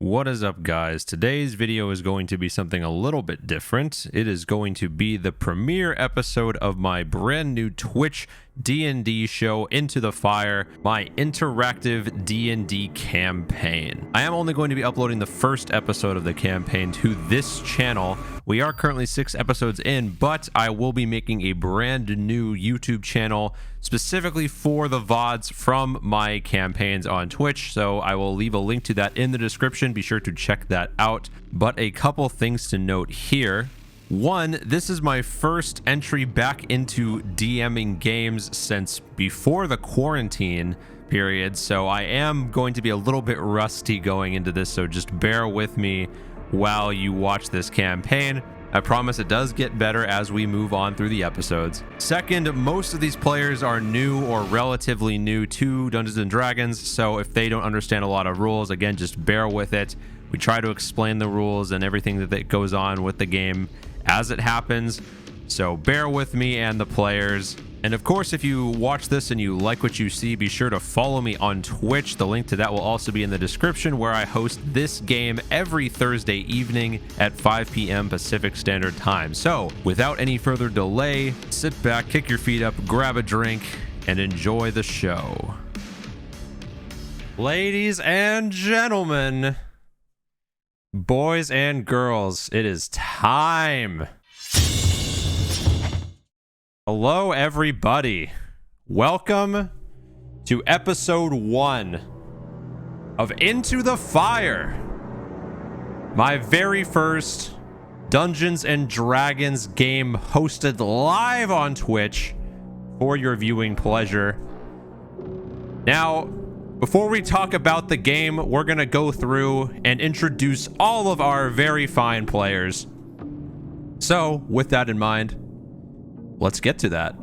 What is up, guys? Today's video is going to be something a little bit different. It is going to be the premiere episode of my brand new Twitch D&D show, Into the Fire, my interactive D&D campaign. I am only going to be uploading the first episode of the campaign to this channel. We are currently 6 episodes in, but I will be making a brand new YouTube channel specifically for the VODs from my campaigns on Twitch, so I will leave a link to that in the description. Be sure to check that out. But a couple things to note here. One, this is my first entry back into DMing games since before the quarantine period, so I am going to be a little bit rusty going into this, so just bear with me while you watch this campaign. I promise it does get better as we move on through the episodes. Second, most of these players are new or relatively new to Dungeons & Dragons, so if they don't understand a lot of rules, again, just bear with it. We try to explain the rules and everything that goes on with the game as it happens, so bear with me and the players. And of course, if you watch this and you like what you see, be sure to follow me on Twitch. The link to that will also be in the description, where I host this game every Thursday evening at 5 p.m. Pacific Standard Time. So without any further delay, sit back, kick your feet up, grab a drink, and enjoy the show. Ladies and gentlemen, boys and girls, it is time. Hello, everybody. Welcome to episode 1 of Into the Fire, my very first Dungeons and Dragons game hosted live on Twitch for your viewing pleasure. Now, before we talk about the game, we're going to go through and introduce all of our very fine players. So, with that in mind, let's get to that.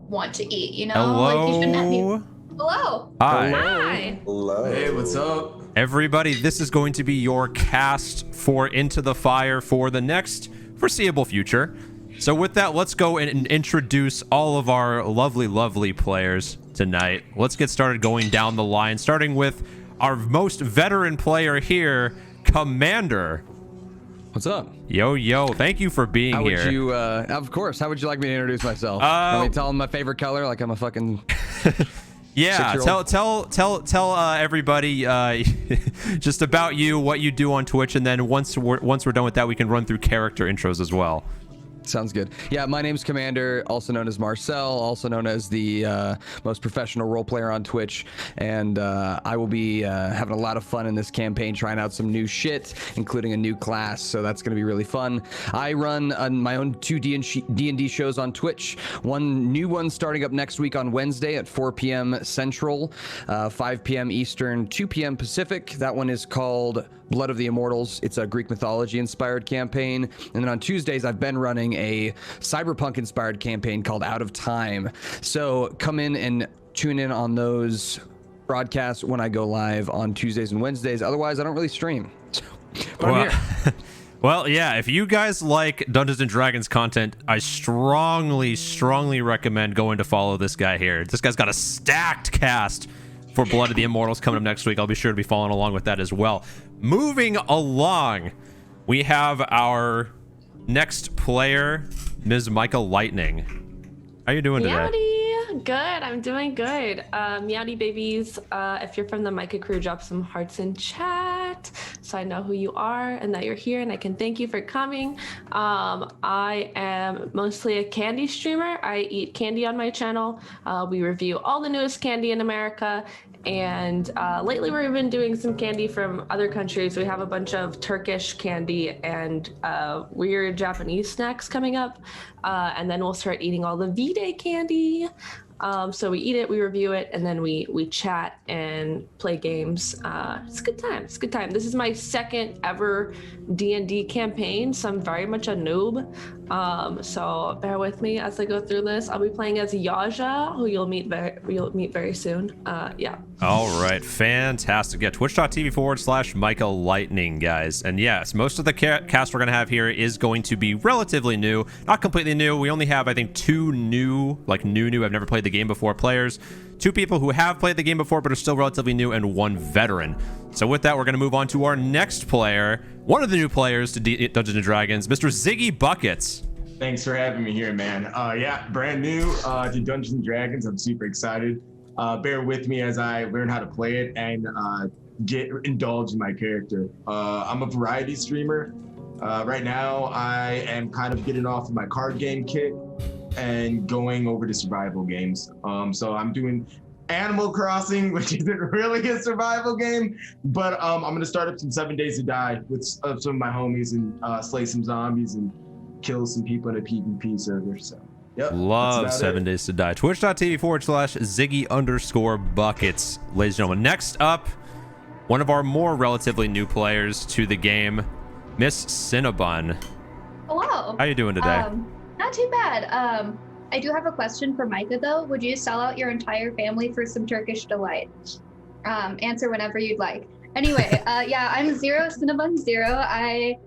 Want to eat, you know? Hello. Like you shouldn't have people. Hello. Hi. Hi. Hello. Hey, what's up? Everybody, this is going to be your cast for Into the Fire for the next foreseeable future. So with that, let's go and introduce all of our lovely, lovely players tonight. Let's get started going down the line, starting with our most veteran player here, Commander. What's up? Yo, thank you for being here. How would you, of course, how would you like me to introduce myself? Let me tell them my favorite color, like I'm a fucking yeah, tell everybody just about you, what you do on Twitch, and then once we're done with that, we can run through character intros as well. Sounds good. Yeah, my name's Commander, also known as Marcel, also known as the most professional role player on Twitch, and I will be having a lot of fun in this campaign, trying out some new shit, including a new class, so that's going to be really fun. I run my own 2 D&D shows on Twitch, one new one starting up next week on Wednesday at 4 p.m. Central, 5 p.m. Eastern, 2 p.m. Pacific. That one is called Blood of the Immortals. It's a Greek mythology inspired campaign. And then on Tuesdays, I've been running a cyberpunk inspired campaign called Out of Time. So come in and tune in on those broadcasts when I go live on Tuesdays and Wednesdays. Otherwise, I don't really stream. But I'm here. Well, yeah, if you guys like Dungeons and Dragons content, I strongly recommend going to follow this guy here. This guy's got a stacked cast for Blood of the Immortals coming up next week. I'll be sure to be following along with that as well. Moving along, we have our next player, Ms. Micah Lightning. How you doing today? Meowdy. Good. I'm doing good. Meowdy babies. If you're from the Micah crew, drop some hearts in chat so I know who you are and that you're here and I can thank you for coming. I am mostly a candy streamer. I eat candy on my channel. We review all the newest candy in America. And lately we've been doing some candy from other countries. We have a bunch of Turkish candy and weird Japanese snacks coming up. And then we'll start eating all the V-Day candy. So we eat it, we review it, and then we chat and play games. It's a good time. It's a good time. This is my second ever D&D campaign, so I'm very much a noob. So bear with me as I go through this. I'll be playing as Yaja, who you'll meet very soon. Yeah. All right, fantastic. Yeah, twitch.tv/Micah Lightning, guys. And yes, most of the cast we're going to have here is going to be relatively new. Not completely new. We only have, I think, 2 new, like new, I've never played the game before players. 2 people who have played the game before but are still relatively new, and 1 veteran. So with that, we're going to move on to our next player, one of the new players to Dungeons & Dragons, Mr. Ziggy Buckets. Thanks for having me here, man. Yeah, brand new to Dungeons & Dragons. I'm super excited. Bear with me as I learn how to play it and indulge in my character. I'm a variety streamer. Right now, I am kind of getting off of my card game kick and going over to survival games. So I'm doing Animal Crossing, which isn't really a survival game, but I'm gonna start up some 7 Days to Die with some of my homies and slay some zombies and kill some people in a PvP server. So yep, love 7 Days to Die. Twitch.tv/Ziggy_Buckets. Ladies and gentlemen, next up, one of our more relatively new players to the game, Miss Cinnabon. Hello. How you doing today? Not too bad. I do have a question for Micah though. Would you sell out your entire family for some Turkish delight? Answer whenever you'd like. Anyway, yeah, I'm Zero, Cinnabon Zero. I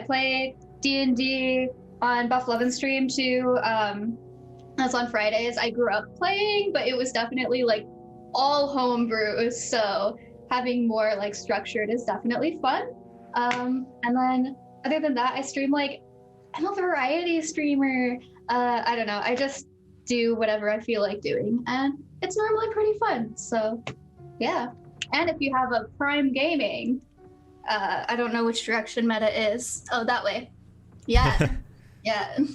play DnD on Buff Love and Stream too. That's on Fridays. I grew up playing, but it was definitely like all homebrew. So having more like structured is definitely fun. And then other than that, I stream like, I'm a variety streamer. I don't know. I just do whatever I feel like doing, and it's normally pretty fun. So, yeah. And if you have a Prime Gaming, I don't know which direction meta is. Oh, that way. Yeah. Yeah. All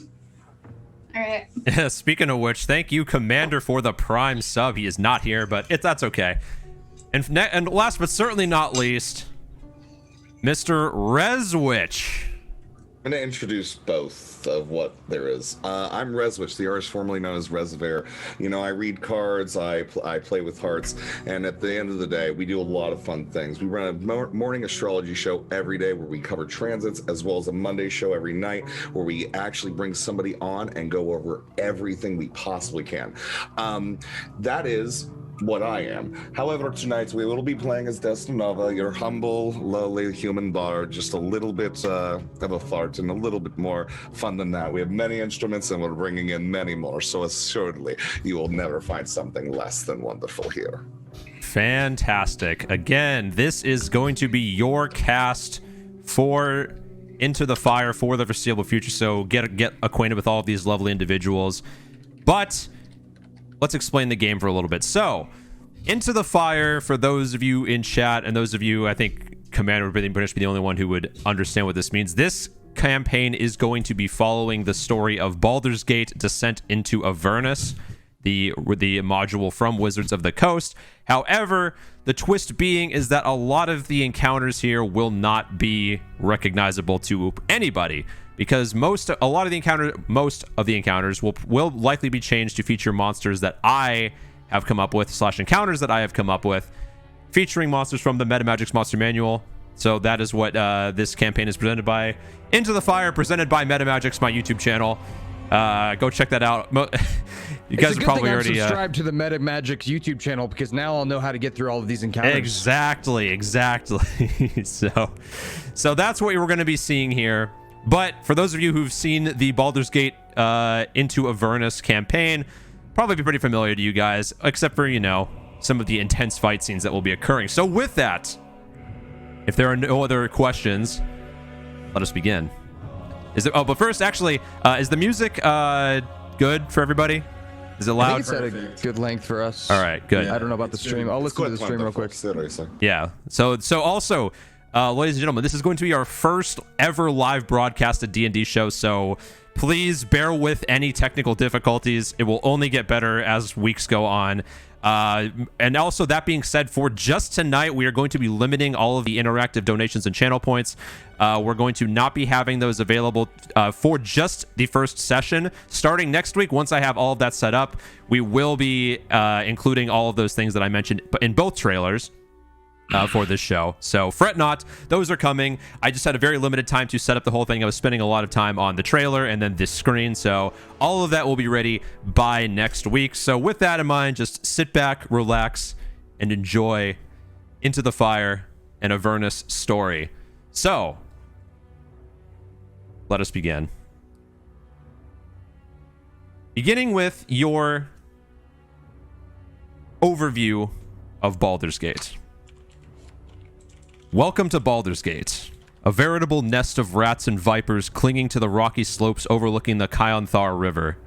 right. Yeah, speaking of which, thank you, Commander, for the Prime sub. He is not here, but that's okay. And last but certainly not least, Mr. Reswitch. I'm going to introduce both of what there is. I'm Reswitch, the artist formerly known as Resver. You know, I read cards, I play with hearts, and at the end of the day, we do a lot of fun things. We run a morning astrology show every day where we cover transits, as well as a Monday show every night where we actually bring somebody on and go over everything we possibly can. That is what I am. However, tonight we will be playing as Destinova, your humble, lowly human bard, just a little bit of a fart and a little bit more fun than that. We have many instruments and we're bringing in many more, so assuredly you will never find something less than wonderful here. Fantastic. Again, this is going to be your cast for Into the Fire for the foreseeable future, so get acquainted with all of these lovely individuals. But let's explain the game for a little bit. So, Into the Fire, for those of you in chat, and those of you, I think Commander would pretty much be the only one who would understand what this means. This campaign is going to be following the story of Baldur's Gate Descent into Avernus, the module from Wizards of the Coast. However, the twist being is that a lot of the encounters here will not be recognizable to anybody, because most of the encounters will likely be changed to feature monsters that I have come up with / encounters that I have come up with, featuring monsters from the Metamagix Monster Manual. So that is what this campaign is presented by. Into the Fire, presented by Metamagix, my YouTube channel. Go check that out. You guys are probably already subscribed to the Metamagix YouTube channel, because now I'll know how to get through all of these encounters. Exactly. So that's what we're going to be seeing here. But for those of you who've seen the Baldur's Gate Into Avernus campaign, probably be pretty familiar to you guys, except for, you know, some of the intense fight scenes that will be occurring. So with that, if there are no other questions, let us begin. But first, actually, is the music good for everybody? Is it loud? I think it's at a good length for us. All right, good. Yeah, I don't know about the stream. I'll listen to the stream real quick. Yeah. So also, ladies and gentlemen, this is going to be our first ever live broadcasted D&D show, so please bear with any technical difficulties. It will only get better as weeks go on. And also, that being said, for just tonight, we are going to be limiting all of the interactive donations and channel points. We're going to not be having those available for just the first session. Starting next week, once I have all of that set up, we will be including all of those things that I mentioned in both trailers for this show. So fret not, those are coming. I just had a very limited time to set up the whole thing. I was spending a lot of time on the trailer and then this screen, so all of that will be ready by next week. So with that in mind, just sit back, relax, and enjoy Into the Fire and Avernus story. So let us begin. Beginning with your overview of Baldur's Gate. Welcome to Baldur's Gate, a veritable nest of rats and vipers clinging to the rocky slopes overlooking the Kionthar River.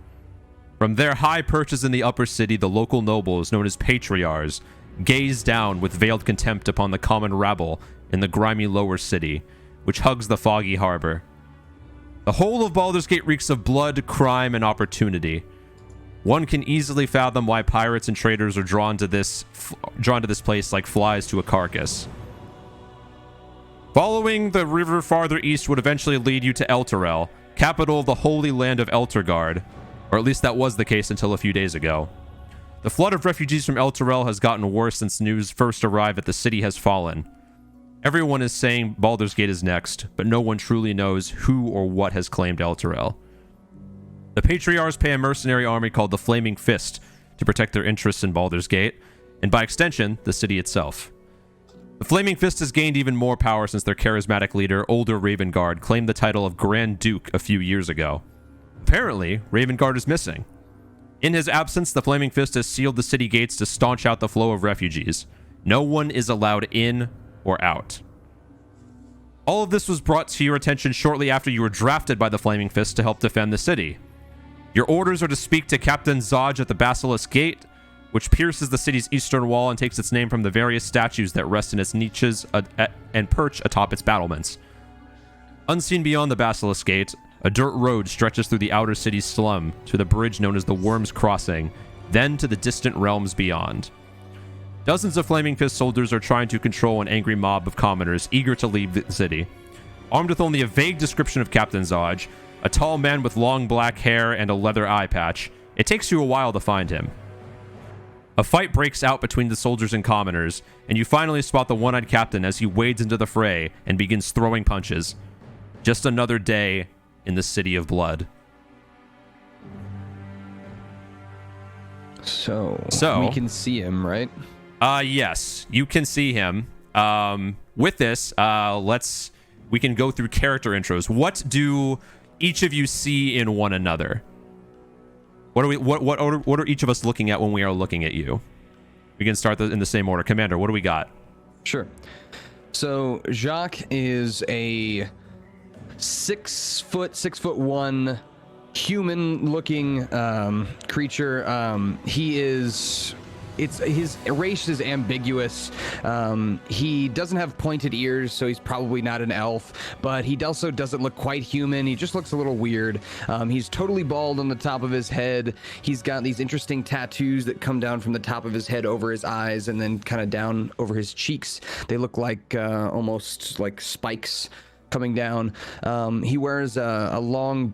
From their high perches in the upper city, the local nobles, known as patriarchs, gaze down with veiled contempt upon the common rabble in the grimy lower city, which hugs the foggy harbor. The whole of Baldur's Gate reeks of blood, crime, and opportunity. One can easily fathom why pirates and traders are drawn to this place like flies to a carcass. Following the river farther east would eventually lead you to Elturel, capital of the holy land of Elturgard, or at least that was the case until a few days ago. The flood of refugees from Elturel has gotten worse since news first arrived that the city has fallen. Everyone is saying Baldur's Gate is next, but no one truly knows who or what has claimed Elturel. The Patriarchs pay a mercenary army called the Flaming Fist to protect their interests in Baldur's Gate, and by extension, the city itself. The Flaming Fist has gained even more power since their charismatic leader, Older Ravengard, claimed the title of Grand Duke a few years ago. Apparently, Ravengard is missing. In his absence, the Flaming Fist has sealed the city gates to staunch out the flow of refugees. No one is allowed in or out. All of this was brought to your attention shortly after you were drafted by the Flaming Fist to help defend the city. Your orders are to speak to Captain Zodge at the Basilisk Gate, which pierces the city's eastern wall and takes its name from the various statues that rest in its niches and perch atop its battlements. Unseen beyond the Basilisk Gate, a dirt road stretches through the outer city's slum to the bridge known as the Worm's Crossing, then to the distant realms beyond. Dozens of Flaming Fist soldiers are trying to control an angry mob of commoners eager to leave the city. Armed with only a vague description of Captain Zodge, a tall man with long black hair and a leather eye patch, it takes you a while to find him. A fight breaks out between the soldiers and commoners, and you finally spot the one-eyed captain as he wades into the fray and begins throwing punches. Just another day in the City of Blood. So we can see him, right? Yes, you can see him. With this, we can go through character intros. What do each of you see in one another? What are each of us looking at when we are looking at you? We can start in the same order. Commander, what do we got? Sure. So Jacques is a 6'1" human-looking creature. His race is ambiguous. He doesn't have pointed ears, so he's probably not an elf, but he also doesn't look quite human. He just looks a little weird. He's totally bald on the top of his head. He's got these interesting tattoos that come down from the top of his head over his eyes and then kind of down over his cheeks. They look like almost like spikes coming down. He wears a long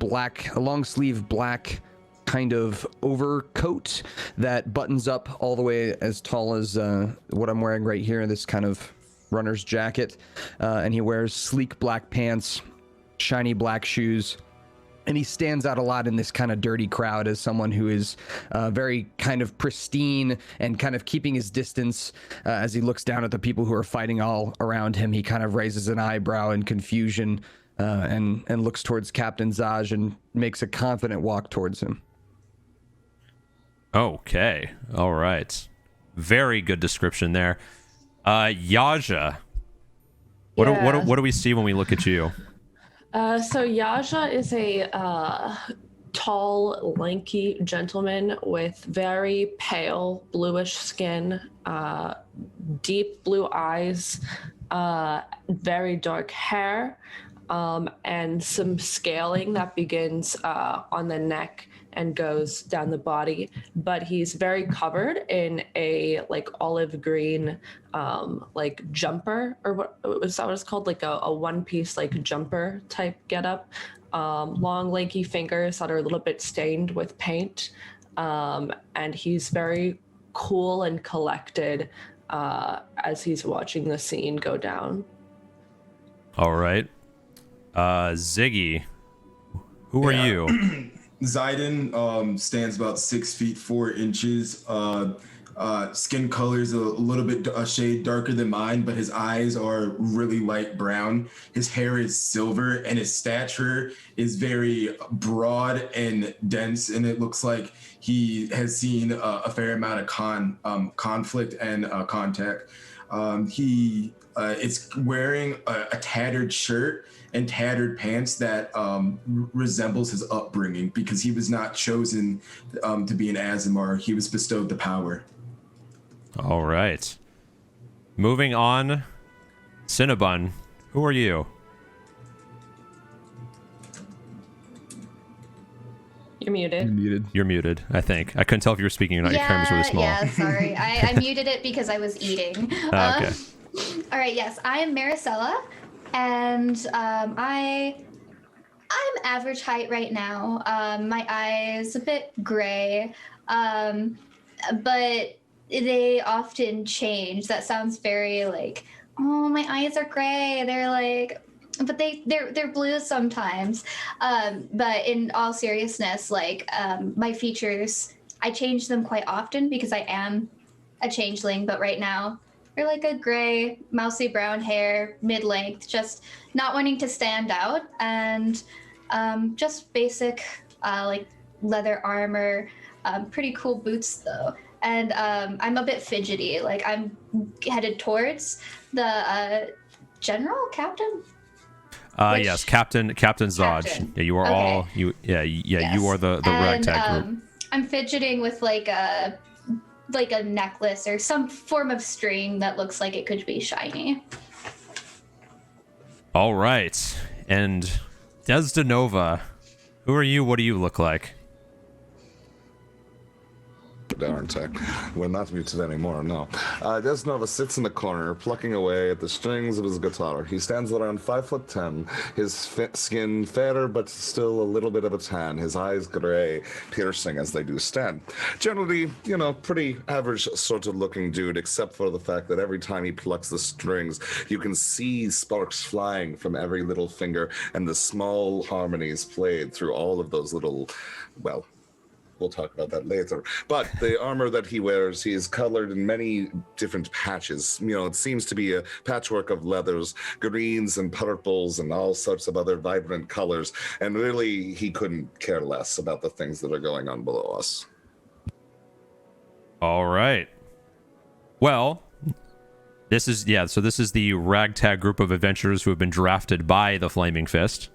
sleeve black kind of overcoat that buttons up all the way as tall as what I'm wearing right here, this kind of runner's jacket. And he wears sleek black pants, shiny black shoes. And he stands out a lot in this kind of dirty crowd as someone who is very kind of pristine and kind of keeping his distance as he looks down at the people who are fighting all around him. He kind of raises an eyebrow in confusion and looks towards Captain Zodge and makes a confident walk towards him. Okay. All right. Very good description there. Yaja. What do we see when we look at you? So Yaja is a tall, lanky gentleman with very pale, bluish skin, deep blue eyes, very dark hair, and some scaling that begins on the neck and goes down the body, but he's very covered in a like olive green like jumper, or what was that what it's called, like a one-piece like jumper type getup. Long lanky fingers that are a little bit stained with paint, and he's very cool and collected as he's watching the scene go down. All right. Ziggy, who are you? Zayden stands about 6 feet 4 inches. skin color is a little bit a shade darker than mine, but his eyes are really light brown. His hair is silver, and his stature is very broad and dense, and it looks like he has seen a fair amount of conflict and contact. He is wearing a tattered shirt and tattered pants that resembles his upbringing, because he was not chosen to be an Azamar. He was bestowed the power. All right. Moving on. Cinnabon, who are you? You're muted. You're muted, I think. I couldn't tell if you were speaking or not. Your camera's really small. Yeah, sorry. I muted it because I was eating. Okay. All right, yes. I am Maricela, and I'm average height right now. My eyes a bit gray, but they often change. That sounds very like, oh, my eyes are gray. They're like, but they're blue sometimes. But in all seriousness, like my features, I change them quite often because I am a changeling. But right now, they're like a gray, mousy brown hair, mid-length, just not wanting to stand out, and just basic like leather armor, pretty cool boots though. And I'm a bit fidgety. Like I'm headed towards the general captain. Yes, Captain Zodge. Captain. Yeah, you are Okay. all you. Yeah, Yes. you are the And, ragtag group. I'm fidgeting with like a necklace or some form of string that looks like it could be shiny. All right, and Desdenova, who are you? What do you look like? Darn tech. We're not muted anymore, no. Desnova sits in the corner, plucking away at the strings of his guitar. He stands around 5'10", his skin fairer but still a little bit of a tan, his eyes gray, piercing as they do stand. Generally, pretty average sort of looking dude, except for the fact that every time he plucks the strings, you can see sparks flying from every little finger, and the small harmonies played through all of those little, well, we'll talk about that later. But the armor that he wears, he is colored in many different patches. It seems to be a patchwork of leathers, greens and purples and all sorts of other vibrant colors. And really, he couldn't care less about the things that are going on below us. All right. Well, this is the ragtag group of adventurers who have been drafted by the Flaming Fist.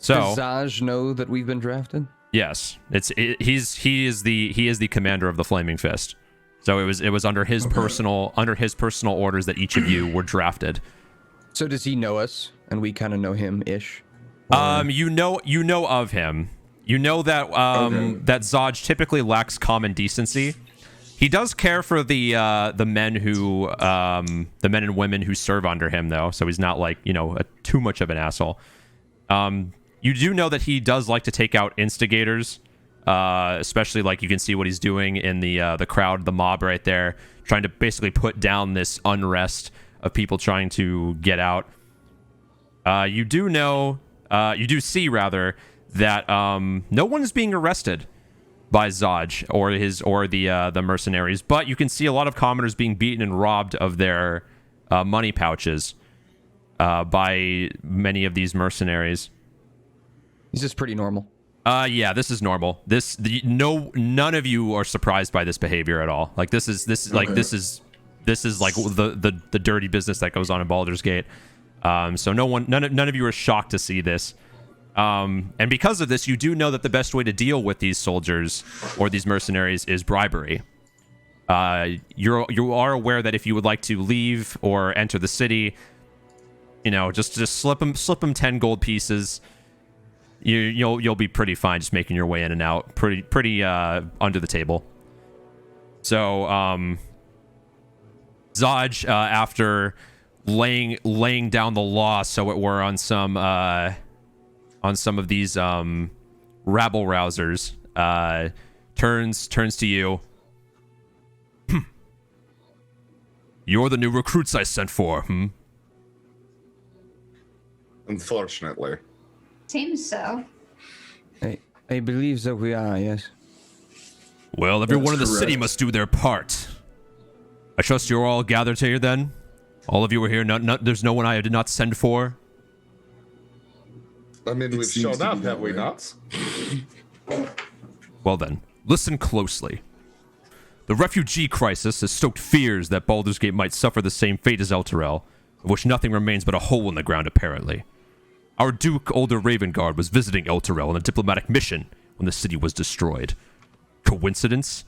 So Does Zaj know that we've been drafted? Yes, he is the commander of the Flaming Fist. So it was under his personal orders that each of you were drafted. So does he know us, and we kind of know him ish? You know of him. You know that that Zodge typically lacks common decency. He does care for the men and women who serve under him, though. So he's not like too much of an asshole. You do know that he does like to take out instigators, especially like you can see what he's doing in the crowd, the mob right there, trying to basically put down this unrest of people trying to get out. You do see rather that no one is being arrested by Zodge or the mercenaries, but you can see a lot of commoners being beaten and robbed of their money pouches by many of these mercenaries. Is this pretty normal? Yeah, this is normal. None of you are surprised by this behavior at all. Like this is like the dirty business that goes on in Baldur's Gate. So none of you are shocked to see this. And because of this, you do know that the best way to deal with these soldiers or these mercenaries is bribery. You are aware that if you would like to leave or enter the city, just slip them 10 gold pieces. You'll be pretty fine just making your way in and out, pretty under the table. So Zodge, after laying down the law, so it were, on some of these rabble rousers, turns to you. You're the new recruits I sent for, Unfortunately. Seems so. I believe that we are, yes. Well, everyone in the That's city correct. must do their part. I trust you're all gathered here then? All of you are here. There's no one I did not send for? I mean, It we've seems shown to be up, that have we way. not? Well then, listen closely. The refugee crisis has stoked fears that Baldur's Gate might suffer the same fate as Elturel, of which nothing remains but a hole in the ground apparently. Our Duke, Older Ravengard, was visiting Elturel on a diplomatic mission when the city was destroyed. Coincidence?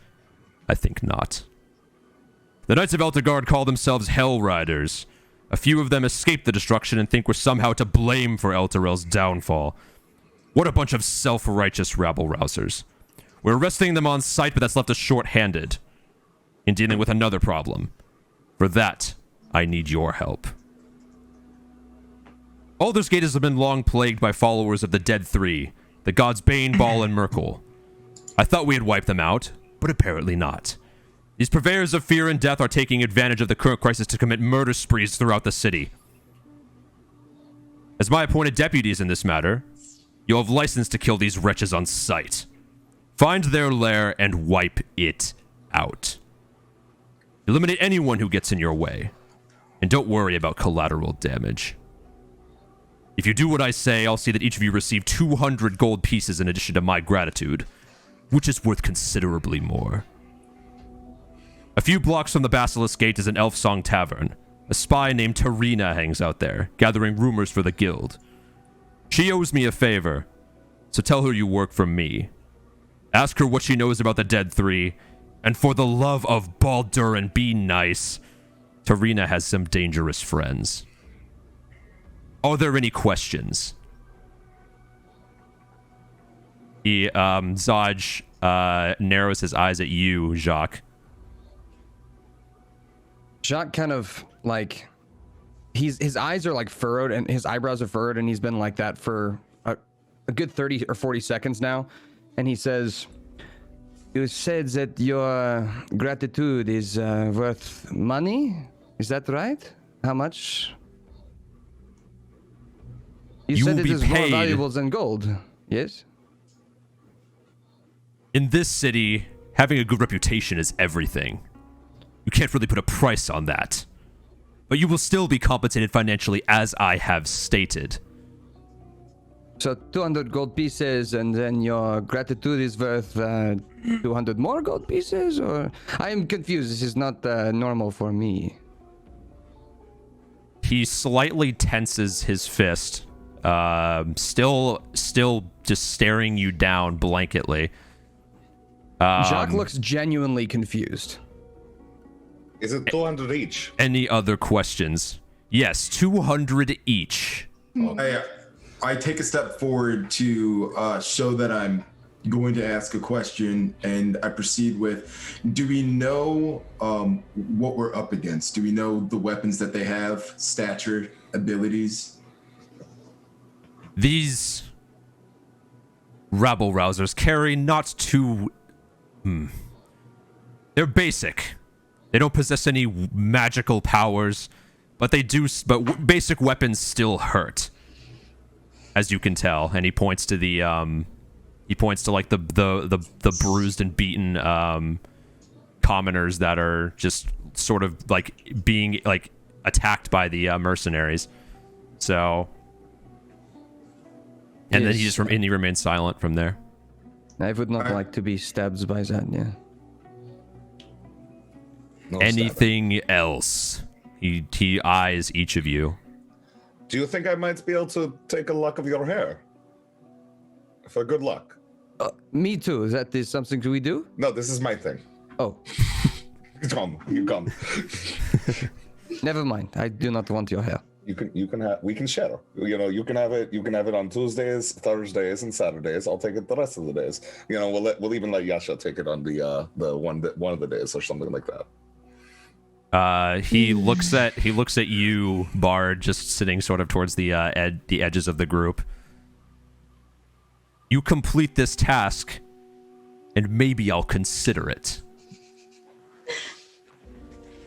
I think not. The Knights of Elturgard call themselves Hell Riders. A few of them escaped the destruction and think we're somehow to blame for Elturel's downfall. What a bunch of self-righteous rabble-rousers. We're arresting them on sight, but that's left us short-handed in dealing with another problem. For that, I need your help. Baldur's Gate has been long plagued by followers of the Dead Three, the gods Bane, Baal, and Merkel. I thought we had wiped them out, but apparently not. These purveyors of fear and death are taking advantage of the current crisis to commit murder sprees throughout the city. As my appointed deputies in this matter, you'll have license to kill these wretches on sight. Find their lair and wipe it out. Eliminate anyone who gets in your way. And don't worry about collateral damage. If you do what I say, I'll see that each of you receive 200 gold pieces in addition to my gratitude, which is worth considerably more. A few blocks from the Basilisk Gate is an Elf Song Tavern. A spy named Tarina hangs out there, gathering rumors for the guild. She owes me a favor, so tell her you work for me. Ask her what she knows about the Dead Three, and for the love of Baldur and be nice, Tarina has some dangerous friends. Are there any questions? Zaj narrows his eyes at you, Jacques. Jacques kind of like his eyes are like furrowed and his eyebrows are furrowed and he's been like that for a good 30 or 40 seconds now, and he says, "You said that your gratitude is worth money. Is that right? How much?" You You said will it be is more paid. valuable than gold. Yes. In this city, having a good reputation is everything. You can't really put a price on that. But you will still be compensated financially as I have stated. So 200 gold pieces, and then your gratitude is worth 200 more gold pieces? Or I am confused. This is not normal for me. He slightly tenses his fist, still just staring you down blanketly. Jacques looks genuinely confused. Is it 200 each? Any other questions? Yes, 200 each. I take a step forward to show that I'm going to ask a question, and I proceed with, do we know what we're up against? Do we know the weapons that they have, stature, abilities? These rabble-rousers carry not too... They're basic. They don't possess any magical powers, but they do... basic weapons still hurt, as you can tell. And he points to the... He points to like the bruised and beaten commoners that are just sort of like being like attacked by the mercenaries. So, and then Yes. he remains silent from there. I would not like to be stabbed by that, yeah. No Anything else? He eyes each of you. stabbing. Do you think I might be able to take a lock of your hair? For good luck. Me too. That is something we do? No, this is my thing. Oh, Come, you come. never mind. I do not want your hair. You can have. We can share. You know, you can have it. You can have it on Tuesdays, Thursdays, and Saturdays. I'll take it the rest of the days. You know, we'll even let Yasha take it on the one of the days or something like that. He looks at you, Bard, just sitting sort of towards the edges of the group. You complete this task, and maybe I'll consider it.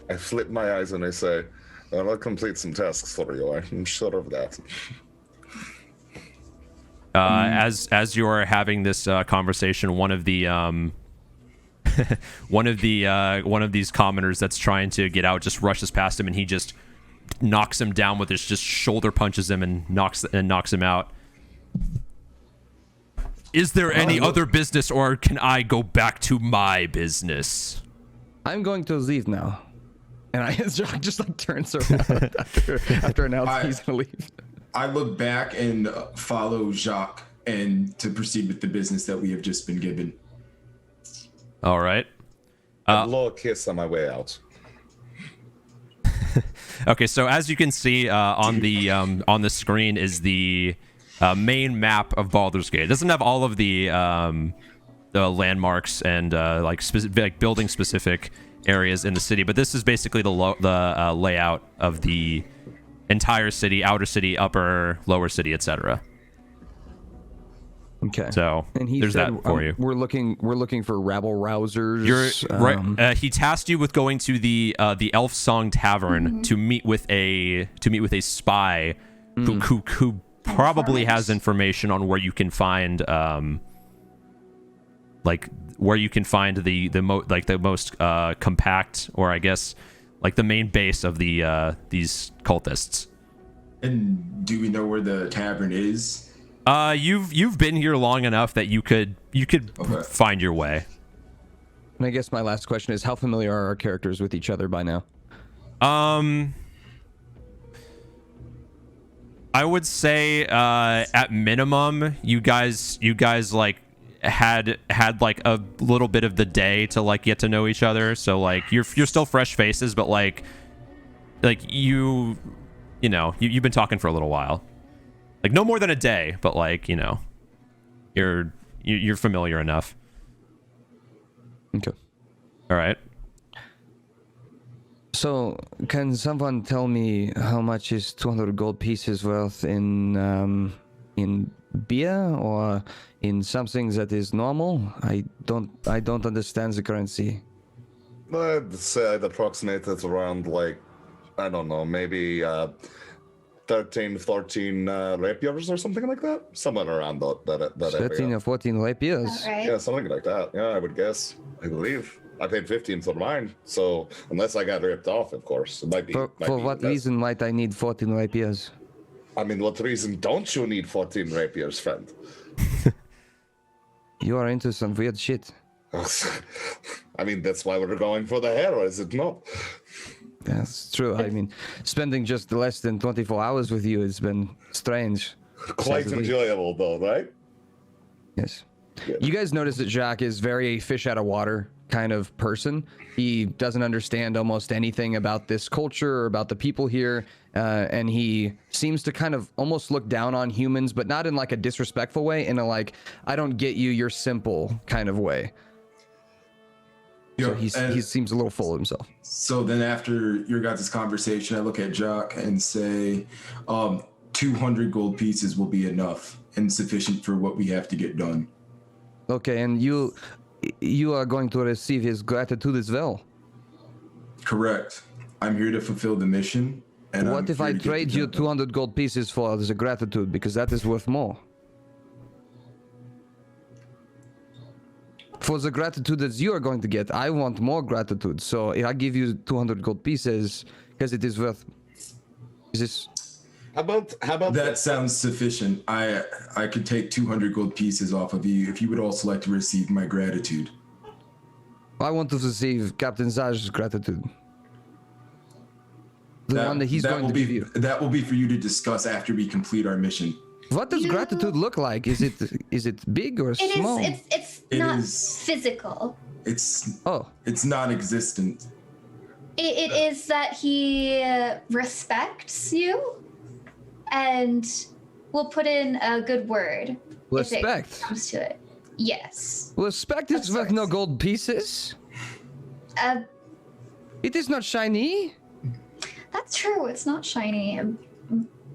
I flip my eyes and I say, well, I'll complete some tasks for you. I'm sure of that. As you're having this conversation, one of the one of these commoners that's trying to get out just rushes past him, and he just knocks him down with his just shoulder punches him and knocks him out. Is there any other business, or can I go back to my business? I'm going to leave now. And Jacques just like turns around after announcing he's gonna leave. I look back and follow Jacques and to proceed with the business that we have just been given. All right. A little kiss on my way out. Okay, so as you can see on the screen is the main map of Baldur's Gate. It doesn't have all of the landmarks and like building specific areas in the city, but this is basically the layout of the entire city: outer city, upper, lower city, etc. Okay. So and he there's said, that for you. We're looking for rabble rousers. You're right. He tasked you with going to the Elf Song Tavern to meet with a spy who probably has information on where you can find the most compact, or I guess like the main base of these cultists. And do we know where the tavern is? You've been here long enough that you could find your way. And I guess my last question is, how familiar are our characters with each other by now? I would say at minimum you guys like had like a little bit of the day to like get to know each other. So like you're still fresh faces, but like you've been talking for a little while. Like no more than a day, but like, you're familiar enough. Okay. All right. So, can someone tell me how much is 200 gold pieces worth in beer or in something that is normal? I don't understand the currency. I'd say I'd approximate it around like, I don't know, maybe 13, 14 rapiers or something like that. Somewhere around that 13 area. or 14 rapiers. Right. Yeah, something like that. Yeah, I would guess. I believe. I paid 15 for mine, so unless I got ripped off, of course. It might be. For what reason might I need 14 rapiers? I mean, what reason don't you need 14 rapiers, friend? You are into some weird shit. I mean, that's why we're going for the hair, is it not? That's true. I mean, spending just less than 24 hours with you has been strange. Quite enjoyable, though, right? Yes. Yeah. You guys notice that Jacques is very fish out of water kind of person. He doesn't understand almost anything about this culture or about the people here, and he seems to kind of almost look down on humans, but not in like a disrespectful way, in a like, I don't get you, you're simple kind of way. So he seems a little full of himself. So then after your guys' conversation, I look at Jacques and say, 200 gold pieces will be enough and sufficient for what we have to get done. Okay, and you are going to receive his gratitude as well. Correct. I'm here to fulfill the mission. And What if I trade you 200 gold pieces for the gratitude, because that is worth more? For the gratitude that you are going to get, I want more gratitude. So if I give you 200 gold pieces, because it is worth... Is this... How about that? Sounds sufficient. I could take 200 gold pieces off of you if you would also like to receive my gratitude. I want to receive Captain Zaj's gratitude. The one that he's going to give you. That will be for you to discuss after we complete our mission. What does gratitude look like? Is it big or small? It's not physical. It's non-existent. It is that he respects you and will put in a good word. Respect. If it comes to it. Yes. Respect is worth no gold pieces. It is not shiny. That's true. It's not shiny.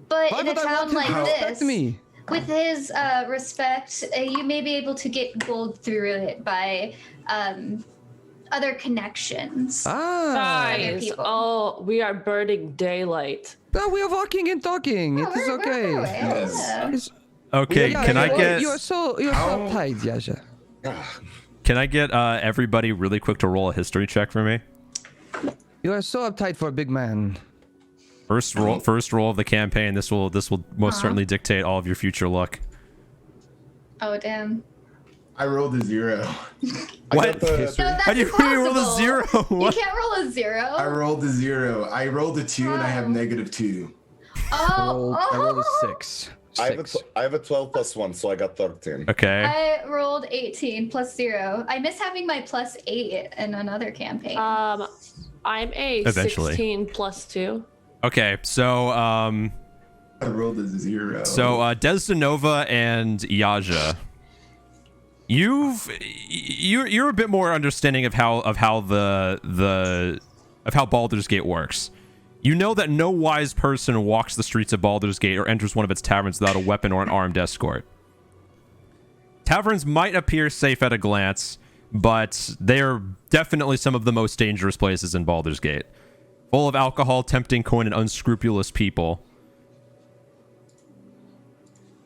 But Why in a would I town want like him to respect this, me? with his respect, you may be able to get gold through it by other connections. Guys, people. we are burning daylight. No, we are walking and talking. It is okay. Yes. It's- Okay, Yeah, can I you- get You're so tight, Yasha. Can I get everybody really quick to roll a history check for me? You are so uptight for a big man. First roll of the campaign. This will most certainly dictate all of your future luck. Oh, damn. I rolled a 0. What? No, that's How do you roll a impossible. 0? You What? can't roll a 0. I rolled a 0. I rolled a 2 and I have -2. I rolled a 6. I have a 12 plus 1, so I got 13. Okay. I rolled 18 plus 0. I miss having my plus 8 in another campaign. I'm a Eventually. 16 plus 2. Okay. So I rolled a 0. So Desdenova and Yaja, you're a bit more understanding of how Baldur's Gate works. You know that no wise person walks the streets of Baldur's Gate or enters one of its taverns without a weapon or an armed escort. Taverns might appear safe at a glance, but they are definitely some of the most dangerous places in Baldur's Gate. Full of alcohol, tempting coin, and unscrupulous people.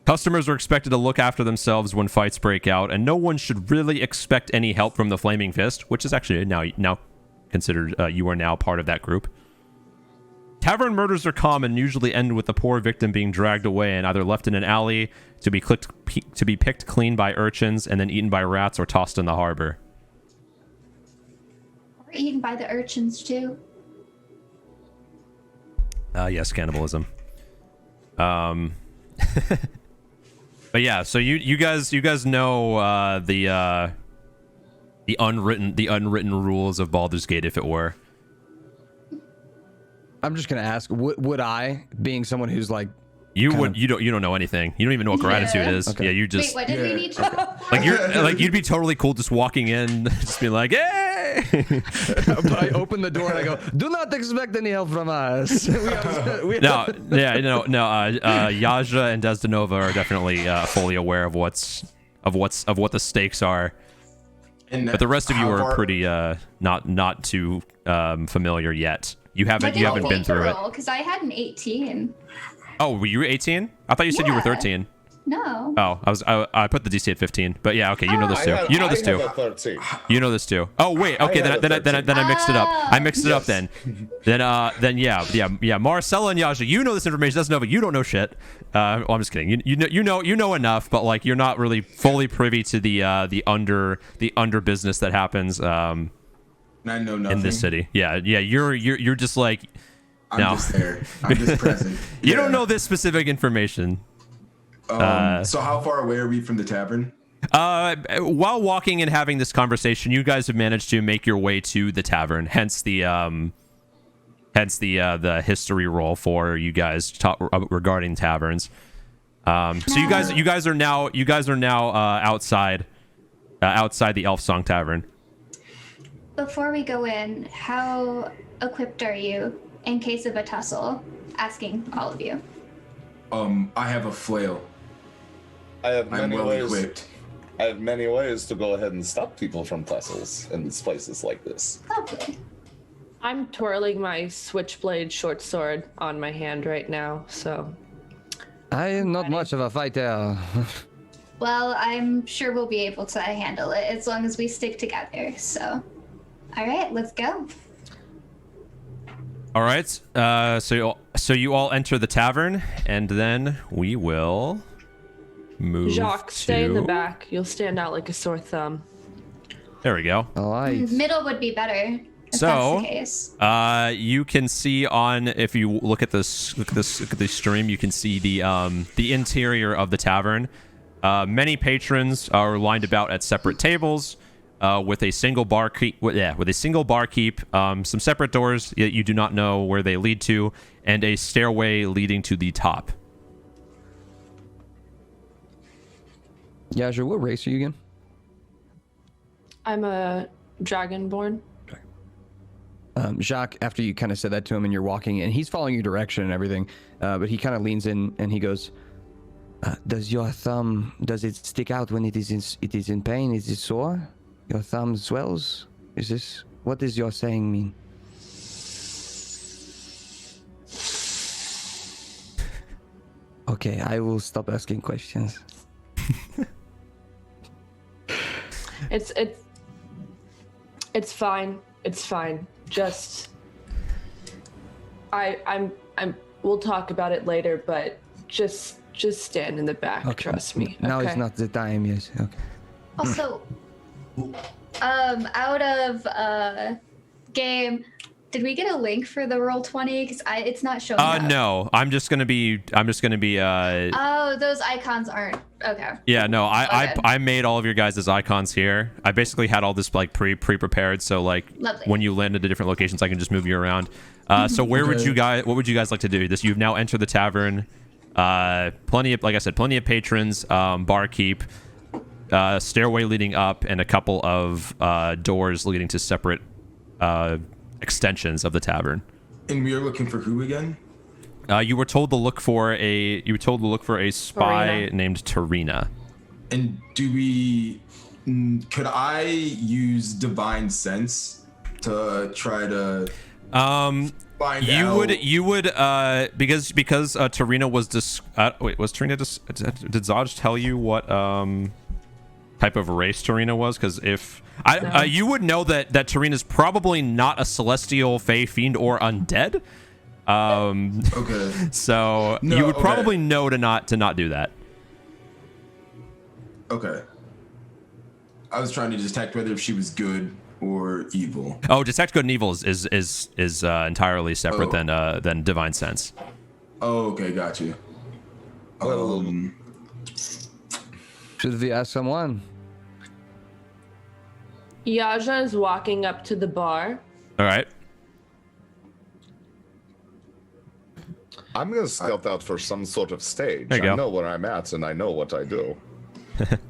Customers are expected to look after themselves when fights break out, and no one should really expect any help from the Flaming Fist, which is actually now considered, you are now part of that group. Tavern murders are common and usually end with the poor victim being dragged away and either left in an alley to be picked clean by urchins and then eaten by rats or tossed in the harbor. Or eaten by the urchins, too. Yes, cannibalism. But yeah, so you guys know the unwritten rules of Baldur's Gate, if it were. I'm just gonna ask, would I, being someone who's like, you don't know anything. You don't even know what gratitude is. Okay. Yeah, you just Wait, what did we need to you'd be totally cool just walking in, just being like, hey. but I open the door and I go, do not expect any help from us. No, Yaja and Desdenova are definitely fully aware of what the stakes are. But the rest of you are pretty not too familiar yet. You haven't been through it. Because I had an 18. Oh, were you 18? I thought you said you were 13. No. Oh, I put the DC at 15. But yeah, okay, you know this too. You know this too. You know this too. Oh wait, okay, then I mixed it up. I mixed it up then. Then yeah. Marcella and Yaja, you know this information. That's Nova. You don't know shit. Well, I'm just kidding. You know enough, but like you're not really fully privy to the under business that happens. I know nothing. In this city. Yeah. You're just like. I'm just there. I'm just present. You don't know this specific information. So how far away are we from the tavern? While walking and having this conversation, you guys have managed to make your way to the tavern. Hence the history roll for you guys regarding taverns. So you guys are now outside the Elf Song Tavern. Before we go in, how equipped are you in case of a tussle? Asking all of you. I have a flail. I'm well ways. Equipped. I have many ways to go ahead and stop people from tussles in places like this. Lovely. I'm twirling my switchblade short sword on my hand right now, so. I am not much of a fighter. Well, I'm sure we'll be able to handle it as long as we stick together. So, all right, let's go. All right. So you all enter the tavern, and then we will move. Jacques, stay in the back. You'll stand out like a sore thumb. There we go. All right. Middle would be better. If So, that's the case. You can see if you look at the stream, you can see the interior of the tavern. Many patrons are lined about at separate tables, with a single barkeep. Some separate doors you do not know where they lead to, and a stairway leading to the top. Yaja, what race are you again? I'm a dragonborn. Jacques, after you kind of said that to him and you're walking, and he's following your direction and everything, but he kind of leans in and he goes, does your thumb, does it stick out when it is in pain? Is it sore? Your thumb swells? What does your saying mean? Okay, I will It's fine. It's fine. Just I'm we'll talk about it later, but just stand in the back, trust me. Now okay? is not the time, yes. Okay. Also, out of game, did we get a link for the Roll20? Because it's not showing up. No. I'm just gonna be. Oh, those icons aren't. Okay. Yeah, no. Okay. I made all of your guys' icons here. I basically had all this like pre-prepared, so like Lovely. when you land at the different locations, I can just move you around. So where would you guys? What would you guys like to do? You've now entered the tavern. Plenty of, like I said, plenty of patrons. Barkeep. Stairway leading up, and a couple of doors leading to separate extensions of the tavern. And we are looking for who again? You were told to look for a spy Tarina. named Tarina. And could I use divine sense to try to find out? You would because Tarina was was Tarina did Zodge tell you what type of race Tarina was? Because if you would know that Tarina's probably not a celestial, fey, fiend, or undead. Okay. So No, you would okay. probably know to not do that. Okay. I was trying to detect whether if she was good or evil. Oh, detect good and evil is entirely separate than divine sense. Oh, okay, got you. Should we ask someone? Yaja is walking up to the bar. All right. I'm gonna stealth out for some sort of stage. There you go. I know where I'm at and I know what I do.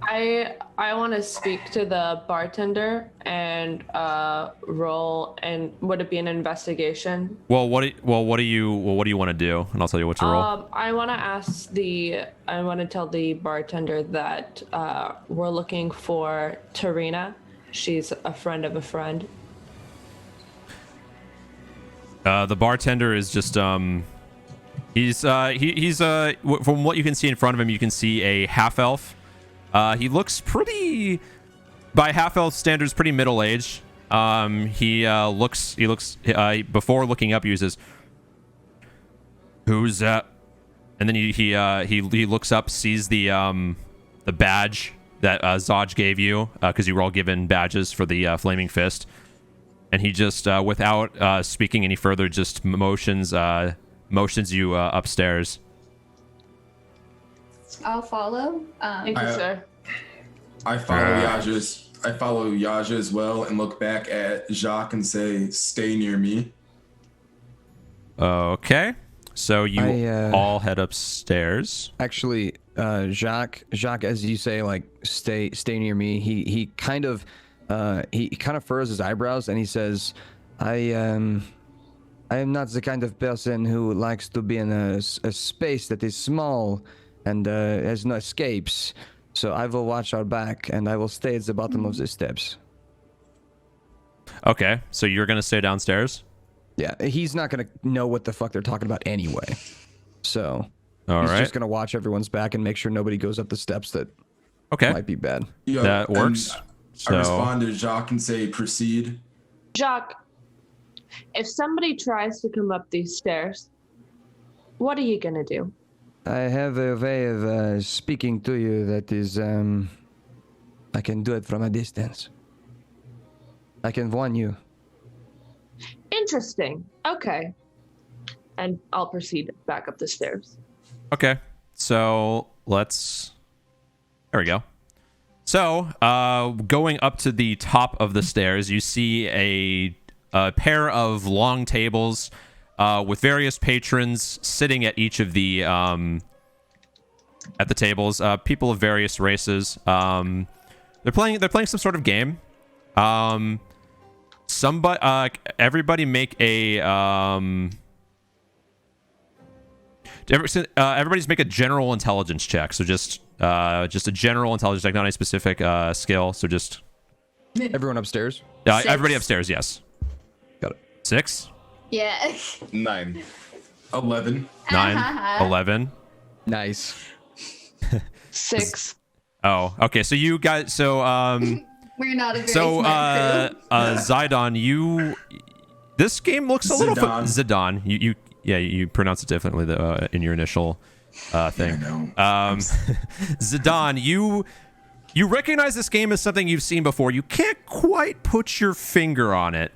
I want to speak to the bartender and roll. And would it be an investigation? Well, what do you want to do? And I'll tell you what to roll. I want to tell the bartender that we're looking for Tarina. She's a friend of a friend. The bartender is just he's from what you can see in front of him, you can see a half elf. He looks pretty, by half elf standards, pretty middle aged. He looks before looking up, he uses, "Who's that?" And then he looks up, sees the badge that Zodge gave you, because you were all given badges for the flaming fist, and he just without speaking any further, just motions you upstairs. I'll follow. Thank you, sir. I follow Yaja as well and look back at Jacques and say, "Stay near me." Okay, so you all head upstairs. Actually, Jacques, as you say, like stay near me. He kind of furrows his eyebrows and he says, I am not the kind of person who likes to be in a space that is small and has no escapes. So I will watch our back and I will stay at the bottom of the steps. Okay, so you're gonna stay downstairs? Yeah, he's not gonna know what the fuck they're talking about anyway. So he's just gonna watch everyone's back and make sure nobody goes up the steps that might be bad. Yeah, that and works. I respond to Jacques and say, "Proceed." Jacques, if somebody tries to come up these stairs, what are you gonna do? I have a way of speaking to you that is, I can do it from a distance. I can warn you. Interesting. Okay. And I'll proceed back up the stairs. Okay, so there we go. So, going up to the top of the stairs, you see a pair of long tables with various patrons sitting at each of the tables. People of various races. They're playing some sort of game. Everybody make a everybody's make a general intelligence check. So just a general intelligence check, not any specific skill. So just Everyone upstairs? everybody upstairs. Yes. Got it. 6, Yeah. 9. 11. 9, 11. Nice. 6. Oh, okay. So you guys, We're not a very So, smart crew. Zidon, this game looks a little Zidon. Zidon. You pronounce it differently in your initial thing. Zidon, you recognize this game as something you've seen before. You can't quite put your finger on it,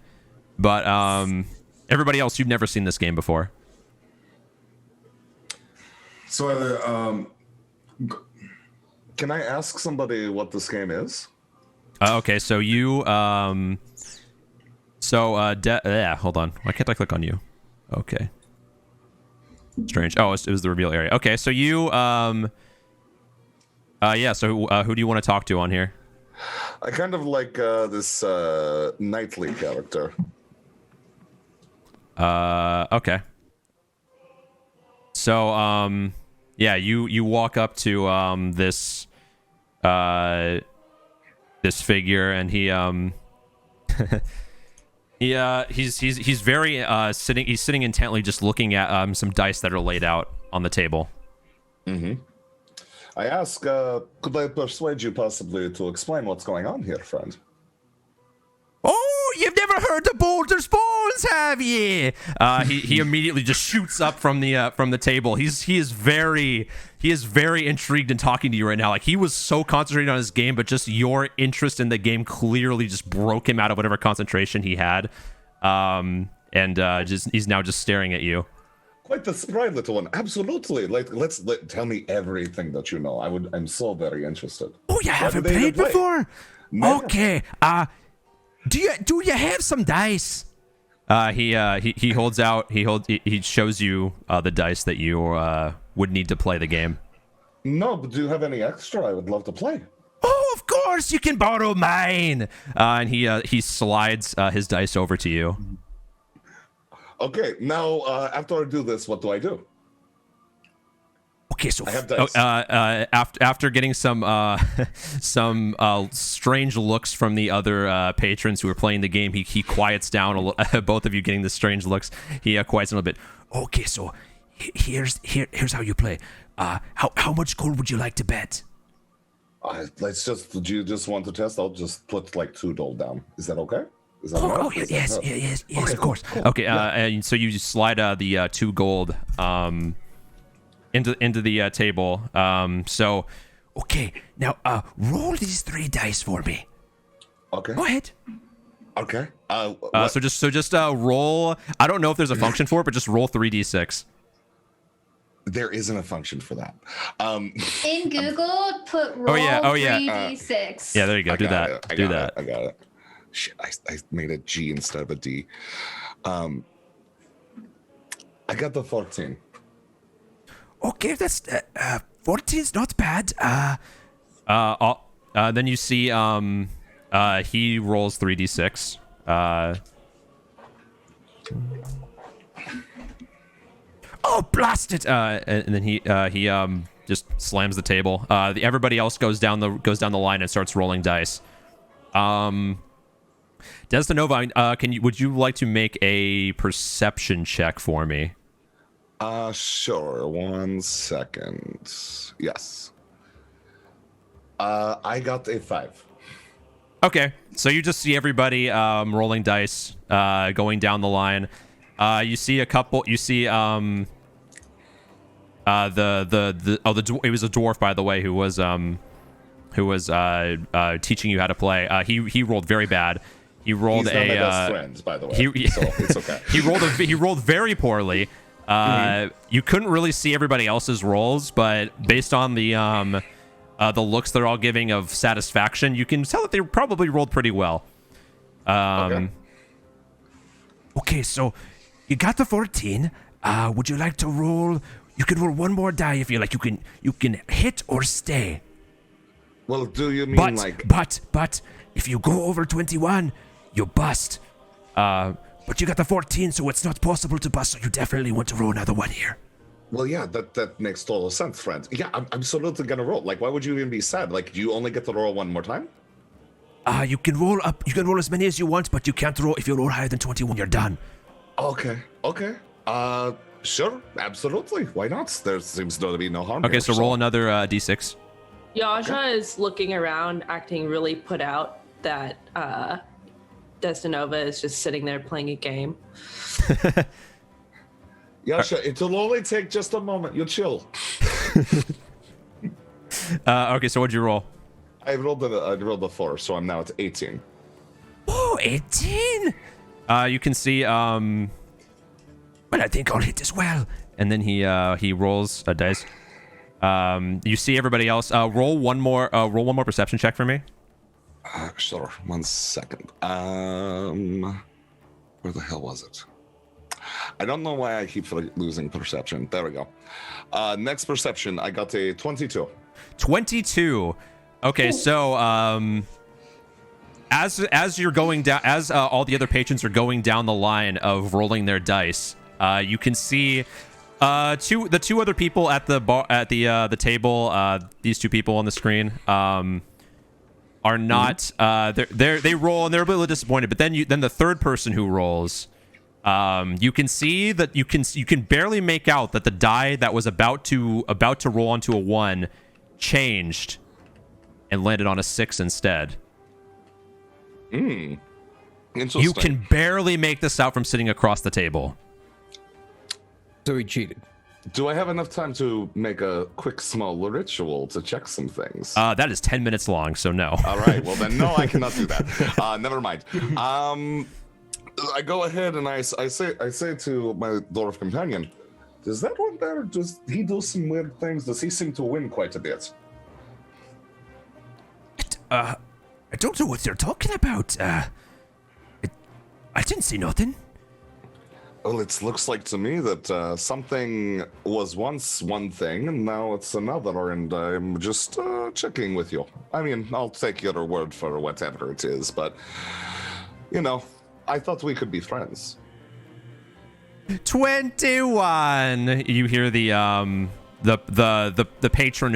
but everybody else, you've never seen this game before. So, can I ask somebody what this game is? Okay, so you hold on. Why can't I click on you? Okay. Strange. Oh, it was the reveal area. Okay, so you so who do you want to talk to on here? I kind of like this knightly character. Okay. So you walk up to this this figure, and he's very sitting intently, just looking at some dice that are laid out on the table. Mm-hmm. I ask, could I persuade you possibly to explain what's going on here, friend? Oh, you've never heard of Baldur's Balls, have you? He immediately just shoots up from the table. He is very intrigued in talking to you right now. Like, he was so concentrated on his game, but just your interest in the game clearly just broke him out of whatever concentration he had. He's now just staring at you. Quite the spry little one. Absolutely. Tell me everything that you know. I'm so very interested. Oh, you haven't played before? Never. Okay. Do you have some dice? He shows you the dice that you would need to play the game. No, but do you have any extra? I would love to play. Oh, of course, you can borrow mine. And he slides his dice over to you. Okay, now after I do this, what do I do? Okay, so I have dice. After getting some strange looks from the other patrons who are playing the game, he quiets down a little. Both of you getting the strange looks. He quiets a little bit. Okay, so here's how you play. How much gold would you like to bet? Do you just want to test? I'll just put like $2 down. Is that okay? Is that yes, okay, of course. Cool. Okay, and so you just slide the 2 gold into the table. So, okay, now roll these 3 dice for me. Okay. Go ahead. Okay. So just roll. I don't know if there's a function for it, but just roll 3d6. There isn't a function for that. In Google, put roll 3d6. Yeah, there you go. Do that. I got it. Shit, I made a G instead of a D. I got the 14. Okay, that's 14's not bad. Then you see he rolls 3d6. Oh, blast it! And then he just slams the table. Everybody else goes down the line and starts rolling dice. Destinova, would you like to make a perception check for me? Sure. 1 second. Yes. I got a 5. Okay, so you just see everybody rolling dice, going down the line. You see a couple. You see it was a dwarf, by the way, who was teaching you how to play. He rolled very bad. He rolled He's not my best friend, by the way. So it's okay. He rolled very poorly. You couldn't really see everybody else's rolls, but based on the looks they're all giving of satisfaction, you can tell that they probably rolled pretty well. Okay, so you got the 14. Would you like to roll? You can roll 1 more die if you like. You can hit or stay. Well, do you mean But if you go over 21, you bust. But you got the 14, so it's not possible to bust, so you definitely want to roll another one here. Well, yeah, that makes total sense, friend. Yeah, I'm absolutely gonna roll. Like, why would you even be sad? Like, do you only get to roll 1 more time? You can roll up. You can roll as many as you want, but you can't roll. If you roll higher than 21, you're done. Okay. Sure, absolutely. Why not? There seems to be no harm. Okay, here, so roll another d6. Yasha is looking around, acting really put out. that Destinova is just sitting there playing a game. Yasha, it'll only take just a moment. You chill. Okay, so what'd you roll? I rolled a 4, so I'm now at 18. Oh, 18? You can see, well, I think I'll hit as well. And then he rolls a dice. You see everybody else. Roll one more perception check for me. Sure. 1 second. Where the hell was it? I don't know why I keep losing perception. There we go. Next perception, I got a 22. 22. Okay, so as you're going down, as all the other patrons are going down the line of rolling their dice, you can see the two other people at the bar at the table. These two people on the screen are not. They roll and they're a little disappointed. But then the third person who rolls, you can see that you can barely make out that the die that was about to roll onto a 1 changed and landed on a 6 instead. Interesting. You can barely make this out from sitting across the table. So he cheated. Do I have enough time to make a quick small ritual to check some things? That is 10 minutes long, so no. All right, well then, no, I cannot do that. Never mind. I go ahead and I say to my dwarf companion, does that one there, does he do some weird things? Does he seem to win quite a bit? I don't know what you're talking about. I didn't see nothing. Well, it looks like to me that something was once one thing and now it's another, and I'm just checking with you. I mean, I'll take your word for whatever it is, but, you know, I thought we could be friends. 21. You hear the patron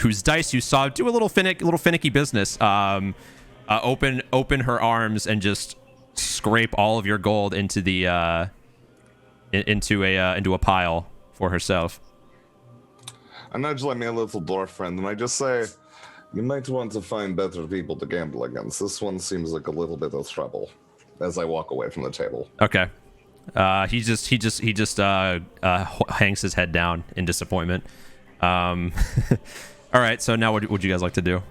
whose dice you saw do a little finicky business. Open her arms and just scrape all of your gold into the into a pile for herself. I nudge like my little dwarf friend, and I just say, you might want to find better people to gamble against. This one seems like a little bit of trouble. As I walk away from the table. Okay. He just hangs his head down in disappointment. All right. So now, what would you guys like to do?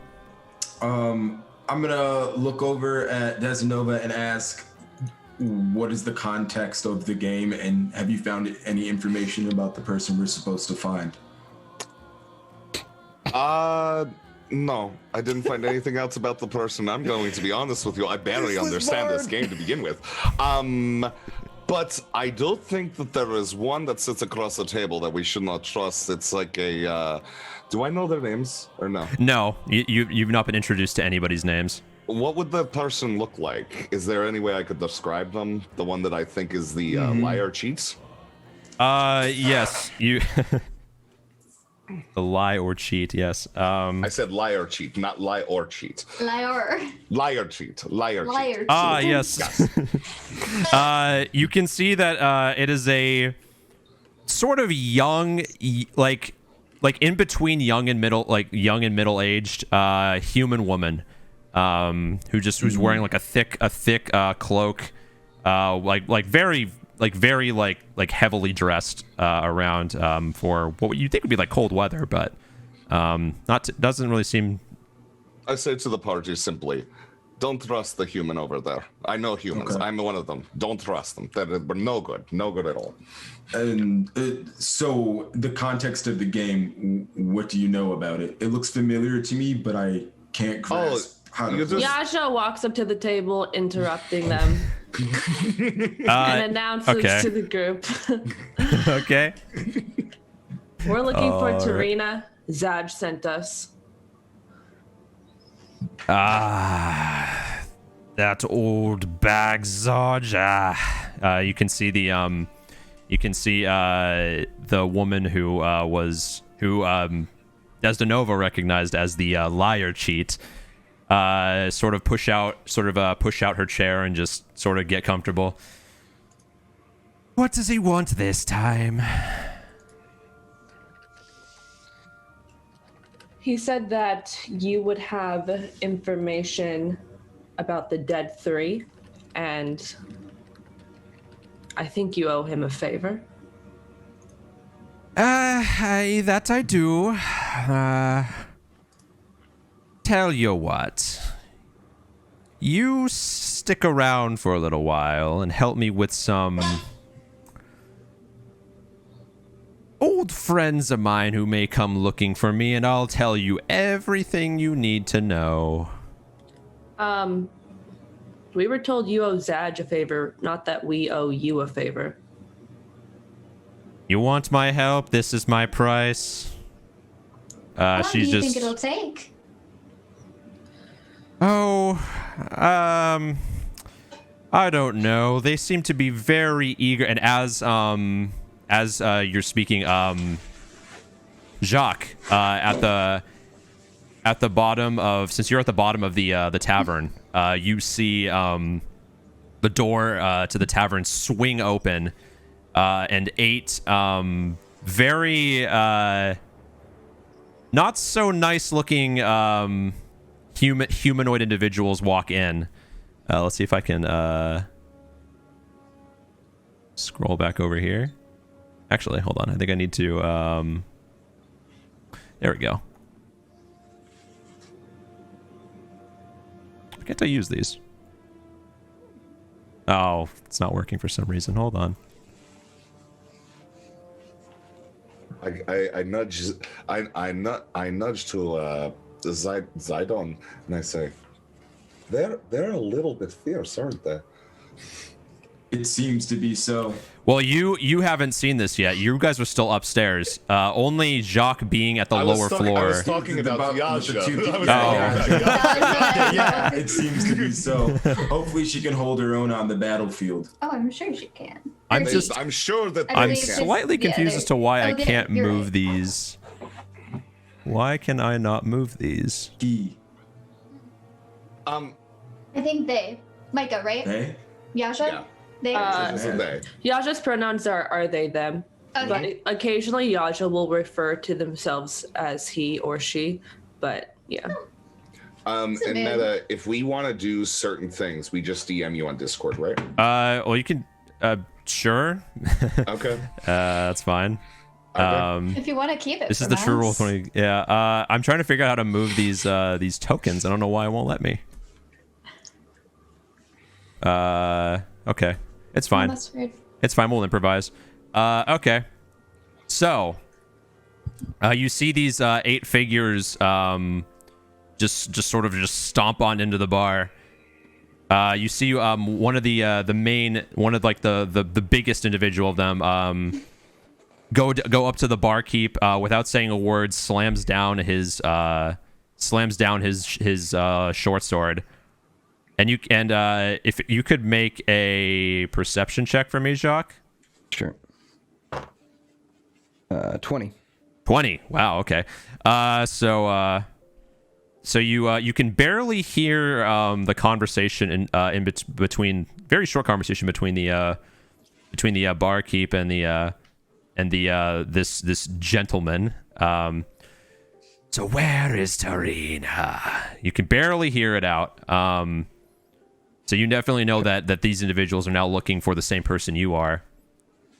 I'm gonna look over at Destinova and ask, what is the context of the game, and have you found any information about the person we're supposed to find? No, I didn't find anything else about the person. I'm going to be honest with you. I barely understand this game to begin with. But I do think that there is one that sits across the table that we should not trust. It's like a, do I know their names or no? No, you've not been introduced to anybody's names. What would the person look like? Is there any way I could describe them? The one that I think is the liar cheats? Yes, you... The lie or cheat, yes. I said liar cheat, not lie or cheat. Liar. Liar cheat. Liar cheat. Ah, yes. You can see that it is a sort of young, like in between young and middle aged human woman, who's wearing like a thick cloak, very heavily dressed around for what you think would be like cold weather, but doesn't really seem. I say to the party simply, don't trust the human over there. I know humans. Okay. I'm one of them. Don't trust them. They're no good at all. And so the context of the game, what do you know about it? It looks familiar to me, but I can't grasp how to play. Yasha walks up to the table, interrupting them. And announces to the group. Okay. We're looking for Tarina. Zaj sent us. That old bag Zaj. You can see the woman who Destinova recognized as the liar cheat. Sort of push out her chair and just sort of get comfortable. What does he want this time? He said that you would have information about the dead three, and I think you owe him a favor. That I do. Tell you what. You stick around for a little while and help me with some old friends of mine who may come looking for me, and I'll tell you everything you need to know. We were told you owe Zaj a favor, not that we owe you a favor. You want my help? This is my price. How long She's do you just... think it'll take? Oh, I don't know. They seem to be very eager, and as you're speaking, Jacques, at the bottom of, since you're at the bottom of the tavern, you see the door to the tavern swing open, and 8 very not so nice looking humanoid individuals walk in. Let's see if I can scroll back over here. Actually, hold on. I think I need to there we go. Why can't I use these? Oh, it's not working for some reason. Hold on. I nudge to Zidon, and I say, they're a little bit fierce, aren't they? It seems to be so. Well, you haven't seen this yet. You guys are still upstairs. Only Jacques being at the lower floor. I was talking about Yaja. Yeah, it seems to be so. Hopefully she can hold her own on the battlefield. Oh, I'm sure she can. I'm sure that I'm believe it's- slightly confused as to why I okay, can't you're move right. these. Why can I not move these? Key. I think they. Micah, right? Hey? Yasha? Yeah. They? Yaja's pronouns are they, them. Okay. But occasionally Yaja will refer to themselves as he or she, but yeah. And Listen, man. Meta, if we want to do certain things, we just DM you on Discord, right? Well, you can, sure. Okay. That's fine. If you want to keep it. This is from the true roll us. 20. Yeah. I'm trying to figure out how to move these tokens. I don't know why it won't let me. Okay. It's Oh, fine. that's weird. It's fine. We'll improvise. Okay. So, you see these 8 figures just sort of stomp on into the bar. You see one of the biggest individual of them go up to the barkeep without saying a word, slams down his short sword. And if you could make a perception check for me, Jacques. Sure. 20. 20. Wow. Okay. So you can barely hear the conversation in between, very short conversation between the barkeep and this gentleman. So where is Tarina? You can barely hear it out. So you definitely know that these individuals are now looking for the same person you are.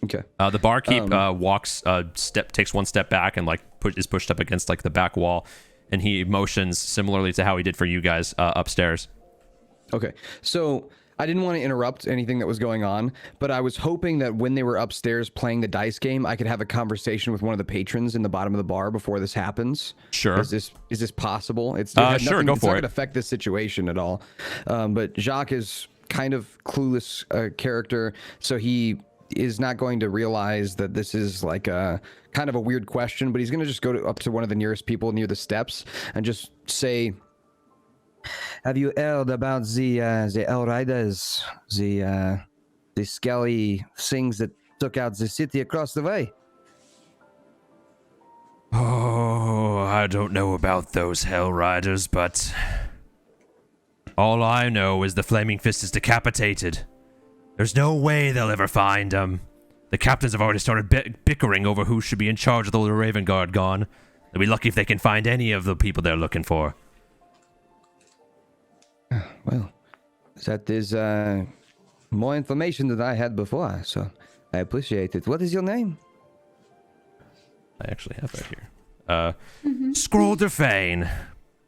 Okay. The barkeep takes one step back and is pushed up against the back wall, and he motions similarly to how he did for you guys upstairs. Okay. So I didn't want to interrupt anything that was going on, but I was hoping that when they were upstairs playing the dice game, I could have a conversation with one of the patrons in the bottom of the bar before this happens. Sure. Is this possible? It's sure, go it's for not it. going to affect this situation at all. But Jacques is kind of clueless character, so he is not going to realize that this is a kind of a weird question, but he's going to just go up to one of the nearest people near the steps and just say, "Have you heard about the Outriders, the skelly things that took out the city across the way?" Oh, I don't know about those Hell Riders, but all I know is the Flaming Fist is decapitated. There's no way they'll ever find him. The captains have already started bickering over who should be in charge of the Raven Guard gone. They'll be lucky if they can find any of the people they're looking for. Well, that is more information than I had before, so I appreciate it. What is your name? I actually have that here. Scroll de Fane.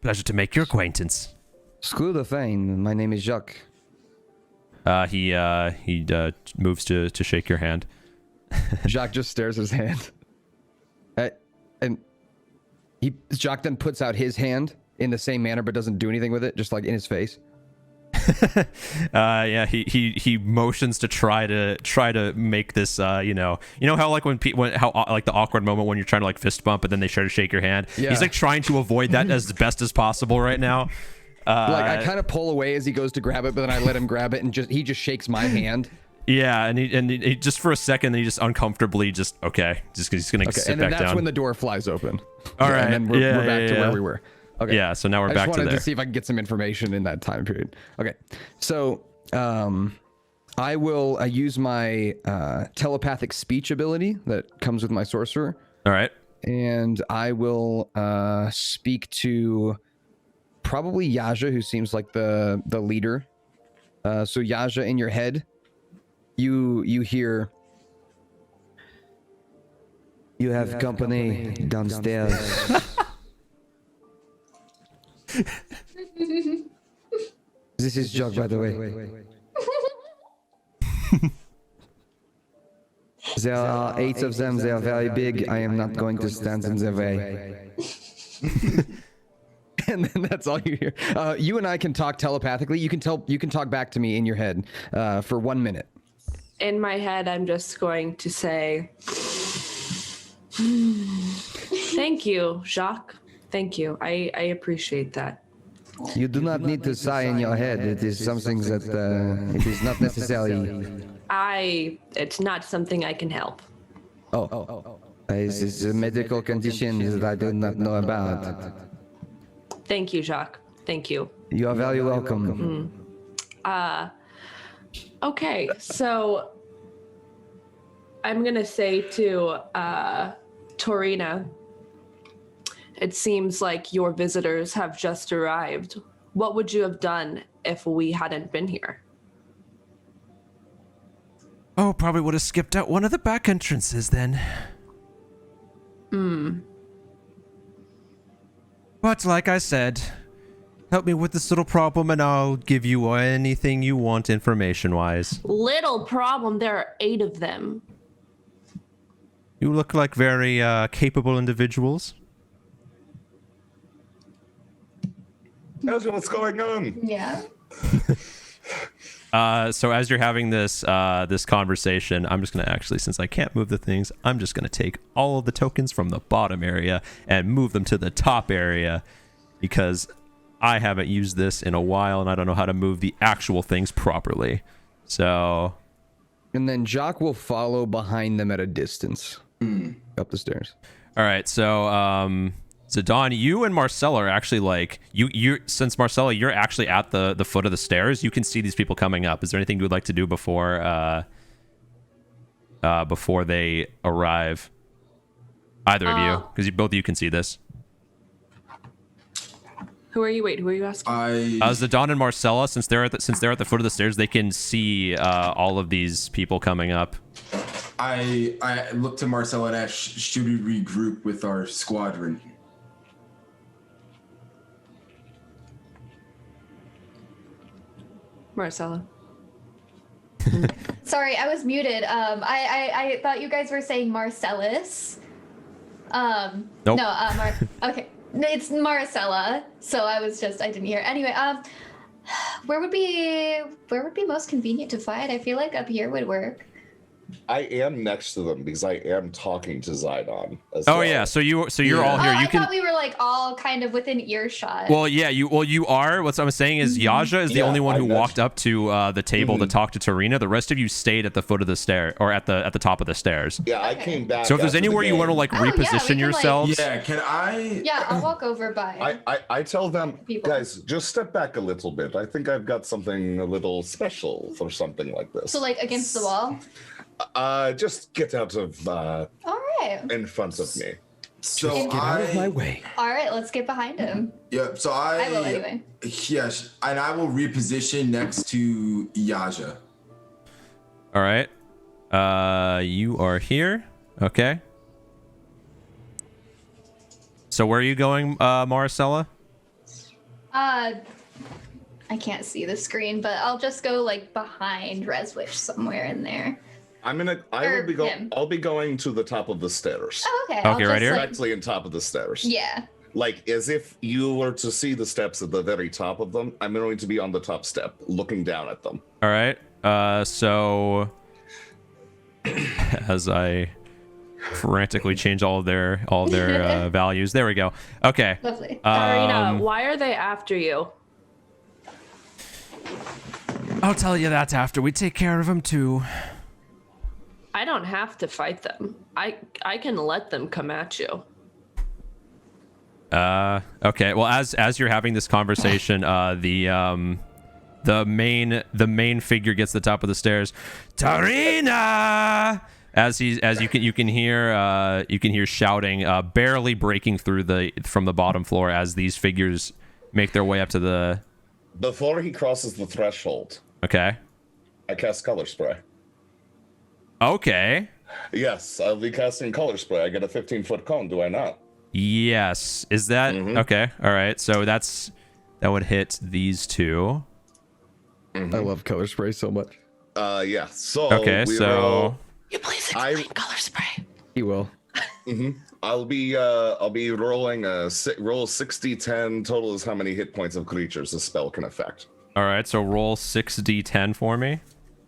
Pleasure to make your acquaintance. Screw the Fane. My name is Jacques. He moves to shake your hand. Jacques just stares at his hand. And Jacques then puts out his hand in the same manner, but doesn't do anything with it, just like in his face. Yeah, he motions to try to make this you know how like when like the awkward moment when you're trying to like fist bump and then they try to shake your hand. Yeah. He's like trying to avoid that as best as possible right now. Like I kind of pull away as he goes to grab it, but then I let him grab it and he just shakes my hand. Yeah, and he just for a second, he just uncomfortably just he's gonna sit back down. And then that's when the door flies open. All right, and then we're back to where we were. Okay. Yeah, so now we're back to there. I just wanted to see if I can get some information in that time period. Okay, so I will use my telepathic speech ability that comes with my sorcerer. All right. And I will speak to probably Yaja, who seems like the leader. So Yaja, in your head, you hear, "You have company downstairs." This is Jacques, by the way. There are 8 of them. They are very big. I am not going to stand in their way. And then that's all you hear. You and I can talk telepathically. You can talk back to me in your head for 1 minute. In my head, I'm just going to say, thank you, Jacques. Thank you. I appreciate that. You do not need to sigh in your head. It is something that it is not necessary. It's not something I can help. This is a medical condition that I do not know about. Thank you, Jacques. Thank you. You are very welcome. Okay, so I'm gonna say to Torina, it seems like your visitors have just arrived. What would you have done if we hadn't been here? Oh, probably would have skipped out one of the back entrances then. But like I said, help me with this little problem and I'll give you anything you want information-wise. Little problem, there are 8 of them. You look like very capable individuals. How's what's going on? Yeah. So as you're having this this conversation, I'm just gonna actually, since I can't move the things, I'm just gonna take all of the tokens from the bottom area and move them to the top area because I haven't used this in a while and I don't know how to move the actual things properly. So, and then Jacques will follow behind them at a distance up the stairs. All right, so Don, you and Marcella are actually like you since Marcella, you're actually at the foot of the stairs. You can see these people coming up. Is there anything you would like to do before they arrive? Either of you, because both of you can see this. Who are you? Wait, who are you asking? Zidane and Marcella, since they're at the foot of the stairs, they can see all of these people coming up. I look to Marcella and ask, should we regroup with our squadron? Marcella. Sorry, I was muted. I thought you guys were saying Marcellus. Nope. No, okay. It's Marcella. So I didn't hear. Anyway, where would be most convenient to fight? I feel like up here would work. I am next to them because I am talking to Zidon as well. Oh yeah, so you're all here. I thought we were like all kind of within earshot. Well, yeah, you are. What I'm saying is Yaja is the only one who walked up to the table to talk to Tarina. The rest of you stayed at the foot of the stair or at the top of the stairs. Yeah, I came back. So if there's anywhere you want to like reposition yourselves, can I? Yeah, I'll walk over by. I tell them, people. guys, just step back a little bit. I think I've got something a little special for something like this. So like against the wall. Just get out of All right. in front of me. So Just get out of my way. All right, let's get behind him. Yep. So I will anyway. Yes, and I will reposition next to Yaja. All right. You are here. Okay. So where are you going, Maricela? I can't see the screen, but I'll just go like behind Reswitch somewhere in there. I'll be going to the top of the stairs. Oh, okay. Okay, right here? Directly on top of the stairs. Yeah. Like, as if you were to see the steps at the very top of them, I'm going to be on the top step, looking down at them. All right. So as I frantically change all of their values, there we go. Okay. Lovely. Tarina, why are they after you? I'll tell you that after we take care of them too. I don't have to fight them. I can let them come at you. Okay. Well, as you're having this conversation, the main figure gets the top of the stairs. Tarina! As you can hear shouting, barely breaking through from the bottom floor as these figures make their way up to the. Before he crosses the threshold, Okay. I cast Color Spray. Okay. Yes, I'll be casting Color Spray. I get a 15-foot cone, do I not? Yes. Is that okay? All right. So that would hit these two. I love color spray so much. Yeah. So Okay. So You please explain color spray. He will. I'll be rolling roll 60-10. Total is how many hit points of creatures the spell can affect. all right. So roll 6d10 for me.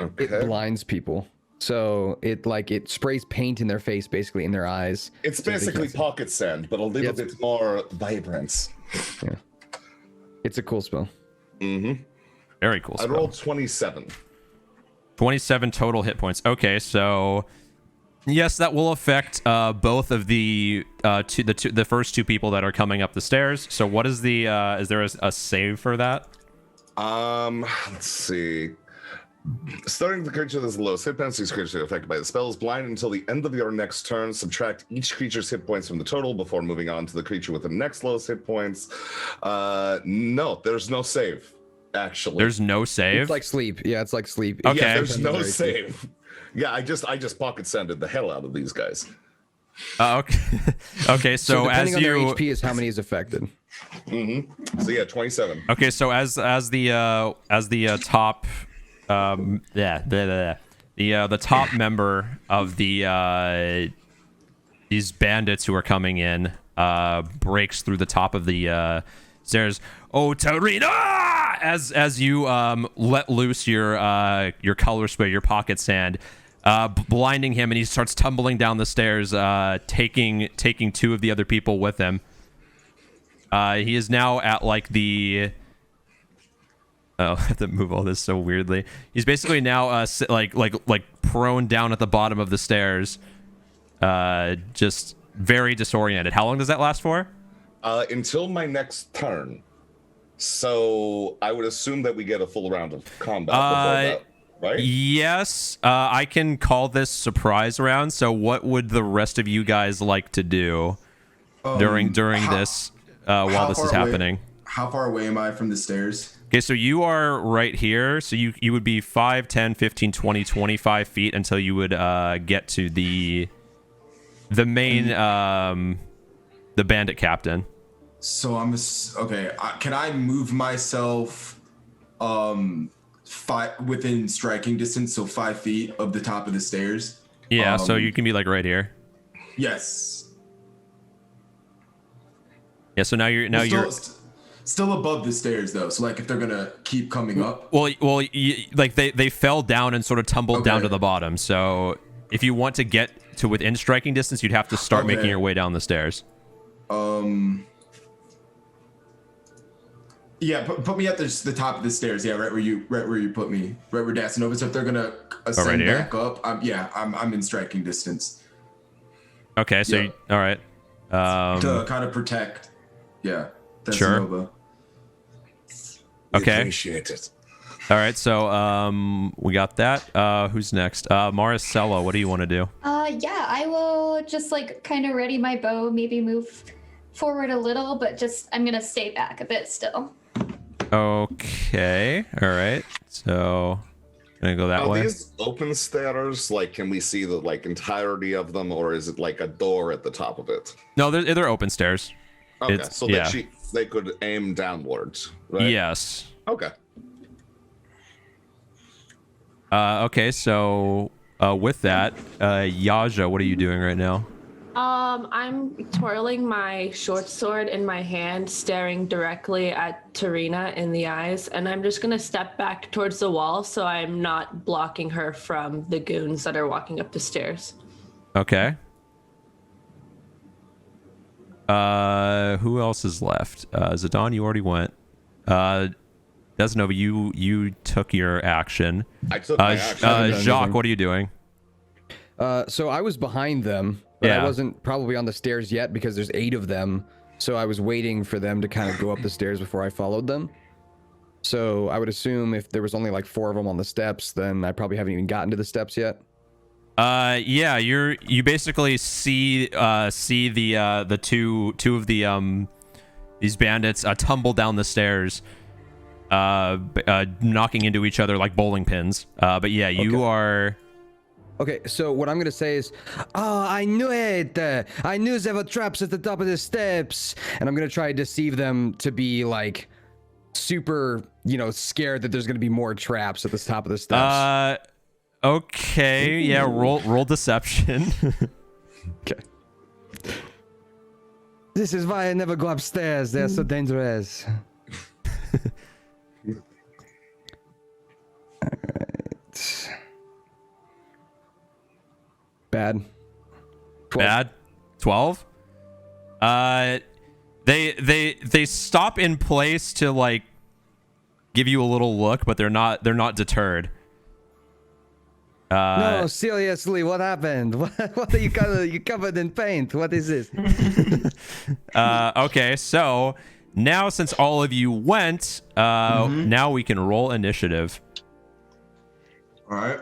Okay. It blinds people. So it sprays paint in their face, basically in their eyes. It's basically pocket sand, but a little bit more vibrance. Yeah. It's a cool spell. Very cool. I Spell. rolled 27. 27 total hit points. Okay, so yes, that will affect both of the first two people that are coming up the stairs. So what is the is there a save for that? Let's see. Starting the creature that has the lowest hit points, these creatures are affected by the spell is blind until the end of your next turn. Subtract each creature's hit points from the total before moving on to the creature with the next lowest hit points. No, there's no save. Actually, There's no save. It's like sleep. Yeah, it's like sleep. Okay. Yeah, there's no save. Yeah, I just pocket sanded the hell out of these guys. Okay. Okay. So depending as on their you HP is how many is affected. So yeah, 27. okay, so as the top the top member of these bandits who are coming in breaks through the top of the stairs. Oh, Tarina! As you let loose your color spray, your pocket sand, blinding him, and he starts tumbling down the stairs, taking two of the other people with him. He is now at like the. Oh, I have to move all this so weirdly. He's basically now like prone down at the bottom of the stairs, just very disoriented. How long does that last for? Until my next turn. So I would assume that we get a full round of combat before that, right? Yes, I can call this surprise round. So what would the rest of you guys like to do during this while this is happening? How far away am I from the stairs? Okay, so you are right here. So you would be 5, 10, 15, 20, 25 feet until you would get to the main the Bandit Captain. So I'm okay. Can I move myself within striking distance, so 5 feet of the top of the stairs? Yeah, so you can be like right here. Yes. Yeah, so now you're still above the stairs though. So like if they're gonna keep coming up. Well, like they fell down and sort of tumbled down to the bottom. So if you want to get to within striking distance, you'd have to start making your way down the stairs. Yeah, put me at the top of the stairs. Yeah, right where you put me, right where Dasanova. So if they're gonna ascend right back up, I'm in striking distance. Okay, so all right. To kind of protect. Yeah. Sure. Dasanova. Okay. Appreciate it. All right, so we got that. Who's next? Maricela, what do you want to do? Yeah, I will just like kind of ready my bow, maybe move forward a little, but just I'm gonna stay back a bit still. Okay. All right. So gonna go that Are way. these open stairs? Like, can we see the like entirety of them, or is it like a door at the top of it? No, they're open stairs. Okay, It's- so yeah. they could aim downwards, right? Yes. Okay. Okay. So with that, Yaja, what are you doing right now? I'm twirling my short sword in my hand, staring directly at Tarina in the eyes, and I'm just gonna step back towards the wall so I'm not blocking her from the goons that are walking up the stairs. Okay. Who else is left? Zidane, you already went. Desanova, you took your action. I took my action. Jacques, what are you doing? So I was behind them, but Yeah. I wasn't probably on the stairs yet because there's 8 of them. So I was waiting for them to kind of go up the stairs before I followed them. So I would assume if there was only like 4 of them on the steps, then I probably haven't even gotten to the steps yet. Yeah, you basically see the two of the these bandits tumble down the stairs, knocking into each other like bowling pins. But yeah, you Okay. are. Okay, so what I'm gonna say is, oh, I knew it! I knew there were traps at the top of the steps! And I'm gonna try to deceive them to be, like, super, scared that there's gonna be more traps at the top of the steps. Okay, yeah, roll deception. Okay. This is why I never go upstairs, they're so dangerous. Alright. Bad. 12. Bad. 12. They stop in place to like give you a little look, but they're not deterred. No, seriously, what happened? What are you covered in paint? What is this? Okay, so now since all of you went, now we can roll initiative. All right.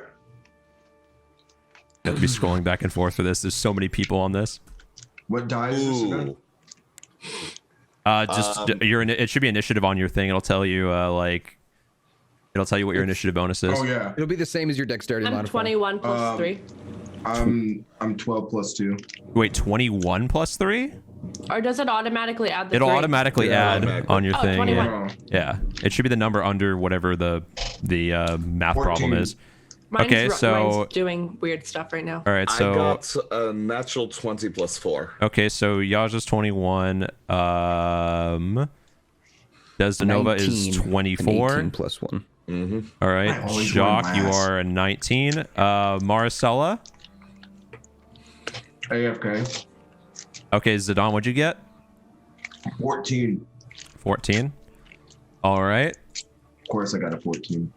I have to be scrolling back and forth for this. There's so many people on this. What die is this again? Ooh. It should be initiative on your thing. It'll tell you it'll tell you what your initiative bonus is. Oh yeah. It'll be the same as your dexterity I'm modifier. 21 plus 3. I'm 12 plus 2. Wait, 21 plus 3? Or does it automatically add the It'll 3? automatically Yeah, add automatically. on your Oh, thing. 21. Yeah. Oh. Yeah, it should be the number under whatever the math 14. problem is. Mine's Okay, so- mine's doing weird stuff right now. All right, I so got a natural 20 plus 4. okay, so Yaja's 21. Desanova is 19, 24. 18 plus 1. All I right, always Jacques, win you last. are a 19. Maricela. AFK. Okay, Zidane, what'd you get? 14. 14. All right. Of course, I got a 14.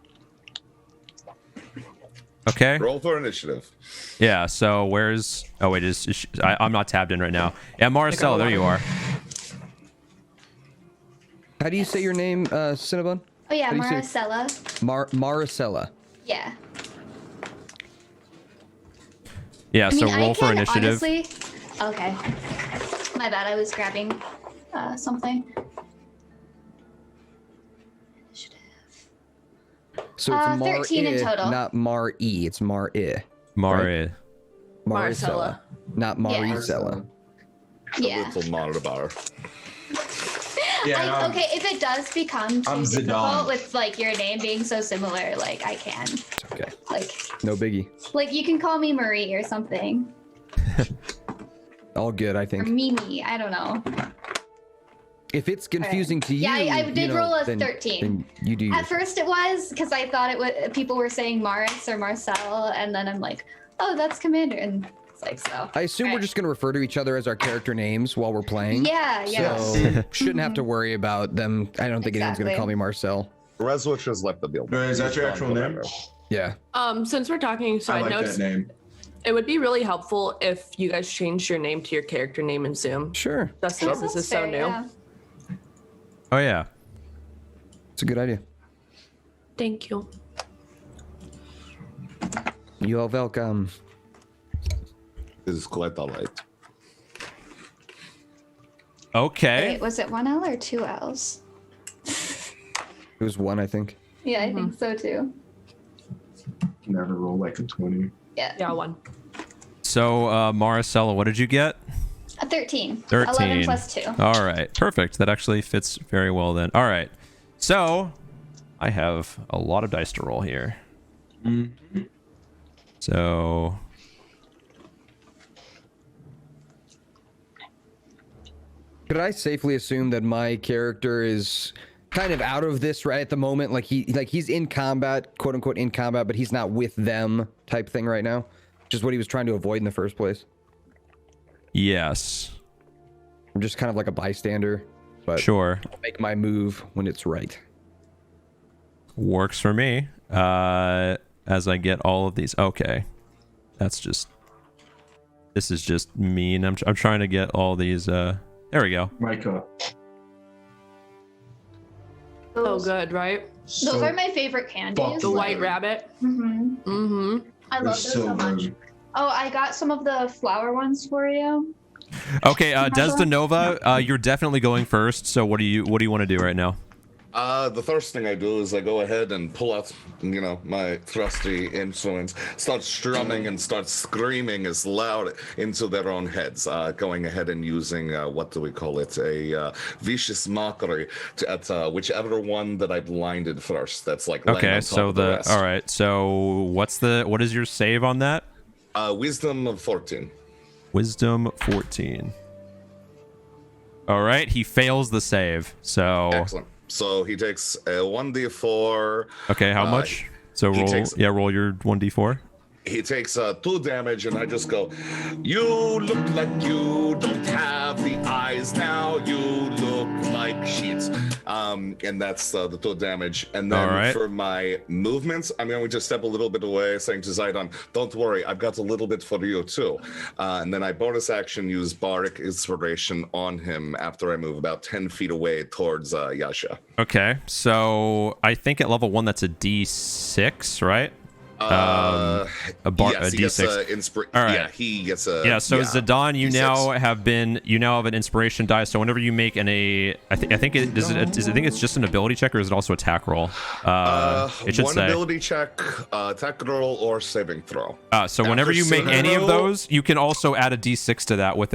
Okay. Roll for initiative. Yeah. So where's? Oh wait, I'm not tabbed in right now. Yeah, Maricela, there you are. How do you say your name, Cinnabon? Oh yeah, How do you say- Maricela. Maricela. Yeah. Yeah. So I roll for can initiative. Honestly, okay. My bad. I was grabbing something. So it's 13 in total. not Mar-E. It's Mar-I. Mari. Maricela. Not Maricela. Yeah. A little mod about her. Yeah. Okay, if it does become too I'm difficult Zidane. with like your name being so similar, like I can, It's okay. like No biggie. you can call me Marie or something, All good, I or think. Mimi. I don't know. If it's confusing to you, Yeah, I did roll a then, 13. Then you do. At first it was because I thought it was people were saying Maris or Marcel, and then I'm like, oh, that's Commander, and it's like so. I assume we're Alright. just gonna refer to each other as our character names while we're playing. Yeah, yeah. So shouldn't have to worry about them. I don't think anyone's gonna Exactly. call me Marcel. Reswitch has left the building. Is that your actual name? Yeah. Since we're talking, so I I like noticed that name. it would be really helpful if you guys changed your name to your character name in Zoom. Sure. Just since this That's is so fair, new. yeah. Oh yeah. It's a good idea. Thank you. You are welcome. This is quite all right. Okay. Wait, was it 1 L or 2 L's? It was 1, I think. Yeah, I think so too. Never roll like a 20. Yeah, 1. So, Maricela, what did you get? A 13. 13. 11 plus 2. All right. Perfect. That actually fits very well then. All right. So, I have a lot of dice to roll here. So... Could I safely assume that my character is kind of out of this right at the moment? Like he's in combat, quote unquote in combat, but he's not with them type thing right now? Which is what he was trying to avoid in the first place. Yes. I'm just kind of like a bystander, but Sure. I'll make my move when it's right. Works for me. As I get all of these. Okay. That's just... This is just mean. I'm trying to get all these... There we go. Micah. So good, right? Those are my favorite candies. The white rabbit. Mm-hmm. Mm-hmm. I love those so much. Good. Oh, I got some of the flower ones for you. Okay, Desdenova, you're definitely going first. So what do you want to do right now? The first thing I do is I go ahead and pull out, my trusty instruments, start strumming and start screaming as loud into their own heads, going ahead and using, what do we call it, a vicious mockery at whichever one that I blinded first. That's like laying Okay, on top so of the rest. all right. So what is your save on that? Wisdom of 14. Wisdom 14. All right, he fails the save. So Excellent. So he takes a 1d4. Okay, how much? So roll roll your 1d4. He takes 2 damage, and I just go, you look like you don't have the eyes now. You look like sheets. And that's the 2 damage. And then for my movements, I'm going to just step a little bit away, saying to Zidon, don't worry, I've got a little bit for you too. And then I bonus action use Bardic Inspiration on him after I move about 10 feet away towards Yasha. Okay, so I think at level 1 that's a d6, right? Yes, a he gets d6. All right. Yeah, he gets a. So Zidon, you now have an inspiration die. So whenever you make I think it's just an ability check, or is it also attack roll? It should one say ability check, attack roll, or saving throw. So whenever you make any of those, you can also add a d6 to that with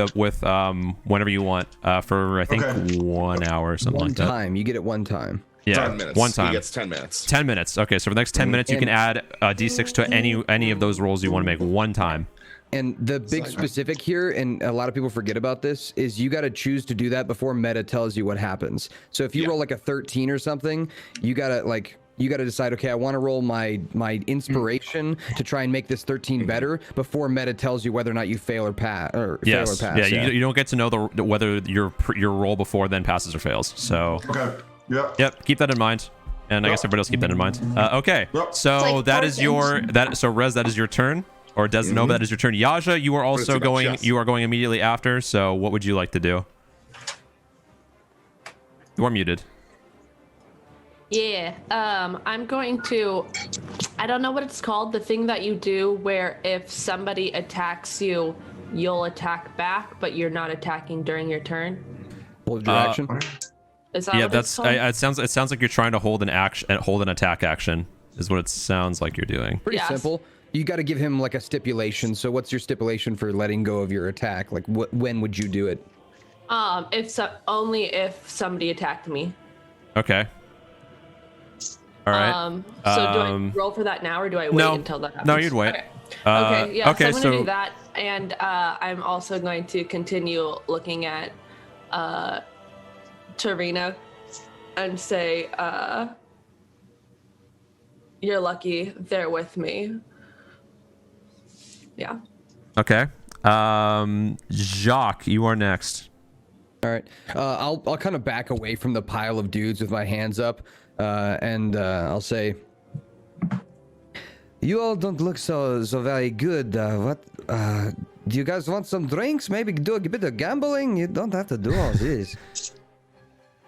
whenever you want for I think 1 hour or something like that. One time, you get it one time. Yeah, 10 minutes. one time. He gets 10 minutes. 10 minutes. Okay, so for the next 10 minutes, you can add a d6 to any of those rolls you want to make one time. And the big specific here, and a lot of people forget about this, is you got to choose to do that before meta tells you what happens. So if you roll like a 13 or something, you got to decide, okay, I want to roll my inspiration to try and make this 13 better before meta tells you whether or not you fail or pass. Yeah, you don't get to know whether your roll before then passes or fails. So Okay. Yep, keep that in mind. And I guess everybody else keep that in mind. Okay, so like that is Rez, that is your turn. Or Desdenova, that is your turn. Yaja, you are also going. You are going immediately after. So what would you like to do? You are muted. Yeah, I'm going to, I don't know what it's called, the thing that you do where if somebody attacks you, you'll attack back, but you're not attacking during your turn. Hold your action. Is that what it's called? It sounds like you're trying to hold an attack action is what it sounds like you're doing. Pretty simple. You got to give him like a stipulation. So what's your stipulation for letting go of your attack? Like when would you do it? Only if somebody attacked me. Okay. All right. So do I roll for that now, or do I wait until that happens? No, you'd wait. Okay. Yeah. Okay, so I'm gonna do that, and I'm also going to continue looking at Tarina and say, "You're lucky they're with me." Yeah. Okay. Jacques, you are next. All right. I'll kind of back away from the pile of dudes with my hands up, and I'll say, "You all don't look so very good. What? Do you guys want some drinks? Maybe do a bit of gambling. You don't have to do all this."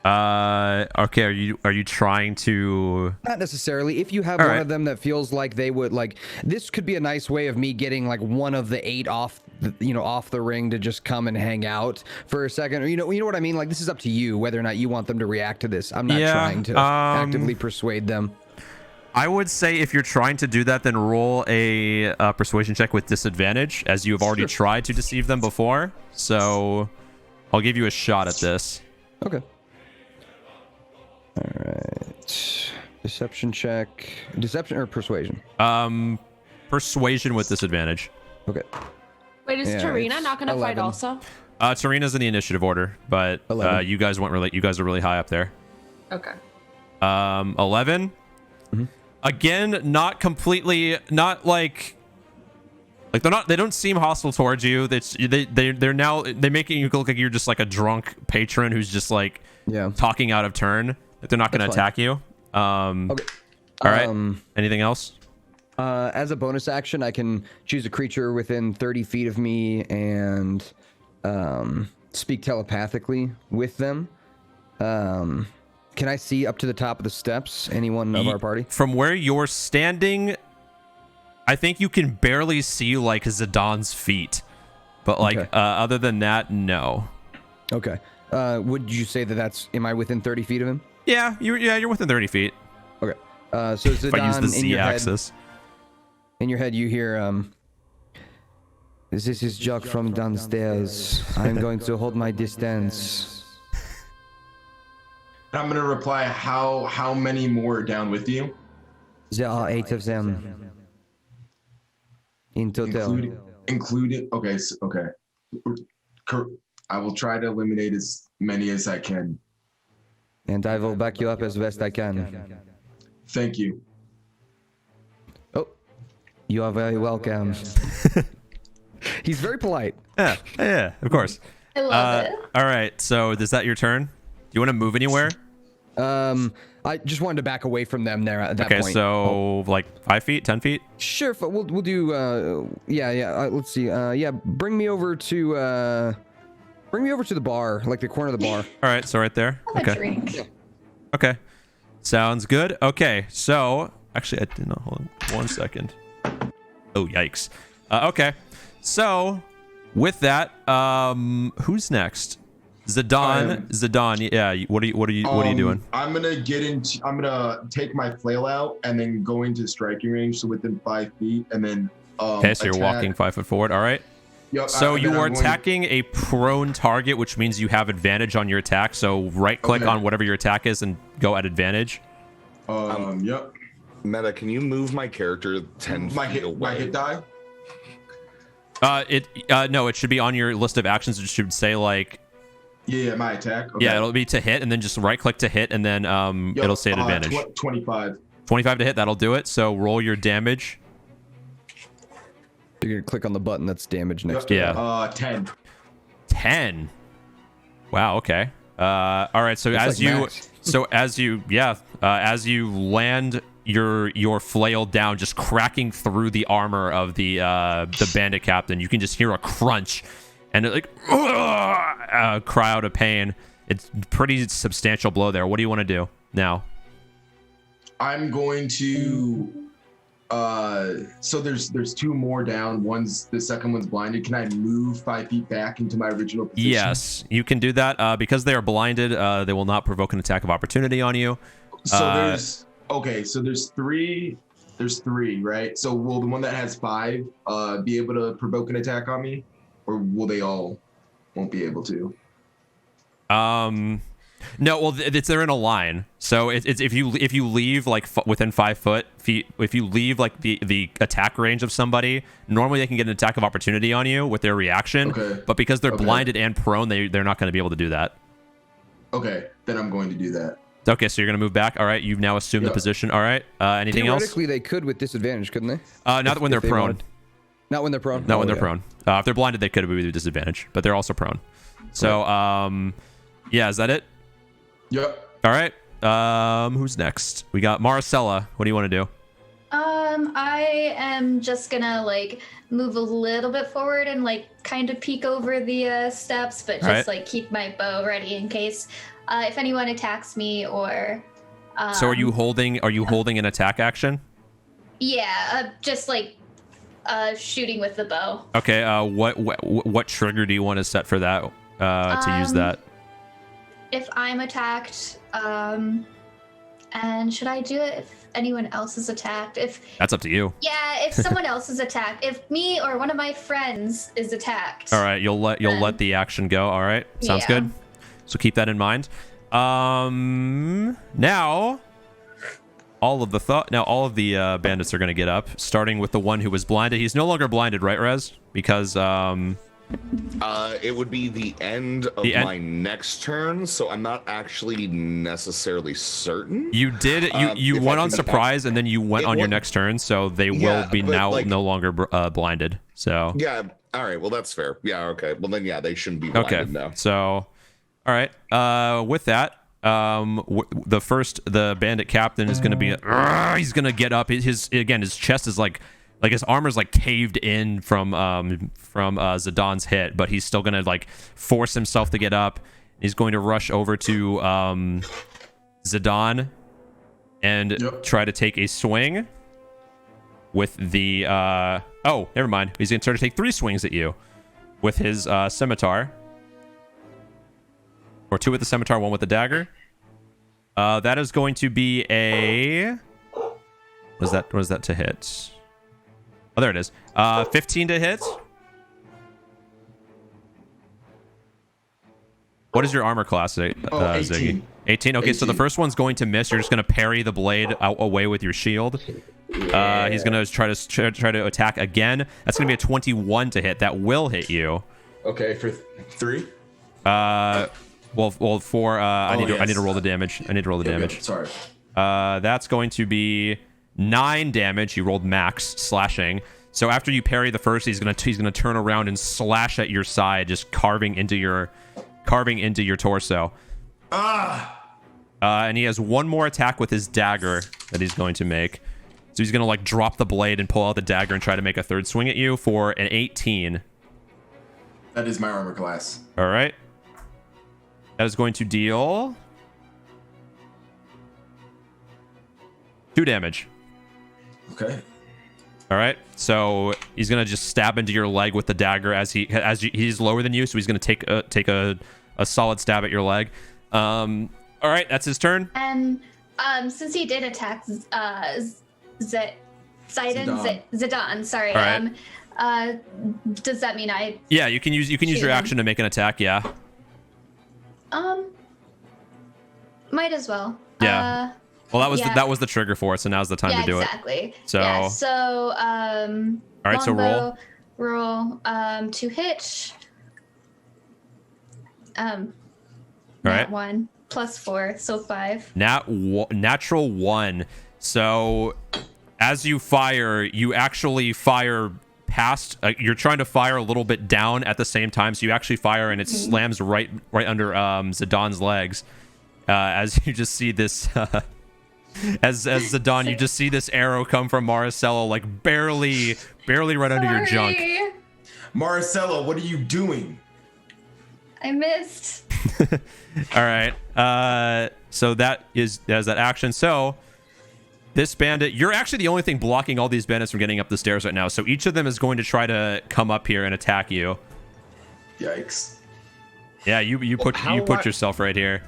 Okay. Are you trying to? Not necessarily. If you have All one right. of them that feels like they would like, this could be a nice way of me getting like one of the 8 off, off the ring to just come and hang out for a second. Or you know what I mean? Like, this is up to you whether or not you want them to react to this. I'm not trying to actively persuade them. I would say if you're trying to do that, then roll a persuasion check with disadvantage, as you have already tried to deceive them before. So I'll give you a shot at this. Okay. All right. Deception check. Deception or persuasion? Persuasion with disadvantage. Okay. Wait, is Yeah, Tarina it's not gonna fight 11. also? Tarina's in the initiative order, but 11. you guys are really high up there. Okay. 11. Mm-hmm. Again, not completely, not like they don't seem hostile towards you. They're making you look like you're just like a drunk patron who's just like talking out of turn. Like they're not going to attack you. Okay. All right. Anything else? As a bonus action, I can choose a creature within 30 feet of me and speak telepathically with them. Can I see up to the top of the steps? Anyone of our party? From where you're standing, I think you can barely see like Zidane feet, but like other than that, no. Okay. Would you say that am I within 30 feet of him? Yeah, you're within 30 feet. Okay. So Zidane, If I use the Z-axis. In your head, you hear, this is Jacques from downstairs. I'm going to hold my distance. I'm gonna reply, how many more are down with you? There are 8 of them. In total. Included. Okay. Okay. I will try to eliminate as many as I can. And I will back you up as best I can. Thank you. Oh, you are very welcome. He's very polite. Yeah, of course. I love it. All right, so is that your turn? Do you want to move anywhere? I just wanted to back away from them there at that point. Okay, so like 5 feet, 10 feet? Sure, we'll do. Let's see. Bring me over to the bar, like the corner of the bar. All right, so right there. Have a drink. Okay, sounds good. Okay, so actually, I did not hold on 1 second. Oh yikes. Okay, so with that, who's next? Zidane, yeah. What are you doing? I'm gonna take my flail out and then go into striking range, so within 5 feet, and then Okay, so you're walking 5 foot forward. All right. Yep, So you are attacking a prone target, which means you have advantage on your attack. So right click on whatever your attack is and go at advantage. Yep. Meta, can you move my character 10 feet away? My hit die. No, it should be on your list of actions. It should say like. Yeah, my attack. Okay. Yeah, it'll be to hit, and then just right click to hit, and then it'll say at advantage. 25. 25 to hit, that'll do it. So roll your damage. You're gonna click on the button that's damage next to it. Yeah. 10. 10. Wow. Okay. All right. So Looks as like you, Max. as you land your flail down, just cracking through the armor of the bandit captain, you can just hear a crunch, and it like cry out of pain. It's pretty substantial blow there. What do you want to do now? I'm going to. So there's 2 more down. The second one's blinded. Can I move 5 feet back into my original position? Yes, you can do that. Because they are blinded, they will not provoke an attack of opportunity on you. So there's 3. There's 3, right? So will the one that has 5 be able to provoke an attack on me, or will they all won't be able to? No, well, they're in a line. So it's if you leave like within 5 feet, if you leave like the attack range of somebody, normally they can get an attack of opportunity on you with their reaction. Okay. But because they're blinded and prone, they're not going to be able to do that. Okay, then I'm going to do that. Okay, so you're going to move back. All right, you've now assumed the position. All right. Anything else? Theoretically, they could with disadvantage, couldn't they? Not when they're prone. Wanted. Not when they're prone. Not when they're prone. If they're blinded, they could be with disadvantage, but they're also prone. So, yeah, is that it? Yep. All right. Who's next? We got Maricela. What do you want to do? I am just gonna like move a little bit forward and like kind of peek over the steps, but just like keep my bow ready in case if anyone attacks me or. So are you holding an attack action? Yeah, just like shooting with the bow. Okay. What trigger do you want to set for that to use that? If I'm attacked, and should I do it if anyone else is attacked? That's up to you. Yeah, if someone else is attacked, if me or one of my friends is attacked. All right, you'll let the action go. All right, sounds good. So keep that in mind. Now all of the bandits are going to get up, starting with the one who was blinded. He's no longer blinded, right, Rez? Because it would be the end of my next turn, so I'm not actually necessarily certain. You did you went on surprise and then you went on your next turn, so they will be now no longer blinded. So yeah, all right, well that's fair. Yeah, okay. Well then they shouldn't be blinded now. So all right, with that, the bandit captain is going to be he's going to get up. His chest is like his armor's like caved in from Zidon's hit, but he's still going to like force himself to get up. He's going to rush over to Zidon and try to take a swing with the oh, never mind. He's going to try to take 3 swings at you with his scimitar. Or 2 with the scimitar, 1 with the dagger. That is going to be a... What is that to hit? Oh, there it is. 15 to hit. What is your armor class, Ziggy? 18. Okay, 18. So the first one's going to miss. You're just going to parry the blade away with your shield. Yeah. He's going to try to attack again. That's going to be a 21 to hit. That will hit you. Okay, for 3? Well, for I need to roll the damage. I need to roll the damage. Good. Sorry. That's going to be 9 damage. You rolled max slashing. So after you parry the first, he's gonna turn around and slash at your side, just carving into your torso. And he has 1 more attack with his dagger that he's going to make. So he's gonna like drop the blade and pull out the dagger and try to make a 3rd swing at you for an 18. That is my armor class. All right. That is going to deal 2 damage. Okay. All right. So he's gonna just stab into your leg with the dagger he's lower than you, so he's gonna take a solid stab at your leg. All right, that's his turn. And since he did attack Zidon, sorry. Right. Does that mean I? Yeah, you can use your action to make an attack. Yeah. Might as well. Yeah. Well, that was the trigger for it, so now's the time to do exactly. it. So. Yeah, so all right, so roll to hit. All right. 1 plus 4, so 5. Natural 1. So as you fire, you actually fire past. You're trying to fire a little bit down at the same time, so you actually fire and it slams right under Zidon's legs. As you just see this. As Zidon, you just see this arrow come from Marcello, like barely right under your junk. Marcello, what are you doing? I missed. All right. So that is that action. So this bandit, you're actually the only thing blocking all these bandits from getting up the stairs right now. So each of them is going to try to come up here and attack you. Yikes. Yeah, you put yourself right here.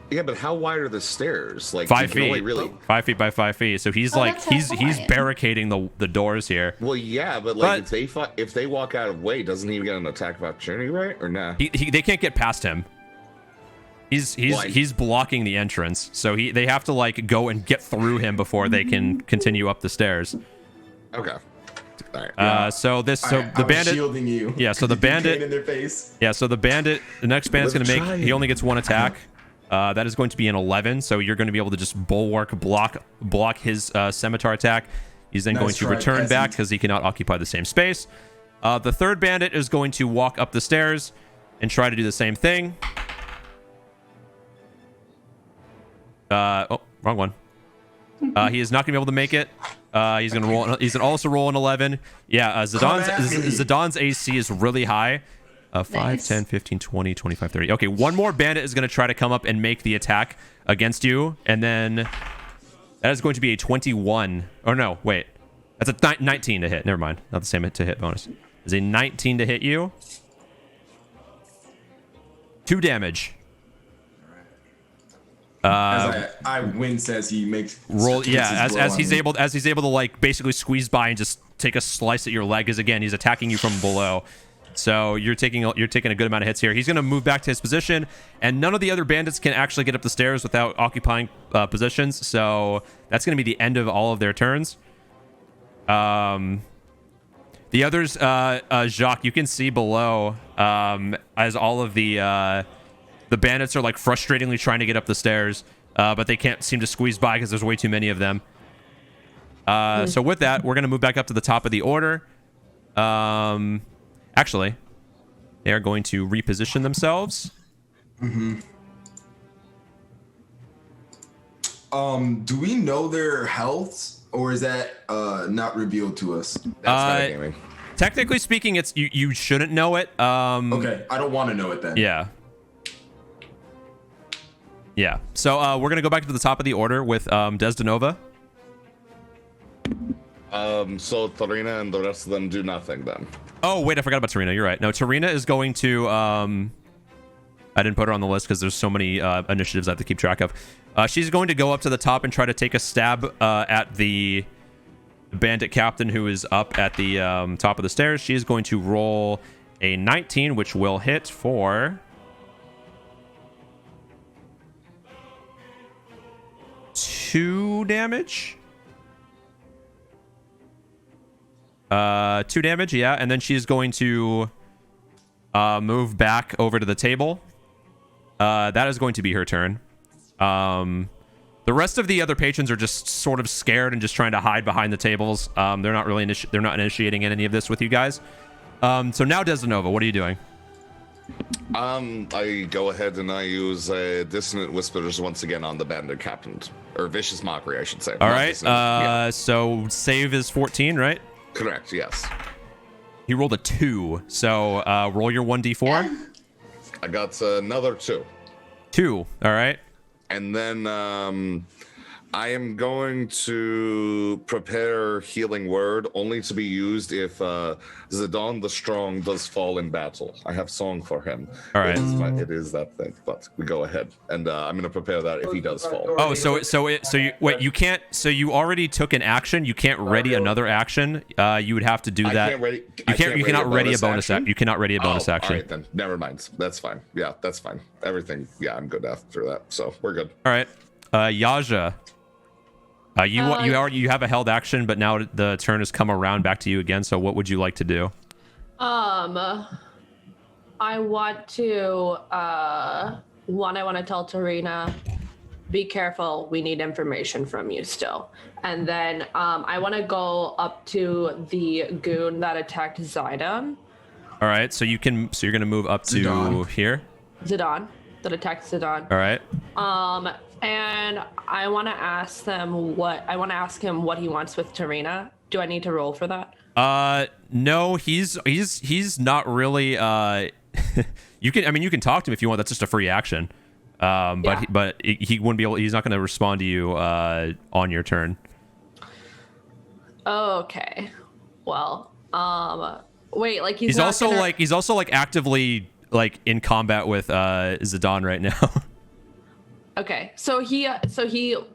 Yeah, but how wide are the stairs? Like 5 feet. 5 feet by 5 feet. So he's he's barricading the doors here. Well, yeah, but like if they walk out of way, doesn't he get an attack of opportunity, right? Or nah? They can't get past him. He's blocking the entrance, so they have to like go and get through him before they can continue up the stairs. Okay. All right. The bandit shielding you. Yeah, so the bandit in their face. Yeah, so the next bandit's going to make he only gets 1 attack. That is going to be an 11, so you're going to be able to just block his scimitar attack. He's then going to return back because he cannot occupy the same space. The 3rd bandit is going to walk up the stairs and try to do the same thing. Oh, wrong one. He is not going to be able to make it. He's gonna roll. He's gonna also roll an 11. Yeah, Zidon's AC is really high. 5, Nice. 10, 15, 20, 25, 30. Okay, one more bandit is gonna try to come up and make the attack against you, and then that is going to be a 21. Oh no, wait, that's a 19 to hit. Never mind, not the same to hit bonus. Is a 19 to hit you. 2 damage. As I wince as he makes Roll, takes yeah, his blow as on he's me. able to like basically squeeze by and just take a slice at your leg, because again he's attacking you from below. So you're taking a good amount of hits here. He's gonna move back to his position, and none of the other bandits can actually get up the stairs without occupying positions. So that's gonna be the end of all of their turns. The others, Jacques, you can see below as all of the bandits are like frustratingly trying to get up the stairs, but they can't seem to squeeze by because there's way too many of them. So with that, we're gonna move back up to the top of the order. Actually, they are going to reposition themselves. Do we know their health, or is that not revealed to us? That's metagaming. Technically speaking, it's you shouldn't know it. Okay, I don't want to know it then. Yeah. Yeah. So we're gonna go back to the top of the order with Desdenova. So Tarina and the rest of them do nothing then. Oh wait, I forgot about Tarina. You're right. No, Tarina is going to. I didn't put her on the list because there's so many initiatives I have to keep track of. She's going to go up to the top and try to take a stab at the Bandit Captain, who is up at the top of the stairs. She is going to roll a 19, which will hit for 2 damage. 2 damage, yeah, and then she's going to move back over to the table. That is going to be her turn. The rest of the other patrons are just sort of scared and just trying to hide behind the tables. They're not really they're not initiating any of this with you guys. So now Desdenova, what are you doing? I go ahead and I use Dissonant Whispers once again on the Bandit Captain, or Vicious Mockery, I should say. All Not right. Dissonant, yeah. So save is 14, right? Correct. Yes. He rolled a 2. So roll your 1d4. I got another 2. 2. All right. And then I am going to prepare Healing Word, only to be used if Zidon the Strong does fall in battle. I have song for him. All right. It is that thing, but we go ahead. And I'm going to prepare that if he does fall. Oh, you can't. So you already took an action. You can't ready another action. You would have to do that. You cannot ready a bonus action. You cannot ready a bonus action. All right, then. Never mind. That's fine. Yeah, that's fine. Everything. Yeah, I'm good after that. So we're good. All right. Yaja. You have a held action, but now the turn has come around back to you again. So what would you like to do? I want to I want to tell Tarina, be careful. We need information from you still. And then I want to go up to the goon that attacked Zidon. All right. So you're gonna move up to Zidon. here. Zidon that attacked Zidon. All right. And I want to ask him what he wants with Tarina. Do I need to roll for that? No, he's not really. You can talk to him if you want. That's just a free action. But he wouldn't be able. He's not going to respond to you on your turn. Okay. Well, wait, like He's also actively like in combat with Zidon right now. Okay, so he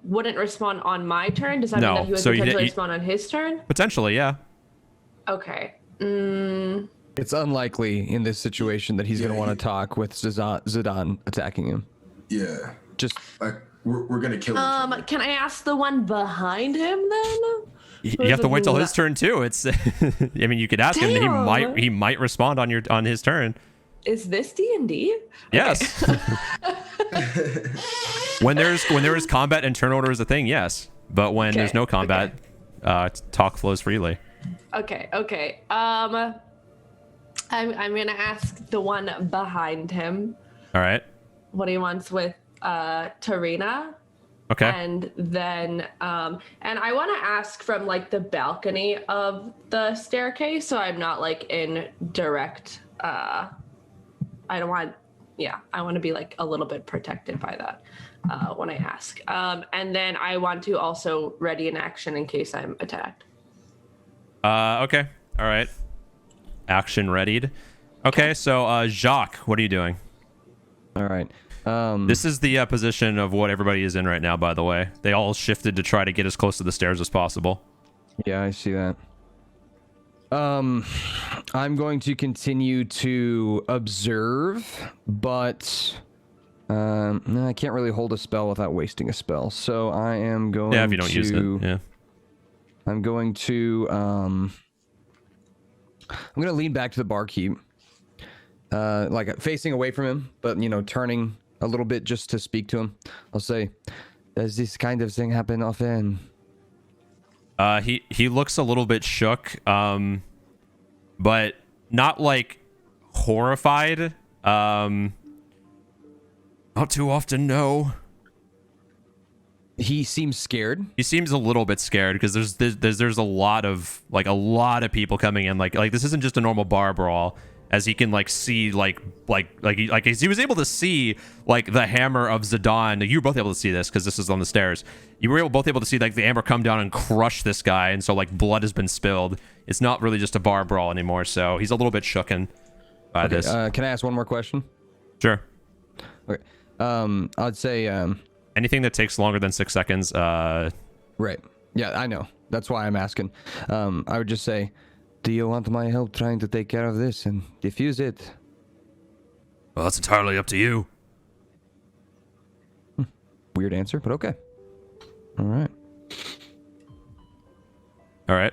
wouldn't respond on my turn. Does that mean that he would potentially respond on his turn? Potentially, yeah. Okay. It's unlikely in this situation that he's going to want to talk with Zidon attacking him. Yeah. Just Like we're gonna kill each other. Can I ask the one behind him then? You have to wait till his turn too. It's. I mean, you could ask him. Damn. He might respond on his turn. Is this D&D? Yes. When there is combat and turn order is a thing, yes. But when there's no combat, talk flows freely. Okay. I'm gonna ask the one behind him All right. what he wants with Tarina. Okay. And then, and I want to ask from like the balcony of the staircase, so I'm not like in direct. I don't want. Yeah, I want to be like a little bit protected by that when I ask. And then I want to also ready an action in case I'm attacked. Okay. All right. Action readied. Okay, so Jacques, what are you doing? All right. This is the position of what everybody is in right now, by the way. They all shifted to try to get as close to the stairs as possible. Yeah, I see that. I'm going to continue to observe, but no, I can't really hold a spell without wasting a spell. So I am going to... Yeah, if you don't use it, yeah. I'm going to... I'm going to lean back to the barkeep. Like facing away from him, but, you know, turning a little bit just to speak to him. I'll say, does this kind of thing happen often? He looks a little bit shook, but not like horrified. Not too often, no. He seems scared. He seems a little bit scared because there's a lot of people coming in. Like this isn't just a normal bar brawl, as he can like see he was able to see like the hammer of Zidane. You were both able to see this because this is on the stairs. You were both able to see like the hammer come down and crush this guy, and so like blood has been spilled. It's not really just a bar brawl anymore, so he's a little bit shooken by this. Can I ask one more question? Sure. Okay. I'd say anything that takes longer than 6 seconds. Right. Yeah, I know. That's why I'm asking. I would just say, do you want my help trying to take care of this and defuse it? Well, that's entirely up to you. Weird answer, but okay. All right. All right.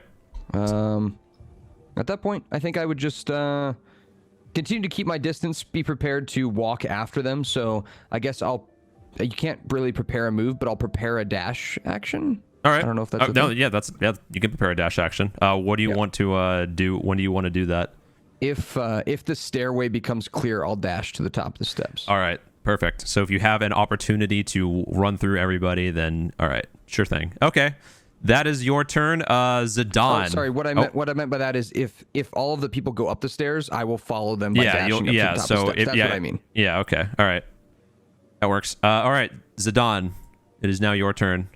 At that point, I think I would just continue to keep my distance, be prepared to walk after them. So I guess you can't really prepare a move, but I'll prepare a dash action. All right. I don't know if that's no. Yeah, you can prepare a dash action. What do you want to do? When do you want to do that? If the stairway becomes clear, I'll dash to the top of the steps. All right. Perfect. So if you have an opportunity to run through everybody, then all right, sure thing. Okay, that is your turn, Zidane. Oh, sorry. What I meant by that is if all of the people go up the stairs, I will follow them by dashing up to the top of the steps. That's what I mean. Yeah. Okay. All right. That works. All right, Zidane, it is now your turn.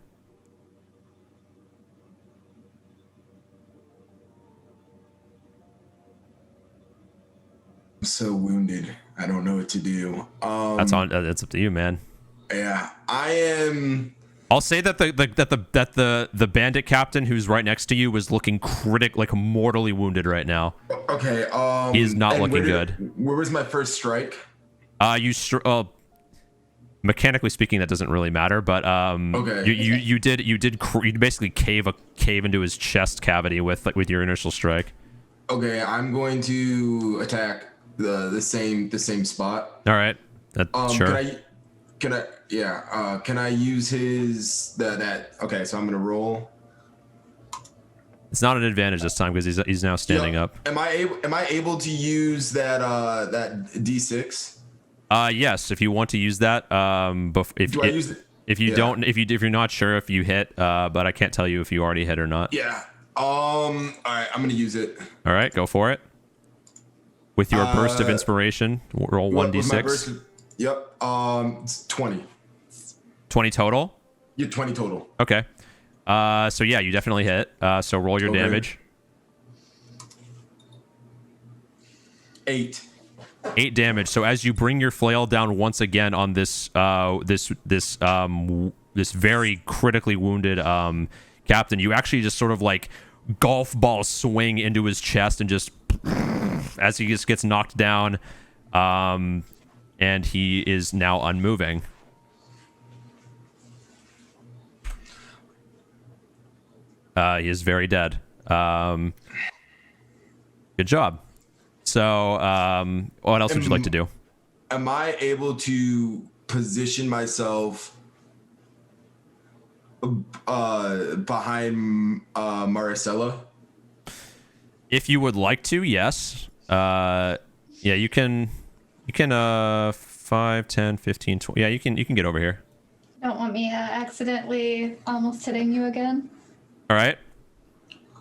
I'm so wounded. I don't know what to do. That's up to you, man. Yeah, I am. I'll say that the bandit captain who's right next to you was looking mortally wounded right now. Okay. He is not looking good. Where was my first strike? Mechanically speaking, that doesn't really matter, but okay. You basically cave into his chest cavity with your initial strike. Okay, I'm going to attack the same spot. All right. Sure. Can I use his okay, so I'm gonna roll. It's not an advantage this time because he's now standing up. Am I able to use that D6? Yes, if you want to use that. If you're not sure if you hit, but I can't tell you if you already hit or not. Yeah. All right, I'm gonna use it. All right, go for it. With your burst of inspiration, roll 1d6. Yep. It's 20. 20 total? Yeah, 20 total. Okay. So yeah, you definitely hit. So roll your damage. 8. 8 damage. So as you bring your flail down once again on this very critically wounded captain, you actually just sort of like golf ball swing into his chest and just as he just gets knocked down, and he is now unmoving. He is very dead. Good job. So, what else would you like to do? Am I able to position myself behind Maricela? If you would like to, yes. Yeah, you can 5, 10, 15, 20. Yeah, you can get over here. Don't want me accidentally almost hitting you again. All right.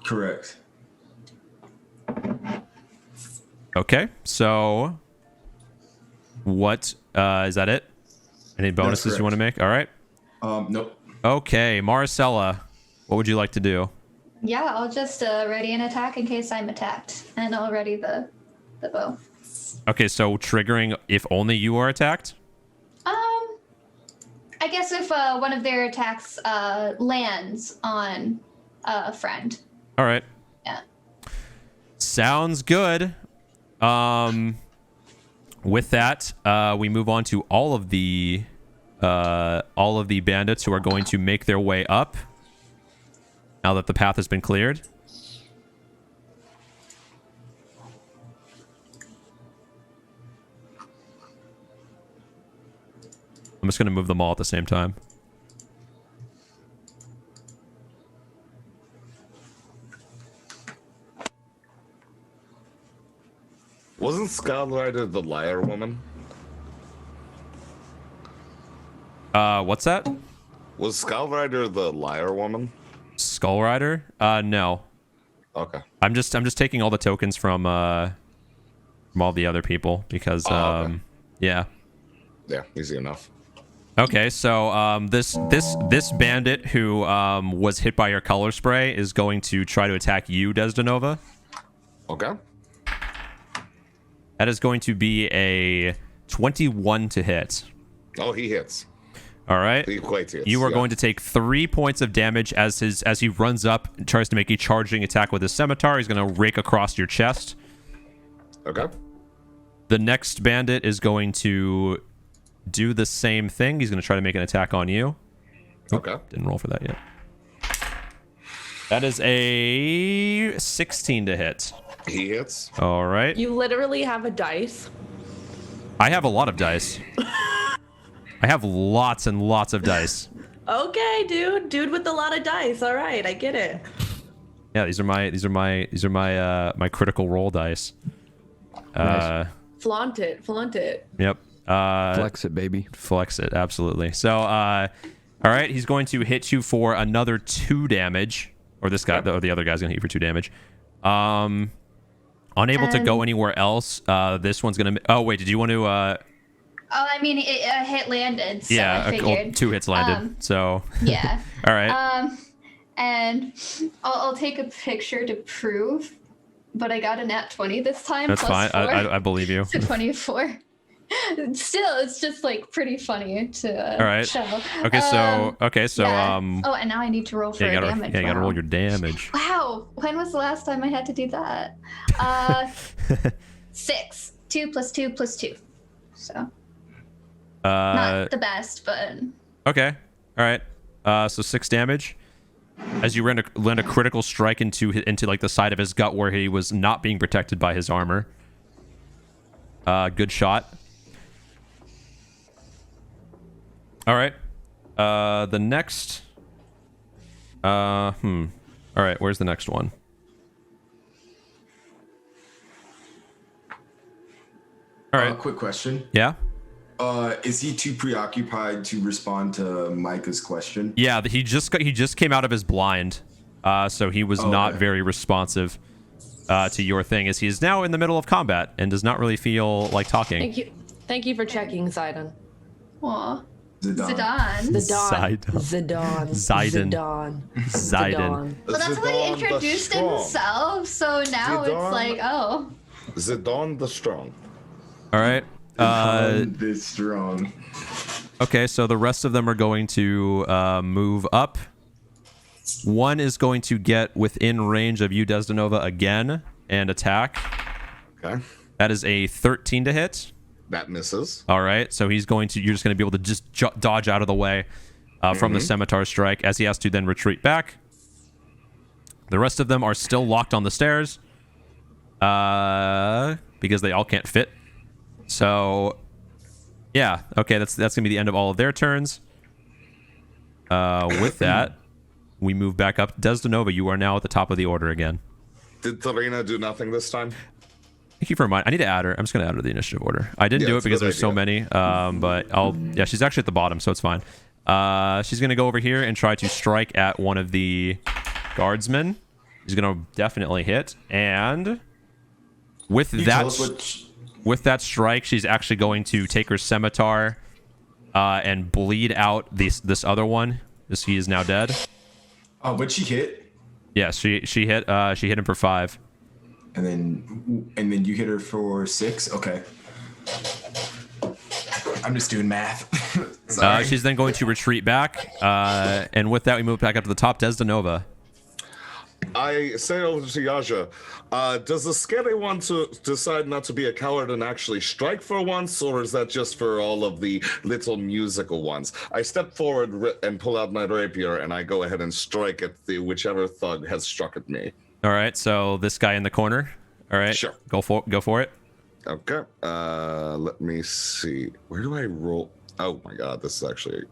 Correct. Okay. So, what is that? It? Any bonuses you want to make? All right. Nope. Okay, Marcella, what would you like to do? Yeah, I'll just ready an attack in case I'm attacked, and I'll ready the bow. Okay, so triggering if only you are attacked? I guess if one of their attacks lands on a friend. All right. Yeah. Sounds good. With that, we move on to all of the bandits who are going to make their way up now that the path has been cleared. I'm just going to move them all at the same time. Wasn't Skyrider the liar woman? What's that? Was Skyrider the liar woman? Skull Rider? No. Okay. I'm just taking all the tokens from all the other people because okay. Yeah. Yeah, easy enough. Okay, so this bandit who was hit by your color spray is going to try to attack you, Desdenova. Okay. That is going to be a 21 to hit. Oh, he hits. All right. He quite hits. You are going to take 3 points of damage as he runs up and tries to make a charging attack with his scimitar. He's going to rake across your chest. Okay. The next bandit is going to do the same thing. He's going to try to make an attack on you. Okay. Didn't roll for that yet. That is a 16 to hit. He hits. All right. You literally have a dice. I have a lot of dice. I have lots and lots of dice. Okay, dude with a lot of dice. All right, I get it. Yeah, these are my critical roll dice. Nice. Flaunt it. Yep. Flex it, baby. Flex it, absolutely. So, all right, he's going to hit you for another 2 damage, or this guy, or the other guy's gonna hit you for 2 damage. Unable to go anywhere else. This one's gonna. Oh wait, did you want to? Oh, I mean, a hit landed. So Yeah, I figured. 2 hits landed. So. Yeah. All right. And I'll take a picture to prove, but I got a nat 20 this time. That's fine. plus 4, I believe you. so 24. Still, it's just like pretty funny to All right. show. Okay, so yeah. Oh, and now I need to roll for you gotta, damage. yeah, you gotta Wow. roll your damage. Wow, when was the last time I had to do that? 6. 2 plus 2 plus 2. So not the best, but Okay. All right. So 6 damage. As you land a critical strike into like the side of his gut where he was not being protected by his armor. Good shot. All right. The next. All right. Where's the next one? All right. Quick question. Yeah. Is he too preoccupied to respond to Micah's question? Yeah. He just came out of his blind, so he was not very responsive to your thing, as he is now in the middle of combat and does not really feel like talking. Thank you for checking, Zidon. aw. Zidane. Zidon. Well, that's how they introduced himself, so now it's like, oh. Zidane the Strong. All right. This strong. Okay, so the rest of them are going to move up. One is going to get within range of you, Desdenova, again and attack. Okay. That is a 13 to hit. That misses. All right, so you're just going to be able to just dodge out of the way from the scimitar strike, as he has to then retreat back. The rest of them are still locked on the stairs because they all can't fit. So, yeah, okay, that's gonna be the end of all of their turns. With that, we move back up. Desdenova, you are now at the top of the order again. Did Tarina do nothing this time? Thank you for reminding. I need to add her. I'm just gonna add her to the initiative order. I didn't do it because there's so many. But yeah, she's actually at the bottom, so it's fine. She's gonna go over here and try to strike at one of the guardsmen. She's gonna definitely hit, and with that strike, she's actually going to take her scimitar and bleed out this other one. He is now dead. Oh, but she hit. Yeah, she hit him for 5. And then you hit her for 6. Okay. I'm just doing math. She's then going to retreat back, and with that, we move back up to the top. Desdenova. I say over to Yaja, does the scary one to decide not to be a coward and actually strike for once, or is that just for all of the little musical ones? I step forward and pull out my rapier, and I go ahead and strike at whichever thug has struck at me. All right, so this guy in the corner. All right, sure. Go for it. Okay. Let me see. Where do I roll? Oh my God, this is actually.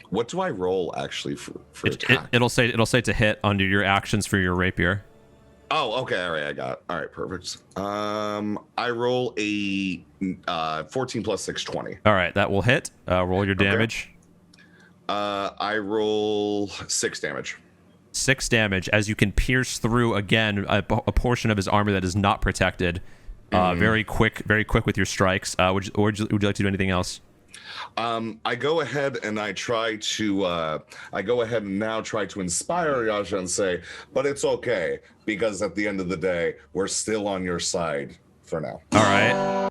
What do I roll actually for attack? It'll say to hit under your actions for your rapier. Oh, okay. All right, I got it. All right, perfect. I roll a 14 plus 6, 20. All right, that will hit. Roll your damage. I roll 6 damage. 6 damage as you can pierce through again a portion of his armor that is not protected. Very quick with your strikes. Would you like to do anything else? I go ahead and I try to now try to inspire Yaja and say, but it's okay, because at the end of the day, we're still on your side for now. All right.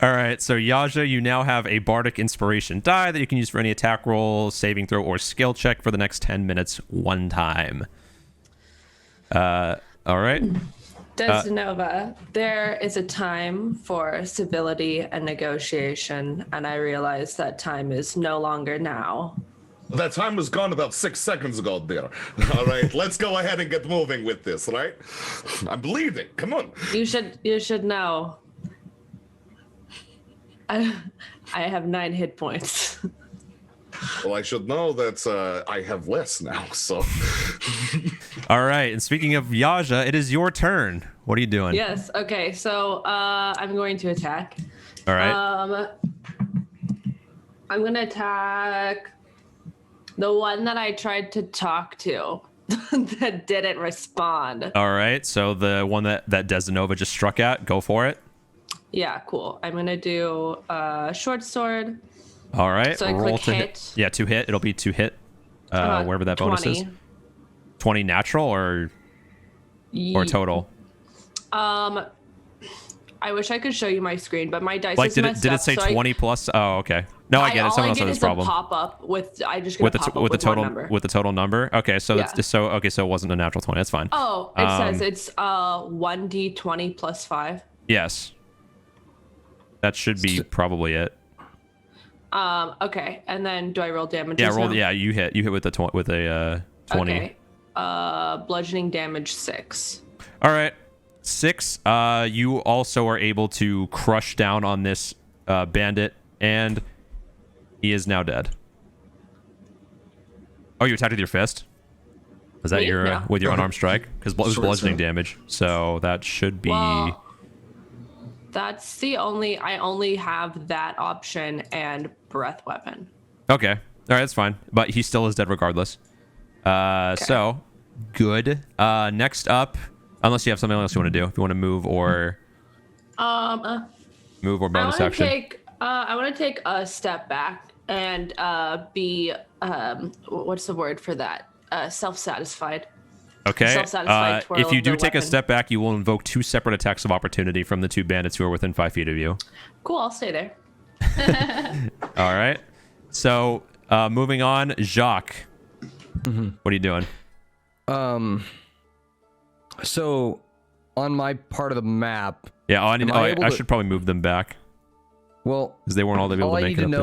All right, so Yaja, you now have a Bardic Inspiration die that you can use for any attack roll, saving throw, or skill check for the next 10 minutes one time. All right. Desdenova, there is a time for civility and negotiation, and I realize that time is no longer now. That time was gone about 6 seconds ago, dear. All right, let's go ahead and get moving with this, right? I'm bleeding. Come on. You should know. I have 9 hit points. Well, I should know that I have less now, so. All right, and speaking of Yaja, it is your turn. What are you doing? Yes, okay, so I'm going to attack. All right. I'm going to attack the one that I tried to talk to that didn't respond. All right, so the one that Desdenova just struck at, go for it. Yeah, cool. I'm going to do short sword. All right. So I roll click to hit. Yeah, to hit. It'll be to hit. Wherever that bonus 20. is. 20 natural or total? I wish I could show you my screen, but my dice is did messed it up, say so 20 plus? Oh, okay. No, I get it. Someone else has this problem. Pop up with the total number. with the total number. Okay, so that's just so it wasn't a natural 20. That's fine. Oh, it says it's 1d20 plus 5. Yes. That should be probably it. Okay, and then do I roll damage? Yeah, roll. Yeah, you hit with a 20. Okay. Bludgeoning damage 6. All right, 6. You also are able to crush down on this bandit, and he is now dead. Oh, you attacked with your fist? Is that with your unarmed strike? Because it was bludgeoning damage, so that should be. Well, that's the only. I only have that option and breath weapon. Okay, all right, that's fine. But he still is dead regardless. So good. Next up, unless you have something else you want to do, if you want to move or bonus action. I want to take a step back and be what's the word for that? Self-satisfied. Okay. If you do take weapon. a step back, you will invoke 2 separate attacks of opportunity from the 2 bandits who are within 5 feet of you. Cool, I'll stay there. All right. So moving on, Jacques. What are you doing? So on my part of the map. Yeah. I should probably move them back. Well, because they weren't all able to make it up there.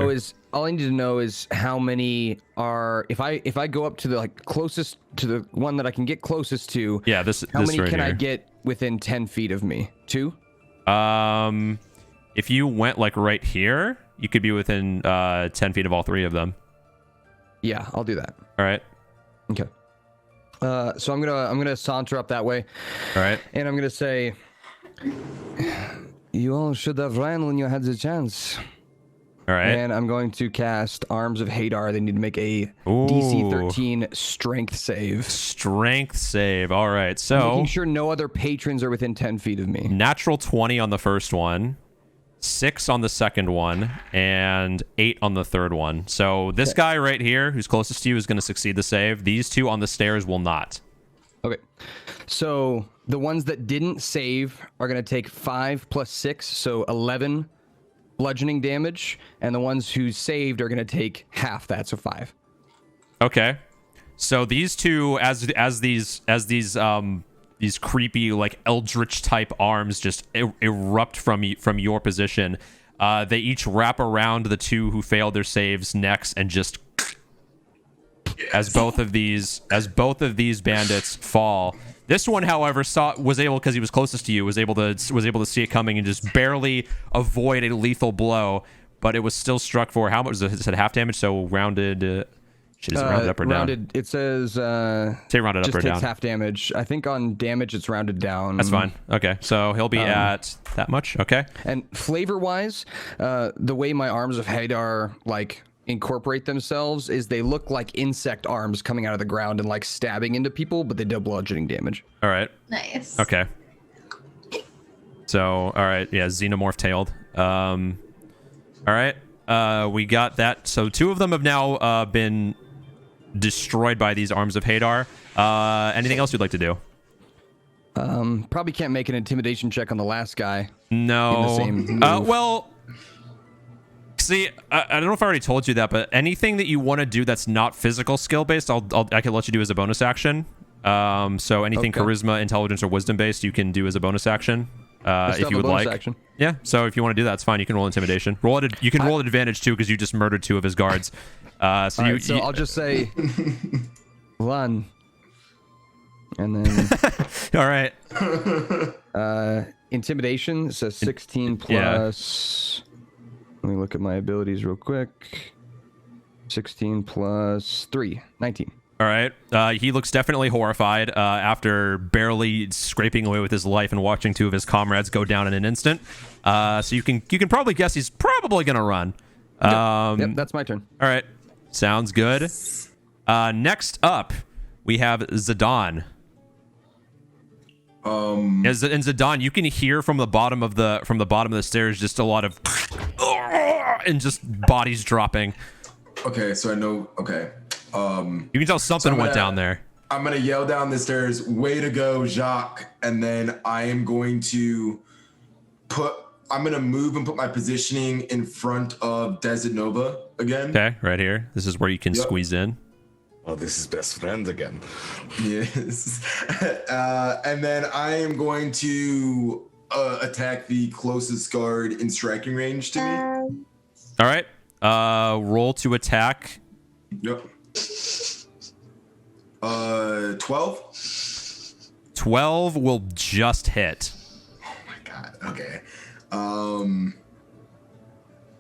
All I need to know is how many are. If I go up to the closest to the one that I can get closest to. Yeah. How many right can here. I get within 10 feet of me? 2. If you went right here, you could be within 10 feet of all 3 of them. Yeah, I'll do that. All right. Okay. So I'm gonna saunter up that way. All right. And I'm gonna say, you all should have ran when you had the chance. All right. And I'm going to cast Arms of Hadar. They need to make a Ooh. DC 13 strength save. Strength save. All right. So Making sure no other patrons are within 10 feet of me. natural 20 on the first one, 6 on the second one, and 8 on the third one. So this guy right here, who's closest to you, is going to succeed the save. These two on the stairs will not. Okay. So the ones that didn't save are going to take 5 plus 6, so 11 bludgeoning damage, and the ones who saved are going to take half that, so 5. Okay. So these two, as these creepy like eldritch type arms just erupt from your position, they each wrap around the two who failed their saves necks and just as both of these bandits fall. This one, however, was able, because he was closest to you, was able to see it coming and just barely avoid a lethal blow, but it was still struck for how much? It said half damage, so rounded. Shit, is it rounded up or down? It says say rounded up just or takes down. half damage. I think on damage it's rounded down. That's fine. Okay, so he'll be at that much. Okay. And flavor-wise, the way my Arms of Hadar like incorporate themselves is they look like insect arms coming out of the ground and like stabbing into people, but they do bludgeoning damage. All right. Nice. Okay. So, all right, yeah, xenomorph tailed. All right, we got that. So 2 of them have now been destroyed by these Arms of Hadar. Anything else you'd like to do? Probably can't make an intimidation check on the last guy. No. In the same move. Well, see, I don't know if I already told you that, but anything that you want to do that's not physical skill based, I can let you do as a bonus action. So anything charisma, intelligence, or wisdom based, you can do as a bonus action. If you would like. Action. Yeah. So if you want to do that, it's fine. You can roll intimidation. You can roll an advantage too, because you just murdered 2 of his guards. So I'll just say 1, and then all right. Intimidation says 16 plus. Let me look at my abilities real quick. 16 plus 3, 19. All right. He looks definitely horrified after barely scraping away with his life and watching 2 of his comrades go down in an instant. So you can probably guess he's probably gonna run. Yep, that's my turn. All right. Sounds good. Next up, we have Zidane. And Zidane, you can hear from the bottom of the stairs just a lot of and just bodies dropping. Okay, so I know. Okay. You can tell something went down there. I'm gonna yell down the stairs, "Way to go, Jacques!" And then I am going to I'm gonna move and put my positioning in front of Desert Nova again. Okay, right here. This is where you can squeeze in. Oh, this is best friends again. Yes. And then I am going to attack the closest guard in striking range to me. All right. Roll to attack. Yep. 12. 12 will just hit. Oh my god. Okay.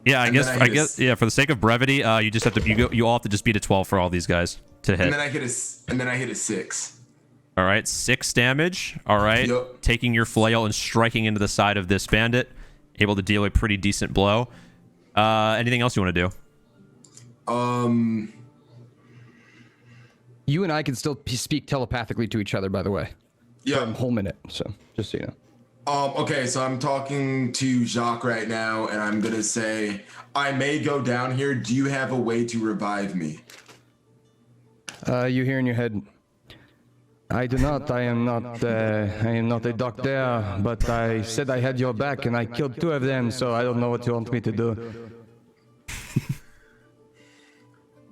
Yeah, I guess. Yeah, for the sake of brevity, you just have to. You all have to just beat a 12 for all these guys to hit. And then I hit a 6. All right, 6 damage. All right, taking your flail and striking into the side of this bandit, able to deal a pretty decent blow. Anything else you want to do? You and I can still speak telepathically to each other, by the way. Yeah. For a whole minute, so just so you know. Okay, so I'm talking to Jacques right now, and I'm gonna say, I may go down here. Do you have a way to revive me? You hear in your head, I do not. I am not a doctor, but I said I had your back, and I killed 2 of them, so I don't know what you want me to do.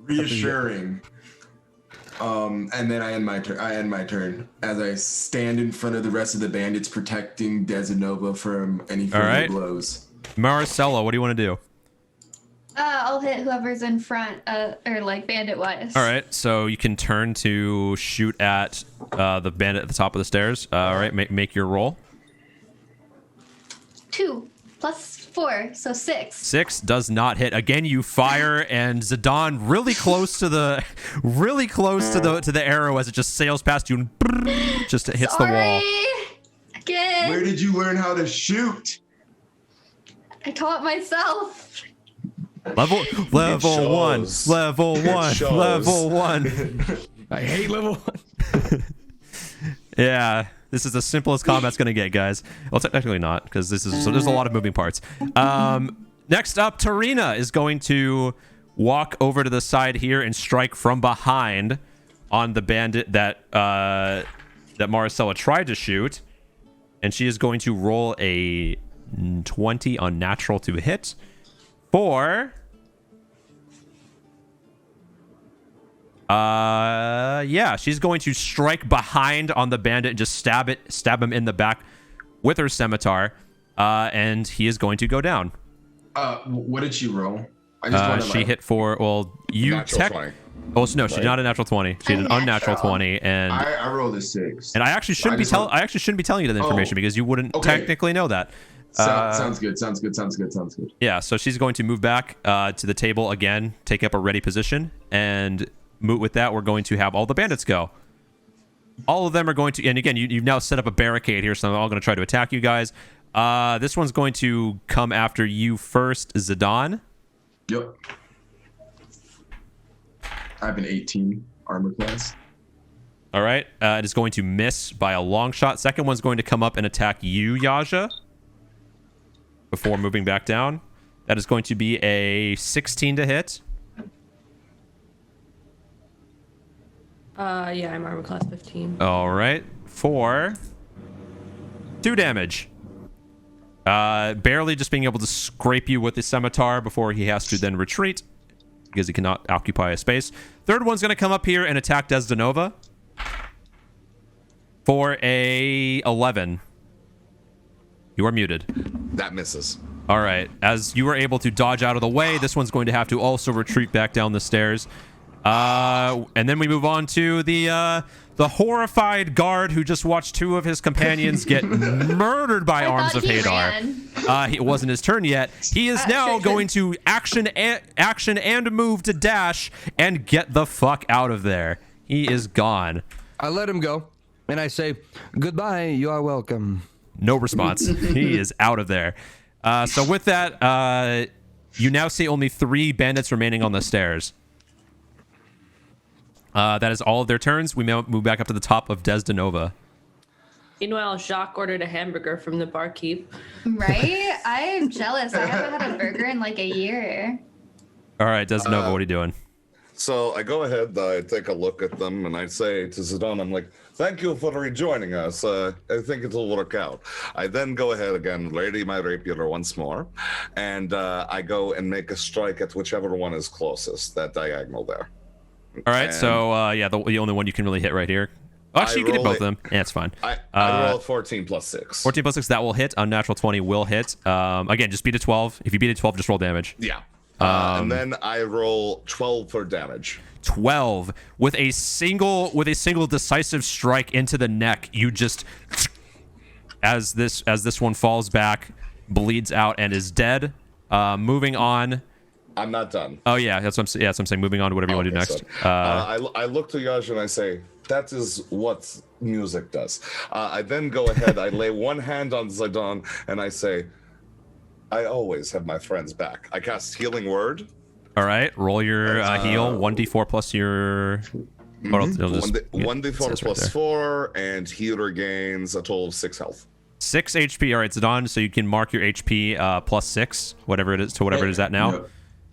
Reassuring. And then I end my turn as I stand in front of the rest of the bandits, protecting Desanova from any further blows. Marcelo, what do you want to do? I'll hit whoever's in front, or like bandit-wise. All right, so you can turn to shoot at the bandit at the top of the stairs. All right, make your roll. 2 plus 4, so 6. 6 does not hit. Again, you fire, and Zidane really close to the arrow as it just sails past you and just hits the wall. Again. Where did you learn how to shoot? I taught myself. Level one. shows. Level It one. shows. Level one. I hate level 1. Yeah, this is the simplest combat's gonna get, guys. Well, technically not, because this is so there's a lot of moving parts. Next up, Tarina is going to walk over to the side here and strike from behind on the bandit that Maricela tried to shoot, and she is going to roll a 20 unnatural to hit for. Yeah, she's going to strike behind on the bandit and just stab him in the back with her scimitar, and he is going to go down. What did she roll? I just wanted She hit for, well, you Natural 20. Oh, so no, she did not a natural 20. She did an unnatural 20, and I rolled a 6. I actually shouldn't be telling you that information because you wouldn't technically know that. Sounds good. Yeah, so she's going to move back to the table again, take up a ready position, and with that, we're going to have all the bandits go. All of them are going to, and again, you've now set up a barricade here, so they're all going to try to attack you guys. This one's going to come after you first, Zidane. Yep. I have an 18 armor class. All right. It is going to miss by a long shot. Second one's going to come up and attack you, Yaja, before moving back down. That is going to be a 16 to hit. Yeah, I'm armor class 15. All right. For 2 damage. Barely just being able to scrape you with his scimitar before he has to then retreat because he cannot occupy a space. Third one's going to come up here and attack Desdenova for a 11. You are muted. That misses. All right. As you are able to dodge out of the way, this one's going to have to also retreat back down the stairs. And then we move on to the horrified guard who just watched 2 of his companions get murdered by Arms of Hadar. It wasn't his turn yet. He is now going to action and move to dash and get the fuck out of there. He is gone. I let him go, and I say, goodbye, you are welcome. No response. He is out of there. So with that, you now see only 3 bandits remaining on the stairs. That is all of their turns. We now move back up to the top of Desdenova. Meanwhile, Jacques ordered a hamburger from the barkeep. Right? I'm jealous. I haven't had a burger in like a year. All right, Desdenova, what are you doing? So I go ahead, I take a look at them, and I say to Zidane, I'm like, thank you for rejoining us. I think it'll work out. I then go ahead again, ready my rapier once more, and I go and make a strike at whichever one is closest, that diagonal there. All right, so yeah, the only one you can really hit right here. Oh, actually, you can hit both of them. Yeah, it's fine. I roll 14 plus 6. 14 plus 6, that will hit. Unnatural 20 will hit. Again, just beat a 12. If you beat a 12, just roll damage. Yeah. And then I roll 12 for damage. 12 with a single decisive strike into the neck. You just, as this one falls back, bleeds out and is dead. Moving on. I'm not done. Oh yeah, that's what I'm saying. Moving on to whatever you want to do next. I look to Yash and I say, that is what music does. I then go ahead, I lay one hand on Zidane and I say, I always have my friends back. I cast Healing Word. All right, roll your heal. 1d4 plus your... 1d4 plus 4, and healer gains a total of 6 health. 6 HP. All right, Zidane, so you can mark your HP plus 6, whatever it is, to whatever it is at now. Yep.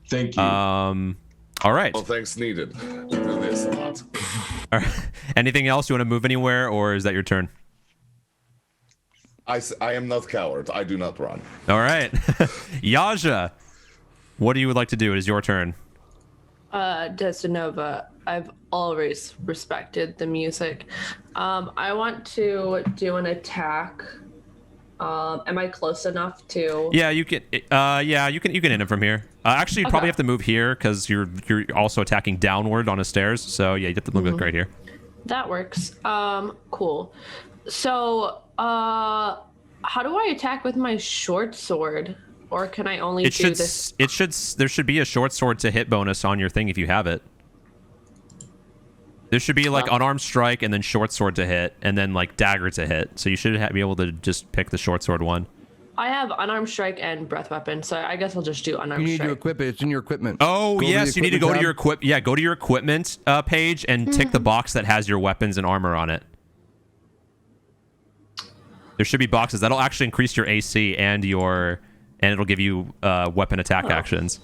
Thank you. All right. Well, thanks needed. I do this a lot. All right. Anything else? You want to move anywhere, or is that your turn? I am not coward. I do not run. All right. Yaja, what do you would like to do? It is your turn. Desdenova, I've always respected the music. I want to do an attack. Am I close enough to? Yeah, you can. Yeah, you can hit him from here. Actually, you probably have to move here because you're also attacking downward on the stairs. So yeah, you have to move right here. That works. Cool. So, how do I attack with my short sword? Or can I only do this? There should be a short sword to hit bonus on your thing if you have it. There should be like unarmed strike and then short sword to hit and then like dagger to hit. So you should be able to just pick the short sword one. I have unarmed strike and breath weapon, so I guess I'll just do unarmed You need strike. to equip it. It's in your equipment. Oh, yes, you need to go to your equipment Yeah, go to your equipment page and tick the box that has your weapons and armor on it. There should be boxes that'll actually increase your AC and it'll give you weapon attack actions.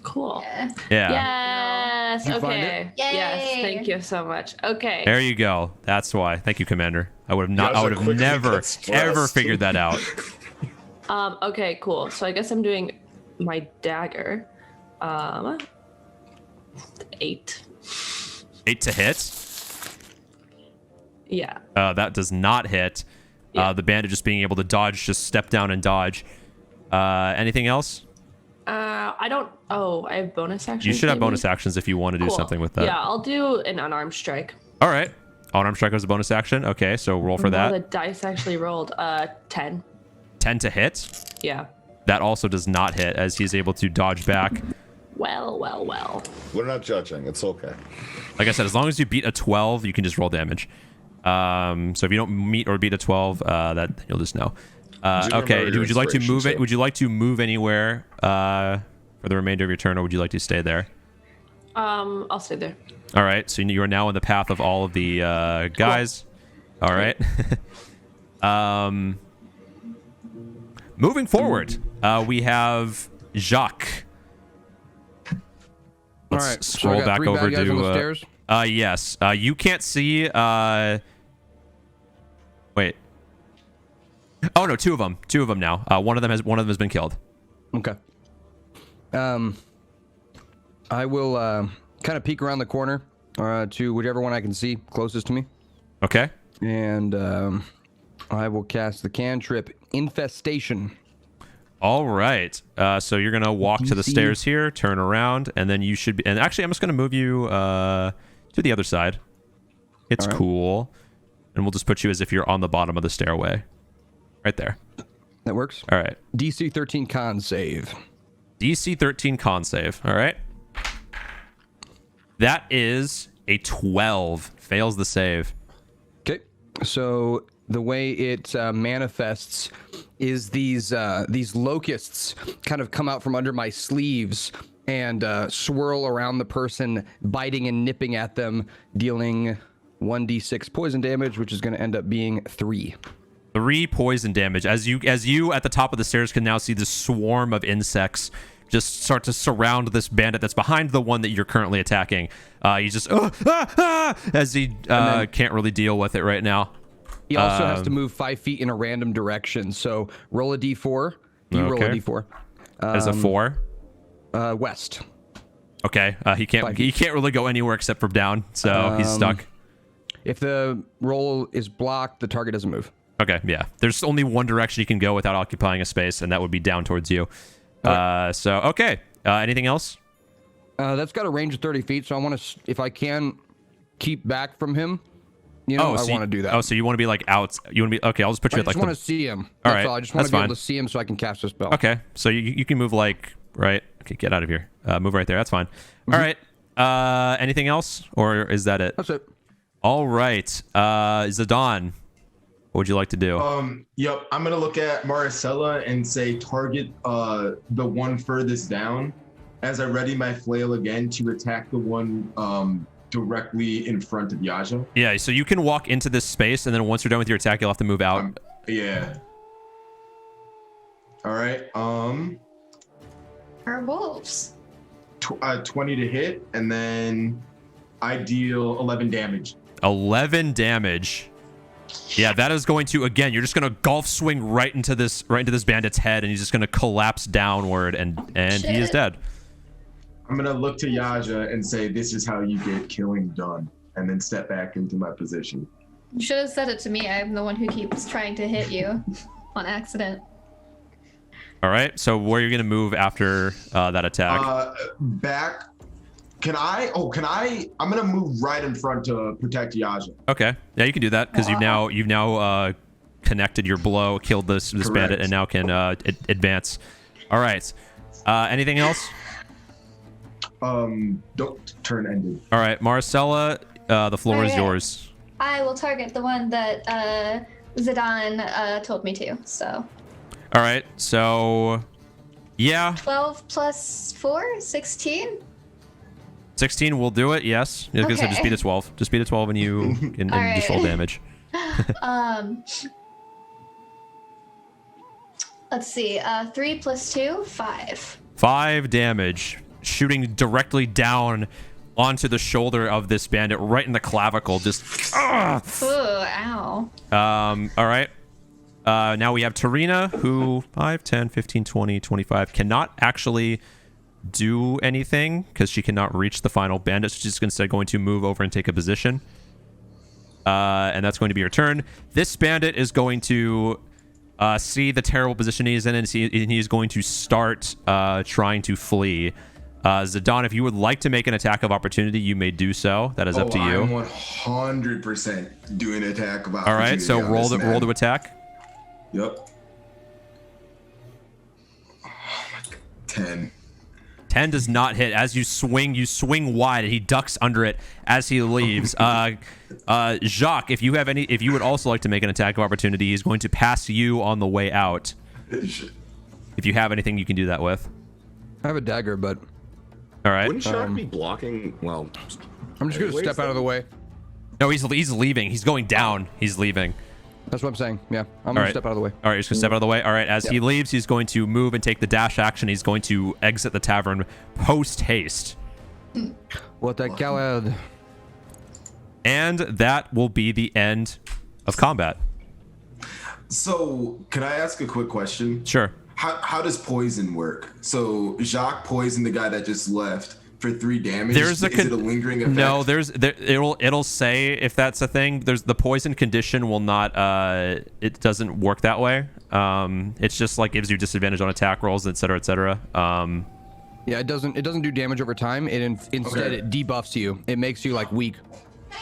Cool. Yeah. Yes. Did you find Okay. it? Yes. Yay. Thank you so much. Okay. There you go. That's why. Thank you, Commander. I would have not. guys I would are have quick to never, get stressed. ever figured that out. Okay. Cool. So I guess I'm doing my dagger. 8. 8 to hit. Yeah. That does not hit. Yeah. The bandit just being able to dodge, just step down and dodge. Anything else? I don't. Oh, I have bonus actions. You should have maybe? bonus actions if you want to do Cool. something with that. Yeah, I'll do an unarmed strike. All right. Unarmed strike was a bonus action. Okay, so roll for Well, that. the dice actually rolled 10. 10 to hit. Yeah. That also does not hit as he's able to dodge back. Well. We're not judging. It's okay. Like I said, as long as you beat a 12, you can just roll damage. So if you don't meet or beat a 12, that you'll just know. Okay. remember your Would you like to inspiration, move it? so- Would you like to move anywhere for the remainder of your turn, or would you like to stay there? I'll stay there. All right. So you are now in the path of all of the guys. All right. Moving forward, we have Jacques. Let's All right. scroll so I got back 3 over bad guys on the to. stairs. Yes. You can't see. Wait. Oh no, 2 of them. 2 of them now. One of them has been killed. Okay. I will kind of peek around the corner to whichever one I can see closest to me, Okay. and I will cast the cantrip Infestation. All right. So you're gonna walk to the DC. stairs here, turn around, and then you should be. And actually, I'm just gonna move you to the other side. It's All right. cool, and we'll just put you as if you're on the bottom of the stairway, right there. That works. All right. DC 13 con save. DC 13 con save. All right. That is a 12. Fails the save. Okay. So the way it manifests is these locusts kind of come out from under my sleeves and swirl around the person, biting and nipping at them, dealing 1d6 poison damage, which is going to end up being 3. 3 poison damage. As you at the top of the stairs can now see this swarm of insects just start to surround this bandit that's behind the one that you're currently attacking. He's just as he can't really deal with it right now. He also has to move 5 feet in a random direction. So roll a d4. You roll a Okay. d4. As a 4. West. Okay. He can't really go anywhere except for down, so he's stuck. If the roll is blocked, the target doesn't move. Okay, yeah. There's only one direction you can go without occupying a space, and that would be down towards you. So, okay. Anything else? That's got a range of 30 feet, so I want to, if I can, keep back from him. You know, I want to do that. Oh, so you want to be like out. You want to be. Okay, I'll just put you I at like just want to see him. All That's right, all. I just want that's to be fine. able to see him so I can cast a spell. Okay, so you can move like right. Okay, get out of here. Move right there. That's fine. Mm-hmm. All right. Anything else, or is that it? That's it. All right. Zidane, what would you like to do? Yep. I'm gonna look at Maricela and say target the one furthest down as I ready my flail again to attack the one directly in front of Yaja. Yeah. So you can walk into this space, and then once you're done with your attack, you'll have to move out. Yeah. All right. Our wolves. 20 to hit, and then I deal 11 damage. 11 damage. Yeah, that is going to, again, you're just going to golf swing right into this bandit's head, and he's just going to collapse downward, and he is Shit. dead. I'm gonna look to Yaja and say, "This is how you get killing done," and then step back into my position. You should have said it to me. I'm the one who keeps trying to hit you on accident. All right, so where are you going to move after that attack? Back. Can I? I'm gonna move right in front to protect Yaja. Okay, yeah, you can do that because you've now connected your blow, killed this bandit, Correct. and now can advance. All right, anything else? Don't turn ended. All right, Maricela, the floor is Okay. yours. I will target the one that Zidane told me to. So All right, so yeah, 12 plus 4, 16. 16 will do it. Yes, I was gonna say just beat a 12. Just beat a 12, and you and just roll damage. Let's see. 3 plus 2, 5. 5 damage, shooting directly down onto the shoulder of this bandit, right in the clavicle. Just. Ooh, ow. All right. Now we have Tarina, who 5, 10, 15, 20, 25 cannot actually do anything because she cannot reach the final bandit. So she's instead going to move over and take a position. And that's going to be her turn. This bandit is going to see the terrible position he's in, and he's going to start trying to flee. Zidane, if you would like to make an attack of opportunity, you may do so. That is up to you. I'm 100% doing an attack of opportunity. All right, so roll to attack. Yep. Oh my God. 10. 10 does not hit. As you swing wide, and he ducks under it as he leaves. Jacques, if you would also like to make an attack of opportunity, he's going to pass you on the way out. If you have anything you can do that with. I have a dagger, but all right. Wouldn't Jacques be blocking? Well, I'm just gonna step out of the way. No, he's leaving. He's going down. He's leaving. That's what I'm saying. Yeah, I'm gonna step out of the way. All right, he's gonna step out of the way. All right, as he leaves, he's going to move and take the dash action. He's going to exit the tavern post haste. What a coward! And that will be the end of combat. So, can I ask a quick question? Sure. How does poison work? So Jacques poisoned the guy that just left for 3 damage. Is it a lingering effect? No, it'll say if that's a thing. There's the poison condition will not it doesn't work that way. It's just like gives you disadvantage on attack rolls, etc., etc. Yeah, it doesn't do damage over time. Instead it debuffs you. It makes you like weak.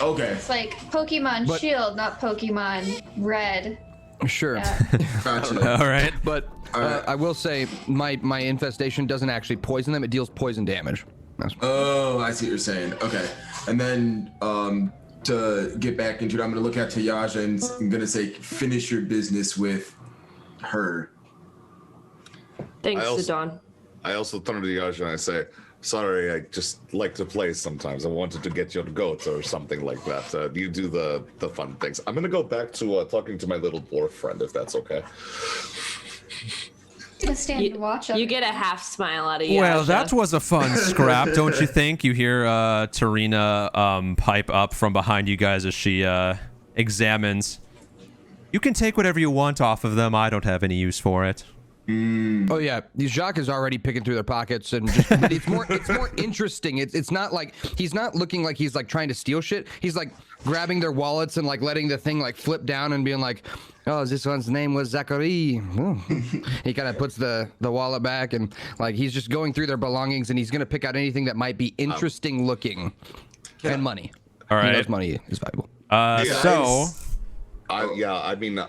Okay. It's like Pokemon Shield, not Pokemon Red. Sure. Gotcha. All right. But I will say my infestation doesn't actually poison them. It deals poison damage. Oh, I see what you're saying. Okay. And then to get back into it, I'm going to look at Tayaja and I'm going to say, finish your business with her. Thanks, Zidane. I also turn to Tayaja and I say, sorry, I just like to play sometimes. I wanted to get your goat or something like that. You do the fun things. I'm going to go back to talking to my little dwarf friend, if that's okay. Gonna stand and watch him. You get a half smile out of you. Well, that was a fun scrap, don't you think? You hear Tarina pipe up from behind you guys as she examines. You can take whatever you want off of them. I don't have any use for it. Oh yeah, Jacques is already picking through their pockets, and just, but it's more interesting. It's not like he's not looking like he's like trying to steal shit. He's like grabbing their wallets and like letting the thing like flip down and being like, oh, this one's name was Zachary. Oh. He kind of puts the wallet back and like he's just going through their belongings, and he's gonna pick out anything that might be interesting looking, and money. All right, he knows money is valuable. So. I mean,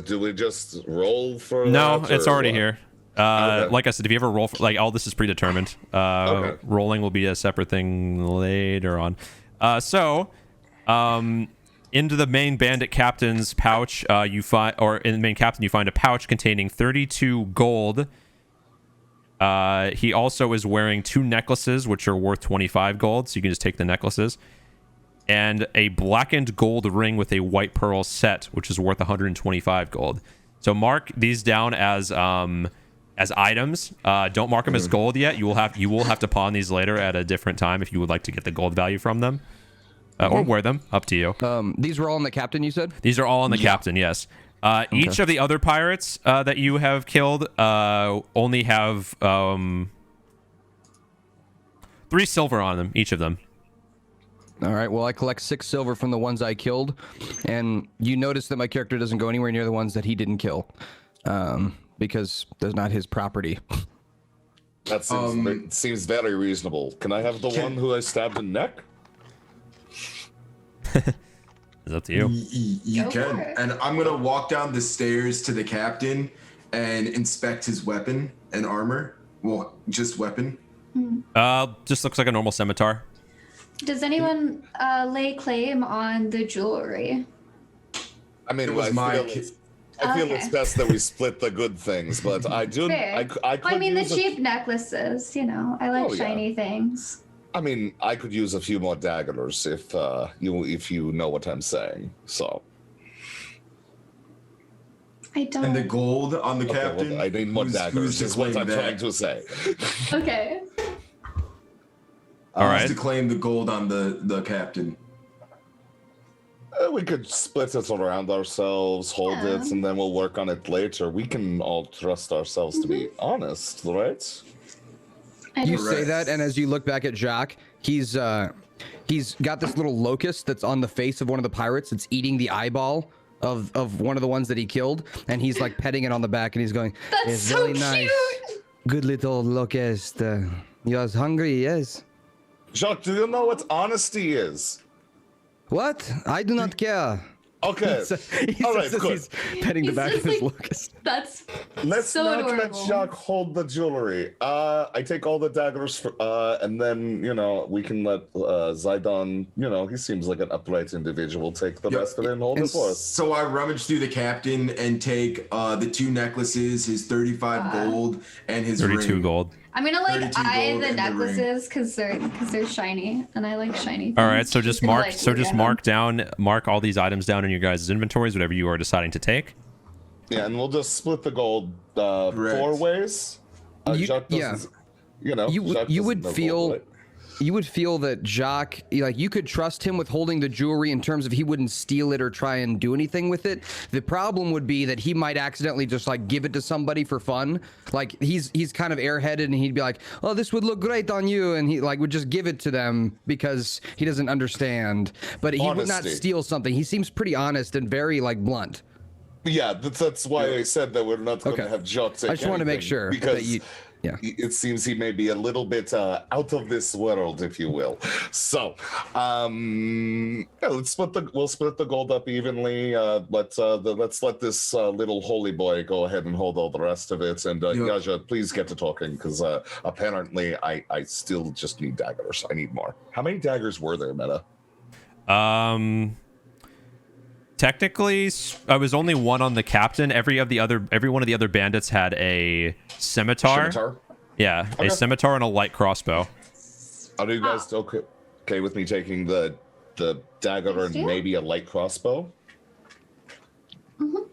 do we just roll for No, that, it's already what? here. Okay. Like I said, if you ever roll for, like all this is predetermined. Okay. Rolling will be a separate thing later on. Into the main bandit captain's pouch, you find, or in the main captain, you find a pouch containing 32 gold. He also is wearing 2 necklaces, which are worth 25 gold, so you can just take the necklaces. And a blackened gold ring with a white pearl set, which is worth 125 gold. So mark these down as items. Don't mark them as gold yet. You will have to pawn these later at a different time if you would like to get the gold value from them, or wear them. Up to you. These were all on the captain, you said? These are all on the captain. Yes. Each of the other pirates that you have killed only have 3 silver on them. Each of them. All right, well, I collect 6 silver from the ones I killed, and you notice that my character doesn't go anywhere near the ones that he didn't kill, because they're not his property. That seems very reasonable. Can I have the one who I stabbed in the neck? It's up to you. You Go can. for it. And I'm going to walk down the stairs to the captain and inspect his weapon and armor. Well, just weapon. Just looks like a normal scimitar. Does anyone lay claim on the jewelry? I mean, It was I my feel ki- I feel Okay. it's best that we split the good things, but I do. Fair. I could I mean, the use cheap necklaces, you know, I like Oh, yeah. shiny things. I mean, I could use a few more daggers if you know what I'm saying. So. I don't. And the gold on the captain. Well, I need more daggers. Is what I'm trying to say. Okay. All right. Who's to claim the gold on the captain? We could split it around ourselves, hold Yeah. it, and then we'll work on it later. We can all trust ourselves to be honest, right? You do. say that, and as you look back at Jacques, he's got this little locust that's on the face of one of the pirates. It's eating the eyeball of one of the ones that he killed, and he's like petting it on the back, and he's going, That's "It's so very cute. nice. Good little locust. You're hungry, yes." Jacques, do you know what honesty is? What? I do not care. Okay. He All says right, as good. he's petting the He's back of just his like- locust. That's Let's so not let adorable. Jacques hold the jewelry. I take all the daggers for, and then we can let Zidon. He seems like an upright individual. Take the Yep. rest of it and hold And it for us. So I rummage through the captain and take the 2 necklaces, his 35 gold, and his 32 ring. gold. I'm gonna like 32 eye gold the and the ring. necklaces because they're shiny and I like shiny things. All right, so just gonna, mark. like, So look just at them. mark all these items down in your guys' inventories, whatever you are deciding to take. Yeah, and we'll just split the gold Correct. 4 ways. Jacques doesn't- Jacques you doesn't would know feel gold, right? you would feel that Jacques, like, you could trust him with holding the jewelry in terms of he wouldn't steal it or try and do anything with it. The problem would be that he might accidentally just like give it to somebody for fun. Like he's kind of airheaded, and he'd be like, "Oh, this would look great on you," and he like would just give it to them because he doesn't understand. But he would not Honesty. steal something. He seems pretty honest and very like blunt. Yeah, that's why I said that we're not going to Okay. have Jacques take I just want to make anything, sure because that you. Yeah. it seems he may be a little bit out of this world, if you will. So, we'll split the gold up evenly. Let's let this little holy boy go ahead and hold all the rest of it. And Yaja, please get to talking, because apparently I still just need daggers. I need more. How many daggers were there, Meta? Technically, I was only one on the captain. Every one of the other bandits had a scimitar. Scimitar? Yeah, Okay. a scimitar and a light crossbow. Are you guys okay with me taking the dagger and Yeah. maybe a light crossbow?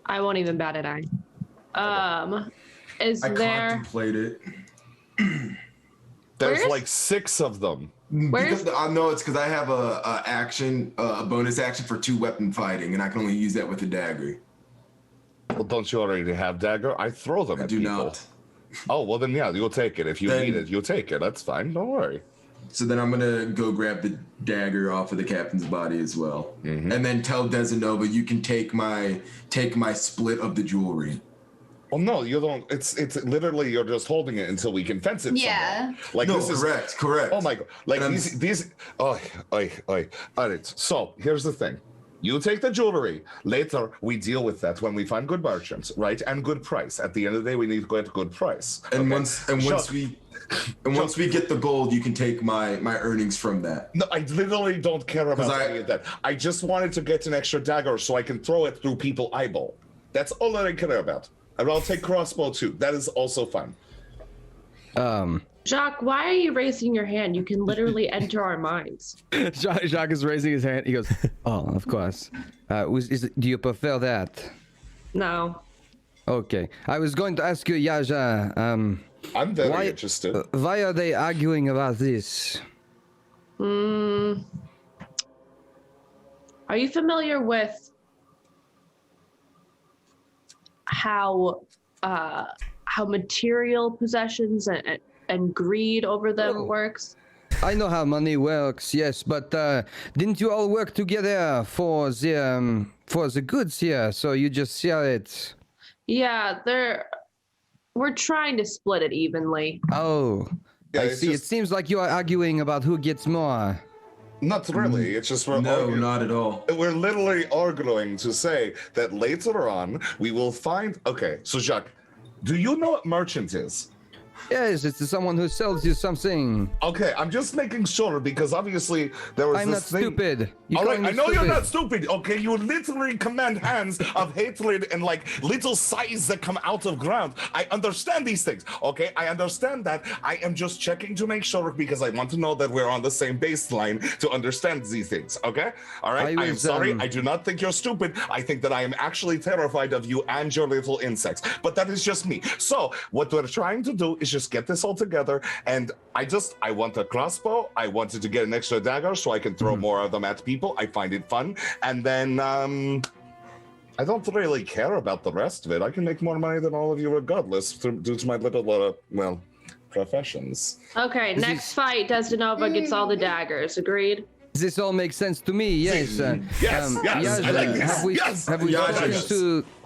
I won't even bat an eye. Is I there? contemplated. There's Where's- like 6 of them. Where's- Because I know it's because I have a bonus action for 2 weapon fighting, and I can only use that with a dagger. Well, don't you already have dagger? I throw them I at do people. not. Oh, well then, yeah, you'll take it. If you Then- need it, you'll take it. That's fine. Don't worry. So then I'm gonna go grab the dagger off of the captain's body as well, Mm-hmm. and then tell Desanova, you can take my split of the jewelry. Well, no, you don't. It's literally you're just holding it until we can fence it. Yeah. somewhere. Like No, this is correct. Oh my god! Like And I'm- these. Oh. All right. So here's the thing. You take the jewelry. Later, we deal with that when we find good merchants, right? And good price. At the end of the day, we need to get good price. And okay? once we get the gold, you can take my earnings from that. No, I literally don't care about 'Cause any of that. I just wanted to get an extra dagger so I can throw it through people eyeball. That's all that I care about. And I'll take crossbow too. That is also fun. Jacques, why are you raising your hand? You can literally enter our minds. Jacques is raising his hand. He goes, "Oh, of course. Do you prefer that?" No. Okay. I was going to ask you, Yaja, I'm very why, interested. why are they arguing about this? Are you familiar with how material possessions and greed over them Oh. works? I know how money works, yes, but didn't you all work together for the goods here? So you just share it. Yeah, we're trying to split it evenly. Oh, Yeah, I it's see. It just- seems like you are arguing about who gets more. Not really. It's just we're No, arguing. not at all. We're literally arguing to say that later on we will find. Okay, so Jacques, do you know what merchant is? Yes, it's someone who sells you something. Okay, I'm just making sure because obviously there was I'm not this thing. stupid. All right, I know you're not stupid. Okay, you literally command hands of hatred and like little sighs that come out of ground. I understand these things. Okay, I understand that. I am just checking to make sure because I want to know that we're on the same baseline to understand these things. Okay, all right. I am sorry. I do not think you're stupid. I think that I am actually terrified of you and your little insects. But that is just me. So what we're trying to do is just get this all together, and I want a crossbow. I wanted to get an extra dagger so I can throw more of them at people. I find it fun, and then I don't really care about the rest of it. I can make more money than all of you regardless due to my little professions. Okay, next fight, Desdenova gets all the daggers. Agreed? This all makes sense to me. Yes. Yes. I like this.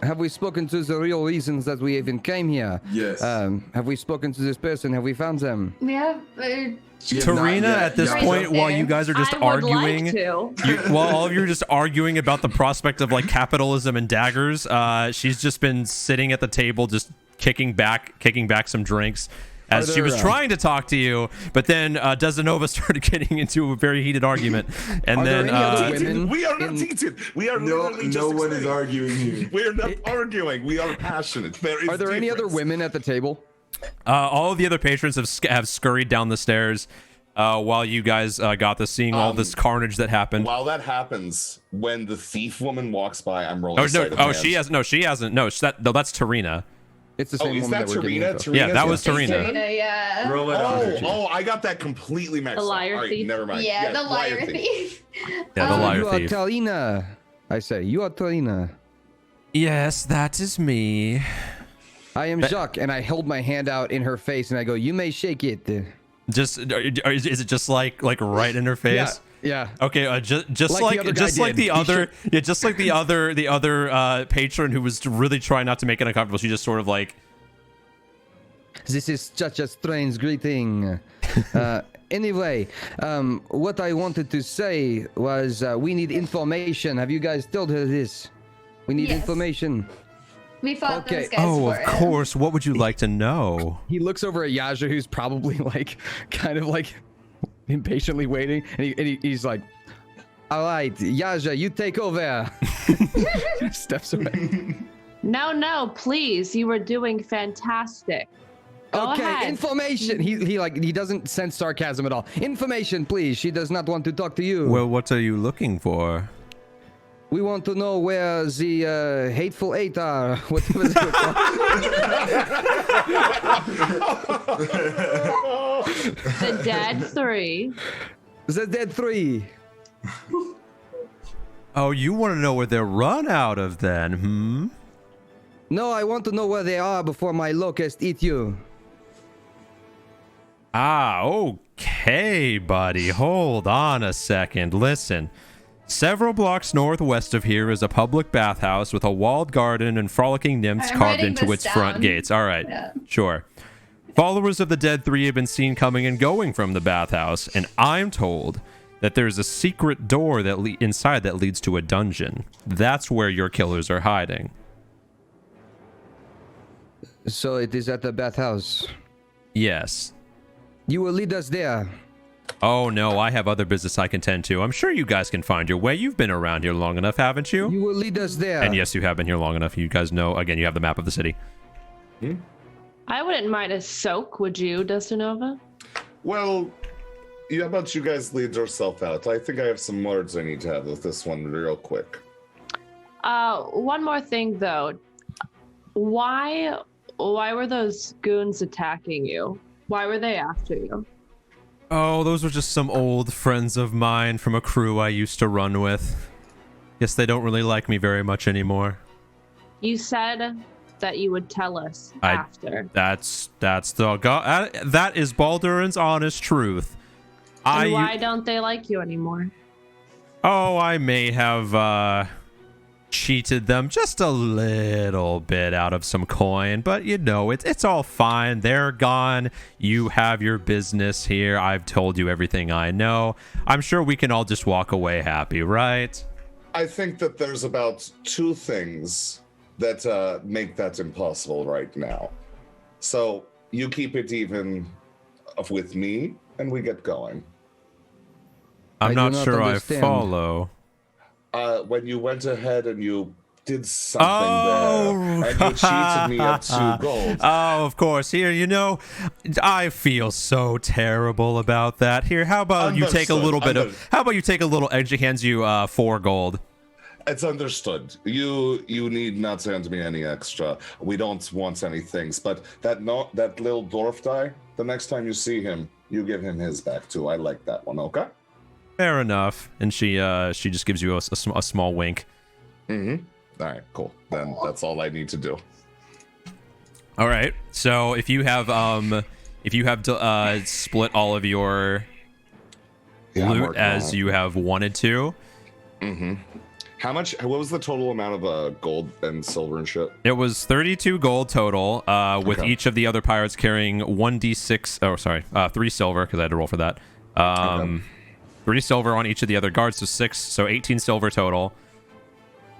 Have we spoken to the real reasons that we even came here? Yes. Have we spoken to this person? Have we found them? We have. Tarina, at this point, while you guys are just arguing, while all of you are just arguing about the prospect of like capitalism and daggers, she's just been sitting at the table, just kicking back some drinks. As she was trying to talk to you, but then Desdenova started getting into a very heated argument, and then we are not heated. We are no one is arguing here. We are not arguing. We are passionate. Are there any other women at the table? All of the other patrons have scurried down the stairs while you guys got this, seeing all this carnage that happened. While that happens, when the thief woman walks by, I'm rolling. She hasn't. No, that's Tarina. It's the same woman that we're Tarina? Yeah, that was Tarina. Yeah. Roll it out. I got that completely messed up. The liar thief. Never mind. Yeah, the liar thief. Yeah, the liar thief. You are Tarina. I say, you are Tarina. Yes, that is me. I am Jacques, and I held my hand out in her face, and I go, you may shake it. Just is it just like right in her face? Yeah. Okay. Just like the other patron who was really trying not to make it uncomfortable. She just sort of like. This is such a strange greeting. Anyway, what I wanted to say was we need information. Have you guys told her this? We need information. We fought those guys Oh, for of course. What would you like to know? He looks over at Yaja, who's probably like, kind of like impatiently waiting, and he's like, all right, Yaja, you take over. Steps away. No, please. You were doing fantastic. Go ahead. Information. He doesn't sense sarcasm at all. Information, please. She does not want to talk to you. Well, what are you looking for? We want to know where the hateful eight are. What was it called? The dead three. The dead three. Oh, you want to know where they're run out of then, No, I want to know where they are before my locust eat you. Ah, okay, buddy. Hold on a second. Listen. Several blocks northwest of here is a public bathhouse with a walled garden and frolicking nymphs carved into its front gates. All right, sure. Followers of the Dead Three have been seen coming and going from the bathhouse, and I'm told that there's a secret door that inside that leads to a dungeon. That's where your killers are hiding. So it is at the bathhouse. Yes. You will lead us there. Oh, no, I have other business I can tend to. I'm sure you guys can find your way. You've been around here long enough, haven't you? You will lead us there. And yes, you have been here long enough. You guys know, again, you have the map of the city. I wouldn't mind a soak, would you, Desdenova? Well, how about you guys lead yourself out? I think I have some words I need to have with this one real quick. One more thing, though. Why were those goons attacking you? Why were they after you? Oh, those were just some old friends of mine from a crew I used to run with. Guess they don't really like me very much anymore. You said that you would tell us after. That is Baldurin's honest truth. And why don't they like you anymore? Oh, I may have cheated them just a little bit out of some coin, but you know, it's all fine. They're gone. You have your business here. I've told you everything I know. I'm sure we can all just walk away happy, right? I think that there's about two things that make that impossible right now. So you keep it even with me, and we get going. I'm I do not not sure understand. I follow. When you went ahead and you did something Oh, there, and you cheated me of 2 gold. Oh, of course. Here, I feel so terrible about that. Here, how about you take a little bit of? How about you take a little? And she hands you 4 gold. It's understood. You need not send me any extra. We don't want any things. But that little dwarf guy, the next time you see him, you give him his back too. I like that one. Okay. Fair enough. And she just gives you a small wink. Mm-hmm. All right. Cool. Then that's all I need to do. All right. So if you have to split all of your loot as you have wanted to. Mm-hmm. What was the total amount of gold and silver and shit? It was 32 gold total, with each of the other pirates carrying 1d6. Oh, sorry, 3 silver because I had to roll for that. 3 silver on each of the other guards, so 6, so 18 silver total.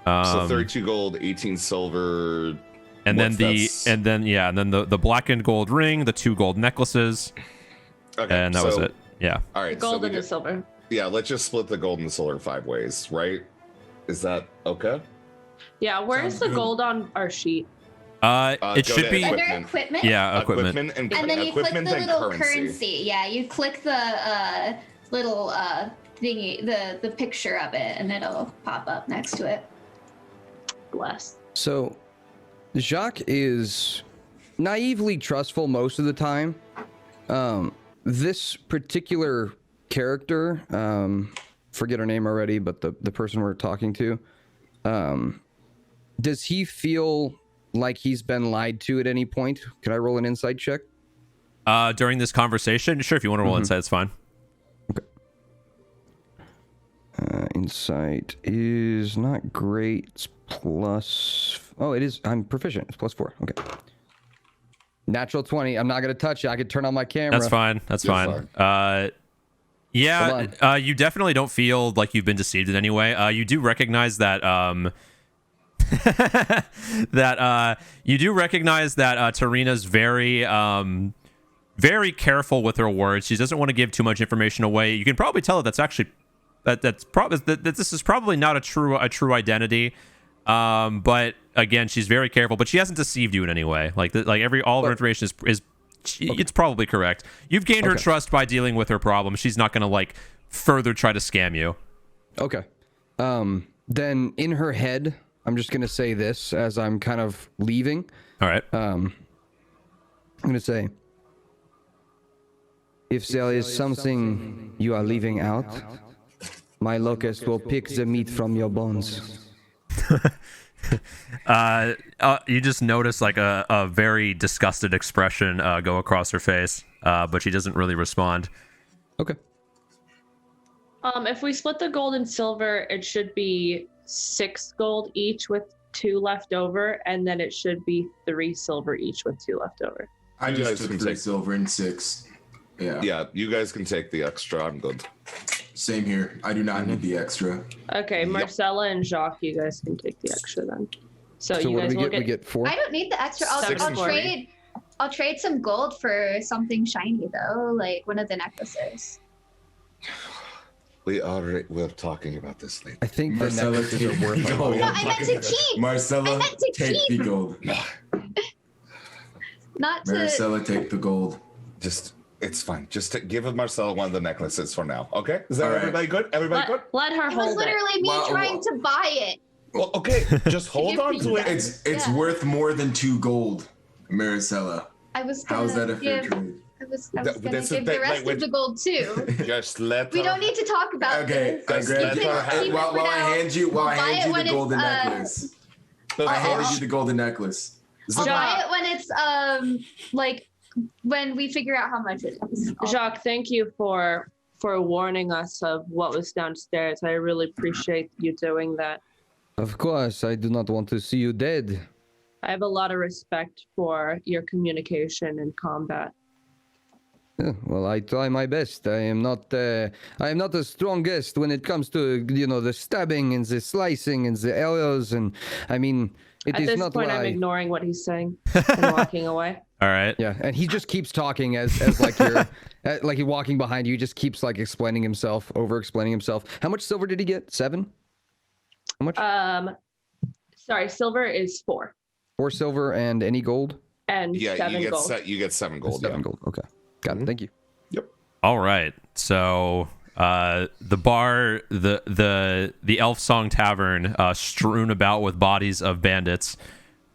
So 32 gold, 18 silver, and then the blackened gold ring, the 2 gold necklaces, and that was it. Yeah. All right. The gold so and the silver. Yeah, let's just split the gold and the silver 5 ways, right? Is that okay? Yeah, where's the gold on our sheet? It should be under equipment. Yeah, equipment. And then you click the little currency. Yeah, you click the little thingy, the picture of it, and it'll pop up next to it. Bless. So, Jacques is naively trustful most of the time. This particular character, forget her name already, but the person we're talking to, does he feel like he's been lied to at any point? Can I roll an insight check? During this conversation? Sure, if you want to roll insight, it's fine. Okay. Insight is not great. It's plus... Oh, it is. I'm proficient. It's +4. Okay. Natural 20. I'm not going to touch it. I could turn on my camera. That's fine. That's fine. You definitely don't feel like you've been deceived in any way. You do recognize that Tarina's very careful with her words. She doesn't want to give too much information away. You can probably tell that this is probably not a true identity. But again, she's very careful. But she hasn't deceived you in any way. All of her information is it's probably correct. You've gained her trust by dealing with her problems. She's not going to further try to scam you. Okay. Then in her head, I'm just going to say this as I'm kind of leaving. All right. I'm going to say, if there is something you are leaving out, my locust will pick the meat from your bones. You just notice a very disgusted expression go across her face, but she doesn't really respond. Okay. If we split the gold and silver, it should be 6 gold each with 2 left over, and then it should be 3 silver each with 2 left over. I You just guys took can 3 take- silver and 6. Yeah. Yeah, you guys can take the extra. I'm good. Same here. I do not need the extra. Okay, Marcella and Jacques, you guys can take the extra then. So you what guys do we will get? We get 4? I don't need the extra. I'll 740. trade some gold for something shiny though, like one of the necklaces. We're talking about this later. I think the Marcella, necklaces take are worth the a gold. lot. No, I meant to keep. Marcella, I meant to take keep. the gold. Not to. Marcella, take the gold. It's fine. Give Marcella one of the necklaces for now. Okay? Is that All right. everybody good? Everybody good? Let her It was hold it. literally me trying to buy it. Well, okay. Just hold on to it. It's Yeah. worth more than 2 gold, Marcella. I was gonna How's that a fair give. trade? I was That- gonna that's- give that- the rest like, of the gold too. Just let We her- don't need to talk about Okay, this. I grab You you. can keep it While for I now. hand you Buy it the when golden it's, necklace. I handed you the golden necklace. I'll buy it when it's like when we figure out how much it is. Jacques, thank you for warning us of what was downstairs. I really appreciate you doing that. Of course, I do not want to see you dead. I have a lot of respect for your communication in combat. Yeah, well, I try my best. I am not the strongest when it comes to the stabbing and the slicing and the arrows, and I mean, it At is this not point, why. I'm ignoring what he's saying and walking away. All right. Yeah, and he just keeps talking as like you're like he's walking behind you. He just keeps like explaining himself, over explaining himself. How much silver did he get? 7? How much? Sorry, silver is 4. 4 silver and any gold? And Yeah, 7 you gold. get you get 7 gold. 7 Yeah. gold. Okay, got it. Thank you. Yep. All right. So the bar, the Elf Song Tavern, strewn about with bodies of bandits.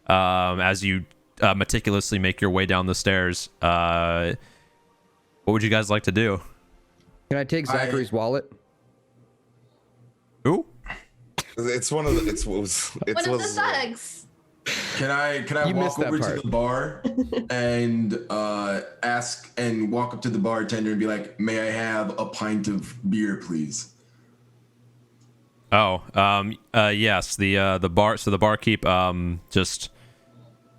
As you meticulously make your way down the stairs, what would you guys like to do? Can I take Zachary's wallet? Ooh. It's one of the it's One of the thugs. Can I You missed walk that over part. to the bar and ask and walk up to the bartender and be like, "May I have a pint of beer, please?" Oh, yes. The bar. So the barkeep, just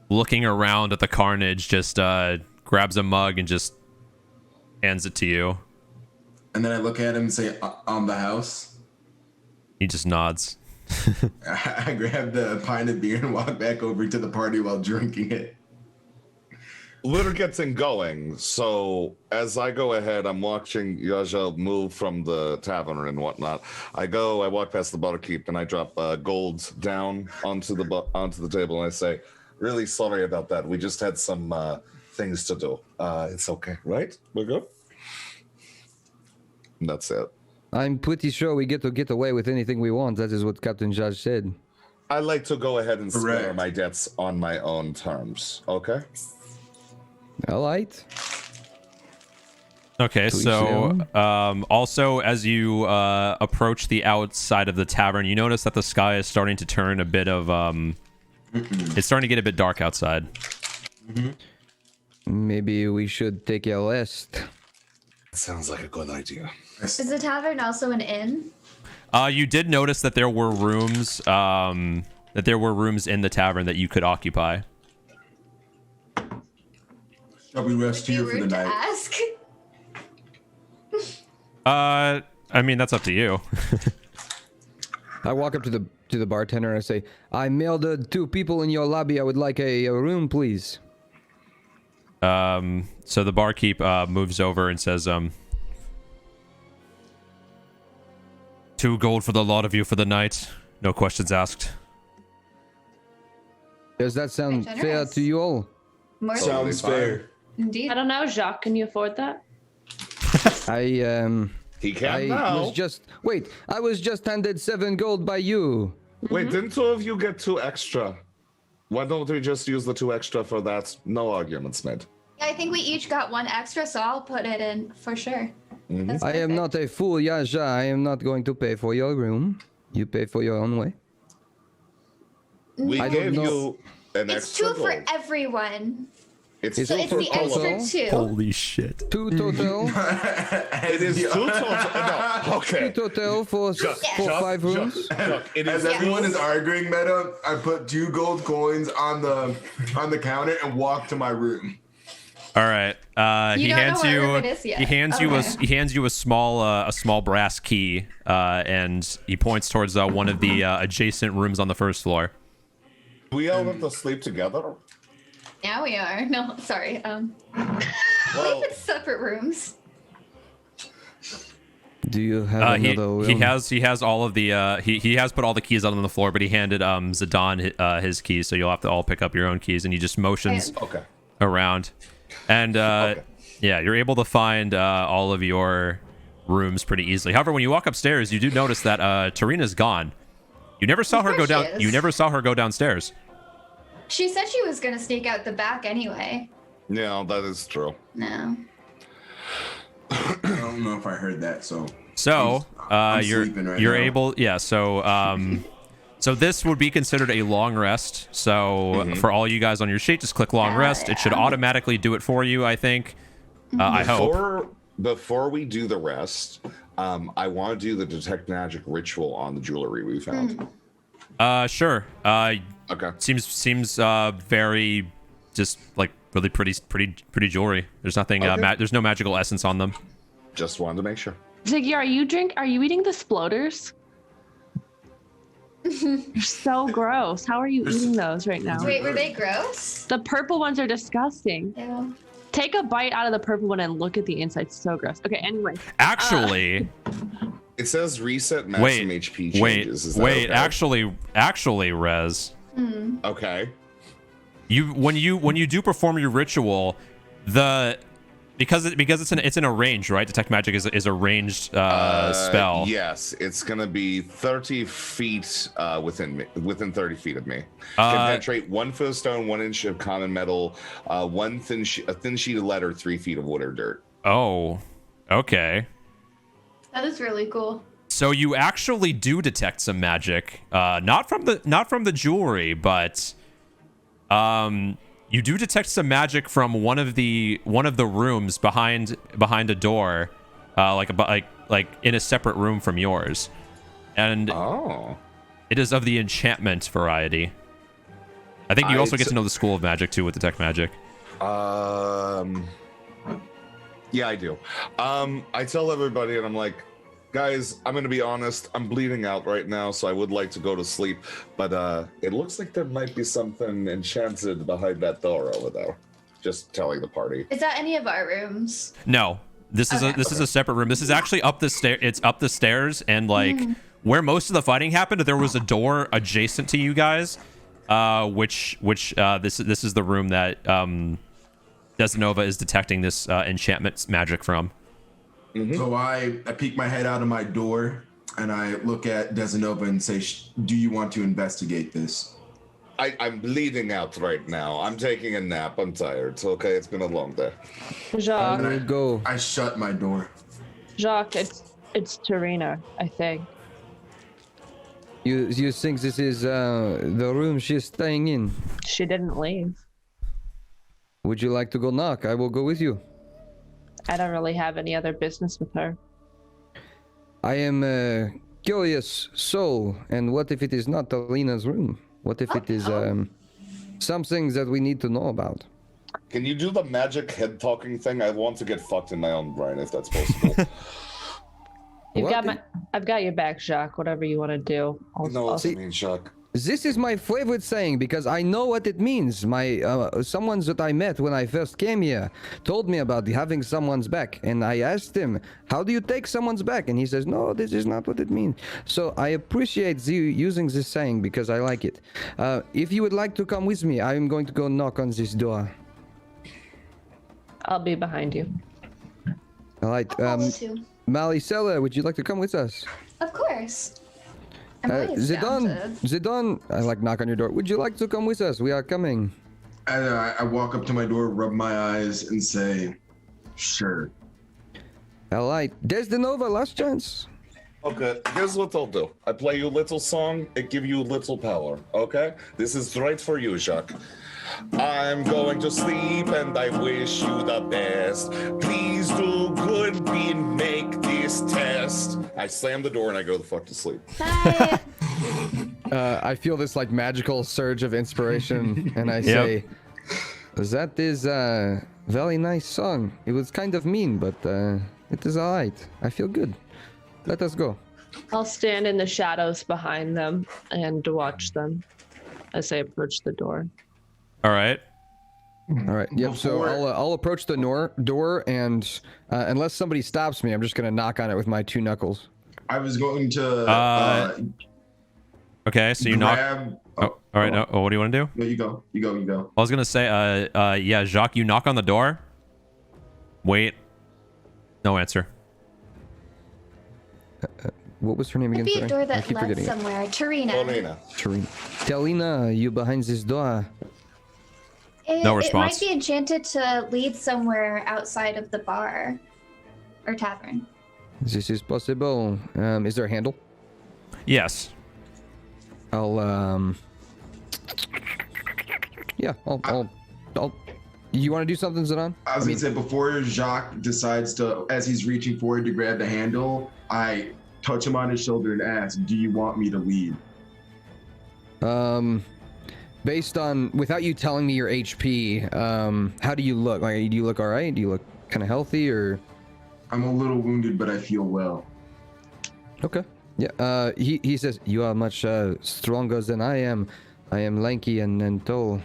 looking around at the carnage, just grabs a mug and just hands it to you. And then I look at him and say, "On the house." He just nods. I grab the pint of beer and walk back over to the party while drinking it. Litter gets in going. So as I go ahead, I'm watching Yaja move from the tavern and whatnot. I walk past the barkeep and I drop gold down onto the table and I say, "Really sorry about that. We just had some things to do. It's okay, right? We're good." And that's it. I'm pretty sure we get to get away with anything we want. That is what Captain Jacques said. I like to go ahead and Correct. square my debts on my own terms. Okay. All right. Okay, so also as you approach the outside of the tavern, you notice that the sky is starting to turn a bit of it's starting to get a bit dark outside. Maybe we should take a rest. Sounds like a good idea. Is the tavern also an inn? You did notice that there were rooms in the tavern that you could occupy. Shall we rest Be here for the rude to night? ask. I mean, that's up to you. I walk up to the bartender and I say, "I murdered 2 people in your lobby. I would like a room, please." So the barkeep moves over and says, 2 gold for the lot of you for the night. No questions asked. Does that sound Very fair generous. to you all? More than Sounds fair. indeed. I don't know, Jacques. Can you afford that? He can I now. was just handed 7 gold by you. Wait, didn't 2 of you get 2 extra? Why don't we just use the 2 extra for that? No arguments made. Yeah, I think we each got 1 extra, so I'll put it in for sure. That's I am perfect. not a fool, Yaja. I am not going to pay for your room. You pay for your own way. We I don't gave know. you an It's extra 2 for gold. everyone. It's Is So two it's for the total. extra 2. Holy shit. 2 total. It is 2 total. No, okay. 2 total for Just- 5 rooms. Look, it As is everyone is arguing, Meta, I put 2 gold coins on the counter and walk to my room. All right. You He don't know hands what you. room it is yet. He hands you a small brass key, and he points towards one of the adjacent rooms on the first floor. We all have to sleep together. Now we are. No, sorry. Well, It's separate rooms. Do you have He another room? has all of the he has put all the keys out on the floor, but he handed Zidane his keys, so you'll have to all pick up your own keys, and he just motions okay. around, and yeah, you're able to find all of your rooms pretty easily. However, when you walk upstairs, you do notice that Tarina's gone. You never saw her Of go course she down. is. You never saw her go downstairs. She said she was gonna sneak out the back anyway. Yeah, that is true. No. I don't know if I heard that, so. So I'm you're sleeping right you're now. able, yeah. So this would be considered a long rest. So for all you guys on your sheet, just click long rest. It should automatically do it for you, I think. I hope. Before we do the rest, I want to do the detect magic ritual on the jewelry we found. Sure. Okay. Seems very just like Really pretty jewelry. There's nothing. Okay. There's no magical essence on them. Just wanted to make sure. Ziggy, are you eating the sploders? They're so gross. How are you eating those right now? Wait, were they gross? The purple ones are disgusting. Yeah. Take a bite out of the purple one and look at the inside. It's so gross. Okay, anyway. Actually, It says reset maximum HP wait, changes. Is that wait. okay? Actually, Rez, Okay. when you do perform your ritual, because it's in a range, right? Detect magic is a ranged spell. Yes, it's gonna be 30 feet within 30 feet of me. Can penetrate 1 foot of stone, 1 inch of common metal, a thin sheet of lead, or 3 feet of wood or dirt. Oh, okay. That is really cool. So you actually do detect some magic, not from the jewelry, but you do detect some magic from one of the rooms behind a door, like in a separate room from yours, and it is of the enchantment variety. I think you also get to know the school of magic too with detect magic. Yeah, I do. I tell everybody, and I'm like, guys, I'm gonna be honest. I'm bleeding out right now, so I would like to go to sleep. But it looks like there might be something enchanted behind that door over there. Just telling the party. Is that any of our rooms? No, this is a separate room. This is actually up the stair. It's up the stairs, and like where most of the fighting happened, there was a door adjacent to you guys, which this is the room that Desanova is detecting this enchantment magic from. So I peek my head out of my door and I look at Desanova and say, do you want to investigate this? I'm bleeding out right now. I'm taking a nap. I'm tired. It's okay. It's been a long day. Jacques, I shut my door. Jacques, it's Tarina, I think. You think this is the room she's staying in? She didn't leave. Would you like to go knock? I will go with you. I don't really have any other business with her. I am a curious soul, and what if it is not Alina's room? What if it is something that we need to know about? Can you do the magic head talking thing? I want to get fucked in my own brain, if that's possible. I've got your back, Jacques. Whatever you want to do. No, I mean, Jacques. This is my favorite saying because I know what it means. My someone that I met when I first came here told me about having someone's back, and I asked him, "How do you take someone's back?" And he says, "No, this is not what it means." So I appreciate you using this saying because I like it. If you would like to come with me, I am going to go knock on this door. I'll be behind you. All right, Malicella, would you like to come with us? Of course. Zidane, I knock on your door. Would you like to come with us? We are coming. I walk up to my door, rub my eyes, and say, sure. All right. Desdenova, last chance. Okay, here's what I'll do. I play you a little song, it give you a little power, okay? This is right for you, Jacques. I'm going to sleep and I wish you the best. Please do good and make this test. I slam the door and I go the fuck to sleep. Bye. I feel this magical surge of inspiration and I say, that is a very nice song. It was kind of mean, but it is all right. I feel good. Let us go. I'll stand in the shadows behind them and watch them as they approach the door. All right. Yep. So I'll approach the door, and unless somebody stops me, I'm just gonna knock on it with my 2 knuckles. I was going to. Okay. So you knock. All right. No, what do you want to do? No, you go. You go. I was gonna say, yeah, Jacques, you knock on the door. Wait. No answer. What was her name again? Could be a door that keep led forgetting somewhere. Tarina. Talina, you behind this door? No response. It might be enchanted to lead somewhere outside of the bar or tavern. This is possible. Is there a handle? Yes. I'll you want to do something, Zidane? I was going to say, before Jacques decides to, as he's reaching forward to grab the handle, I touch him on his shoulder and ask, do you want me to lead? based on without you telling me your HP, how do you look? Like, do you look all right? Do you look kind of healthy or? I'm a little wounded, but I feel well. Okay. Yeah. He says you are much stronger than I am. I am lanky and tall,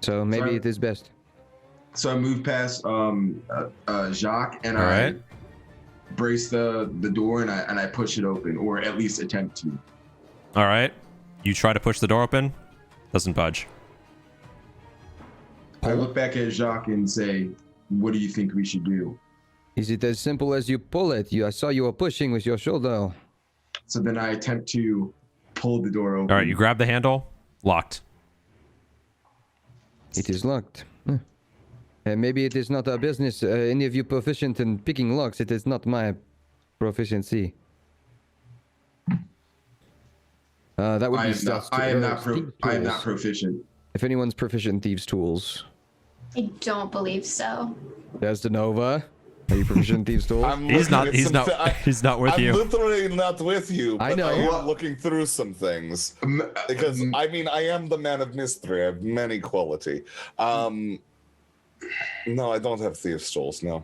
so maybe it is best. So I move past Jacques and All I right. brace the door and I push it open, or at least attempt to. All right. You try to push the door open. Doesn't budge. I look back at Jacques and say, "What do you think we should do?" Is it as simple as you pull it? I saw you were pushing with your shoulder. So then I attempt to pull the door open. All right. You grab the handle. Locked. It is locked. Maybe it is not our business. Any of you proficient in picking locks? It is not my proficiency. That would I be am not. stealth. I am not tools. proficient. If anyone's proficient in thieves' tools, I don't believe so. Desdenova, are you proficient in thieves' tools? He's not. He's not. He's not with I'm you. literally not with you. I But know. I am looking through some things because I mean I am the man of mystery. I have many quality. No, I don't have thieves' tools. No.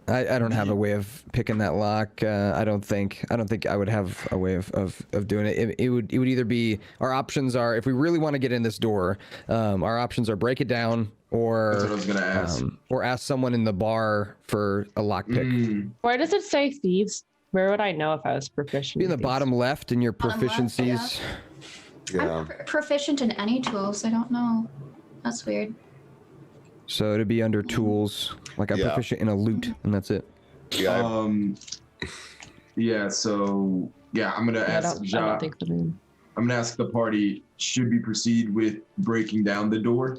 I don't have a way of picking that lock. I don't think I would have a way of doing it. It would either be our options are if we really want to get in this door, our options are break it down or That's what I was gonna ask. or ask someone in the bar for a lockpick. Where does it say thieves? Where would I know if I was proficient? Be in the thieves? bottom left in your Bottom left, proficiencies. Yeah. I'm proficient in any tools. I don't know. That's weird. So it'd be under tools. Like I'm Yeah. proficient in a loot, and that's it. Yeah. Yeah. So yeah, I'm gonna I ask don't Jacques. think the room. I'm gonna ask the party: should we proceed with breaking down the door?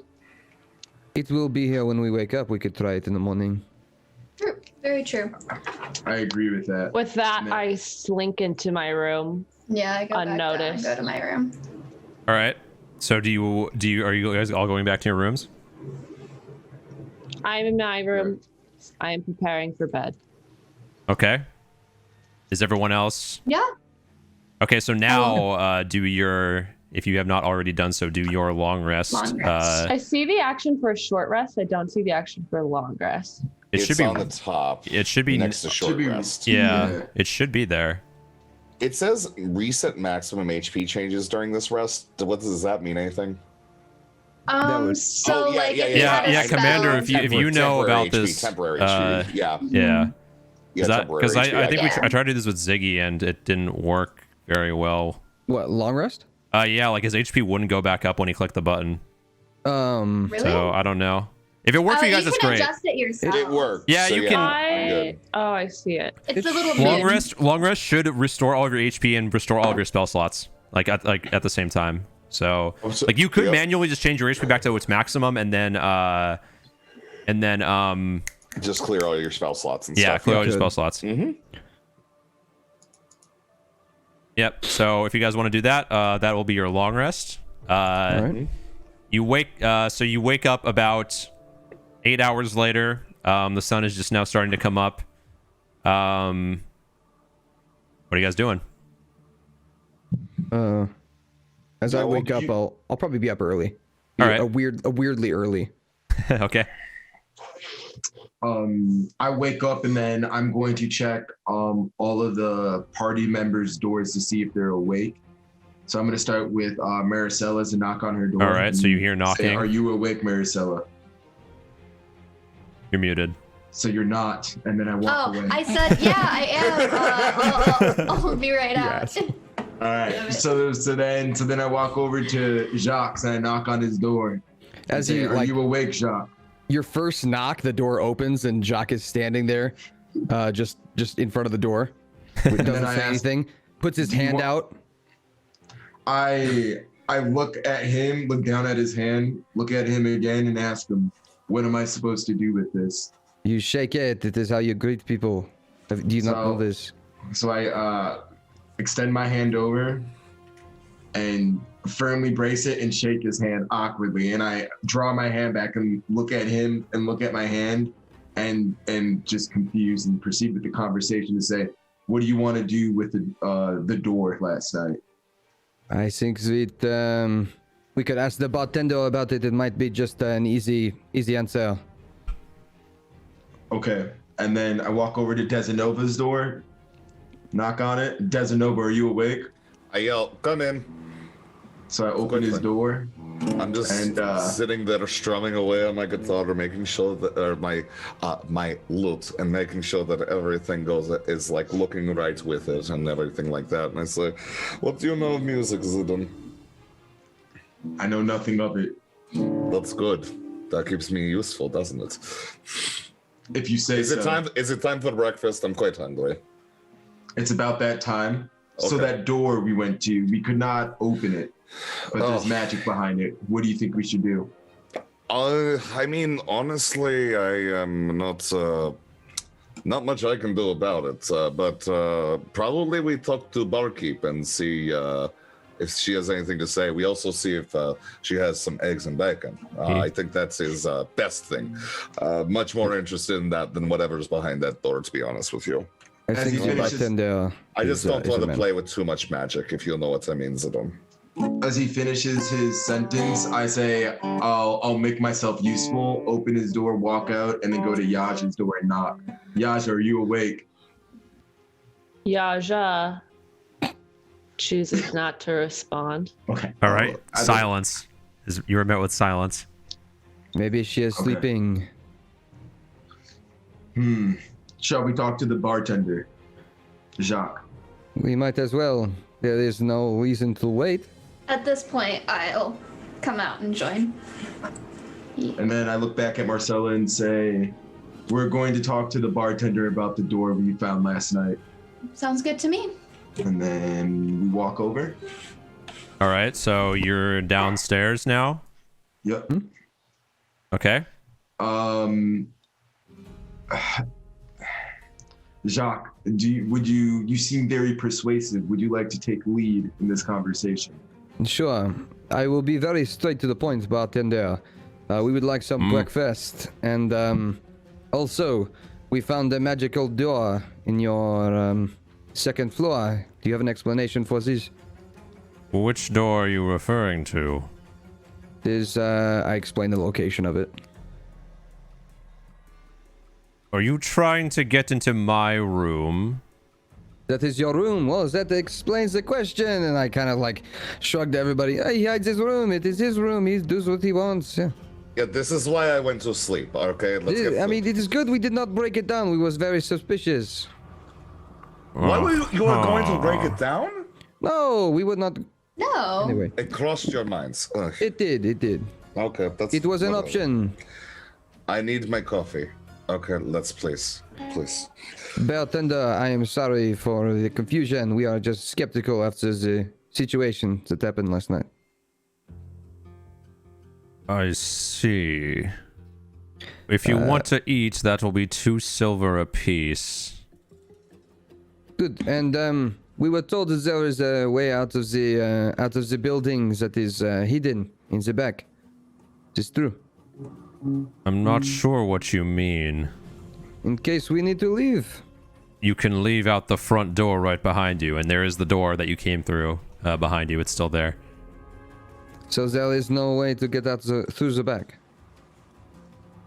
It will be here when we wake up. We could try it in the morning. True. Very true. I agree with that. With that, No. I slink into my room. Yeah, I go back down and Unnoticed. go to my room. All right. So are you guys all going back to your rooms? I'm in my room. I am preparing for bed. Okay. Is everyone else? Yeah. Okay. So now, if you have not already done so, do your long rest. Long rest. I see the action for a short rest. I don't see the action for a long rest. It It's should be on the top. It should be next to short Should be- rest. Yeah, Yeah. it should be there. It says reset maximum HP changes during this rest. What does that mean? Anything? would- So Oh, yeah, like yeah, if you yeah, had a yeah, spell, Commander, if you know Temporary about HP, this, temporary uh, HP. Yeah. Yeah. Yeah, temporary Because I HP, think got I tried to do this with Ziggy and it didn't work very well. What, long rest? Yeah, like his HP wouldn't go back up when he clicked the button. Really? So I don't know. If it worked for you guys, you that's can great. adjust it yourself. It worked. Yeah, so you can- I'm good. I see it. It's a little Long bit. rest should restore all of your HP and restore all of your spell slots, like at the same time. So Oh, so- like you could yep. manually just change your HP back to its maximum and then Just clear all your spell slots and yeah, stuff. clear all your Good. spell slots. Mhm. Yep. So if you guys want to do that, that will be your long rest. All right. You wake up about 8 hours later. The sun is just now starting to come up. What are you guys doing? As I Yeah, well, wake up, I'll probably be up early. All right. A weirdly early. Okay. I wake up and then I'm going to check all of the party members' doors to see if they're awake. So I'm going to start with Maricella's and knock on her door. All right. So you hear Say, knocking. are you awake, Maricella? You're muted. So you're not, and then I walk Oh, away. I said, yeah, I am. I'll be right out. All right. So then I walk over to Jacques and I knock on his door. As Say, you are like you awake, Jacques? your first knock, the door opens and Jacques is standing there, just in front of the door. Doesn't I say ask, anything. Puts his "Do you hand want-" out. I look at him, look down at his hand, look at him again, and ask him, "What am I supposed to do with this?" You shake it. It is how you greet people. Do you not know So- this? So I extend my hand over and firmly brace it and shake his hand awkwardly. And I draw my hand back and look at him and look at my hand and just confused and proceed with the conversation to say, "What do you want to do with the door last night?" I think that We could ask the bartender about it. It might be just an easy answer. Okay. And then I walk over to Desinova's door, knock on it. Desinova, are you awake? I yell, "Come in." So I open his door. I'm just And, sitting there strumming away on my guitar, making sure that, or my lute, and making sure that everything is like looking right with it and everything like that. And I say, "What do you know of music, Zidane?" I know nothing of it. That's good. That keeps me useful, doesn't it? If you say Is so. it time for breakfast? I'm quite hungry. It's about that time. So Okay. that door we went to, we could not open it, but there's Oh. magic behind it. What do you think we should do? I mean, honestly, I am not much I can do about it. But probably we talk to barkeep and see if she has anything to say. We also see if she has some eggs and bacon. I think that's his best thing. Much more interested in that than whatever's behind that door, to be honest with you. I As think he the finishes- bartender. I just is, don't is want a to man. play with too much magic, if you know what I mean, Zidane. As he finishes his sentence, I say, I'll make myself useful, open his door, walk out, and then go to Yaj's door and knock. Yaj, are you awake? Yaja chooses not to respond. Okay. All right. I- Silence. You were met with silence. Maybe she is Okay. sleeping. Shall we talk to the bartender? Jacques. We might as well. There is no reason to wait. At this point, I'll come out and join. And then I look back at Marcella and say, we're going to talk to the bartender about the door we found last night. Sounds good to me. And then we walk over. All right. So you're downstairs now. Yep. Okay. Jacques, you seem very persuasive. Would you like to take lead in this conversation? Sure. I will be very straight to the point, bartender. We would like some breakfast. And also, we found a magical door in your second floor. Do you have an explanation for this? Which door are you referring to? I explain the location of it. Are you trying to get into my room? That is your room. Well, that explains the question. And I kind of like shrugged everybody. Hey, he hides his room. It is his room. He does what he wants. Yeah. Yeah, this is why I went to sleep. Okay, let's get. I mean, it is good we did not break it down. We was very suspicious. why were you were going to break it down? No, we would not. No. Anyway, It crossed your minds. Ugh. it did. Okay, that's. It was an whatever. option. I need my coffee. Okay, let's please. Bartender, I am sorry for the confusion. We are just skeptical after the situation that happened last night. I see. If you want to eat, that will be 2 silver apiece. Good. And we were told that there is a way out of the building that is hidden in the back. Is this true? I'm not sure what you mean. In case we need to leave. You can leave out the front door right behind you, and there is the door that you came through behind you. It's still there. So there is no way to get out through the back.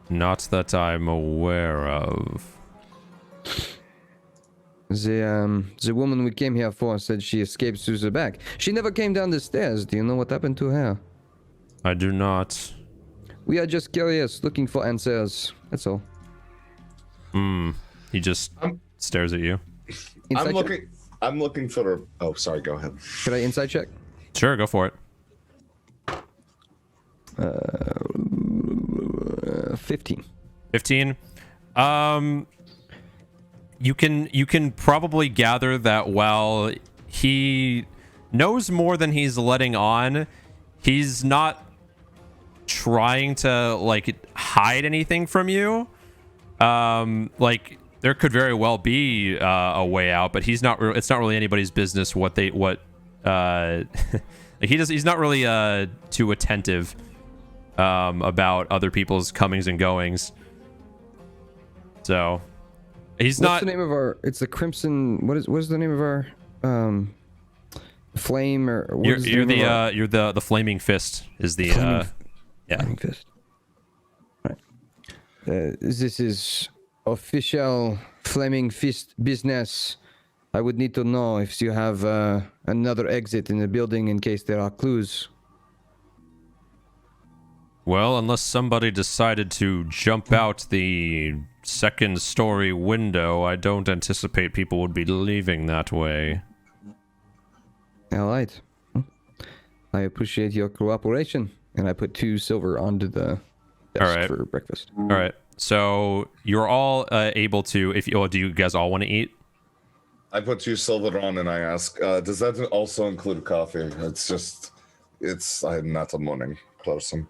Not that I'm aware of. The woman we came here for said she escaped through the back. She never came down the stairs. Do you know what happened to her? I do not. We are just curious, looking for answers. That's all. He just stares at you. Inside check? I'm looking for the. Oh, sorry. Go ahead. Can I inside check? Sure, go for it. 15. 15. You can probably gather that while he knows more than he's letting on, he's not trying to like hide anything from you. Like there could very well be a way out, but it's not really anybody's business what like he's not really too attentive about other people's comings and goings. So he's What's not. the name of our? It's the Crimson. What is the name of our flame or what You're, is the you're name of the you're the flaming fist is the Flaming yeah. Flaming fist. Right. This is official flaming fist business. I would need to know if you have another exit in the building in case there are clues. Well, unless somebody decided to jump out the second story window, I don't anticipate people would be leaving that way. All right. I appreciate your cooperation, and I put 2 silver onto the desk All right. for breakfast. All right. So you're all able to. Do you guys all want to eat? I put 2 silver on and I ask, does that also include coffee? I'm not a morning person.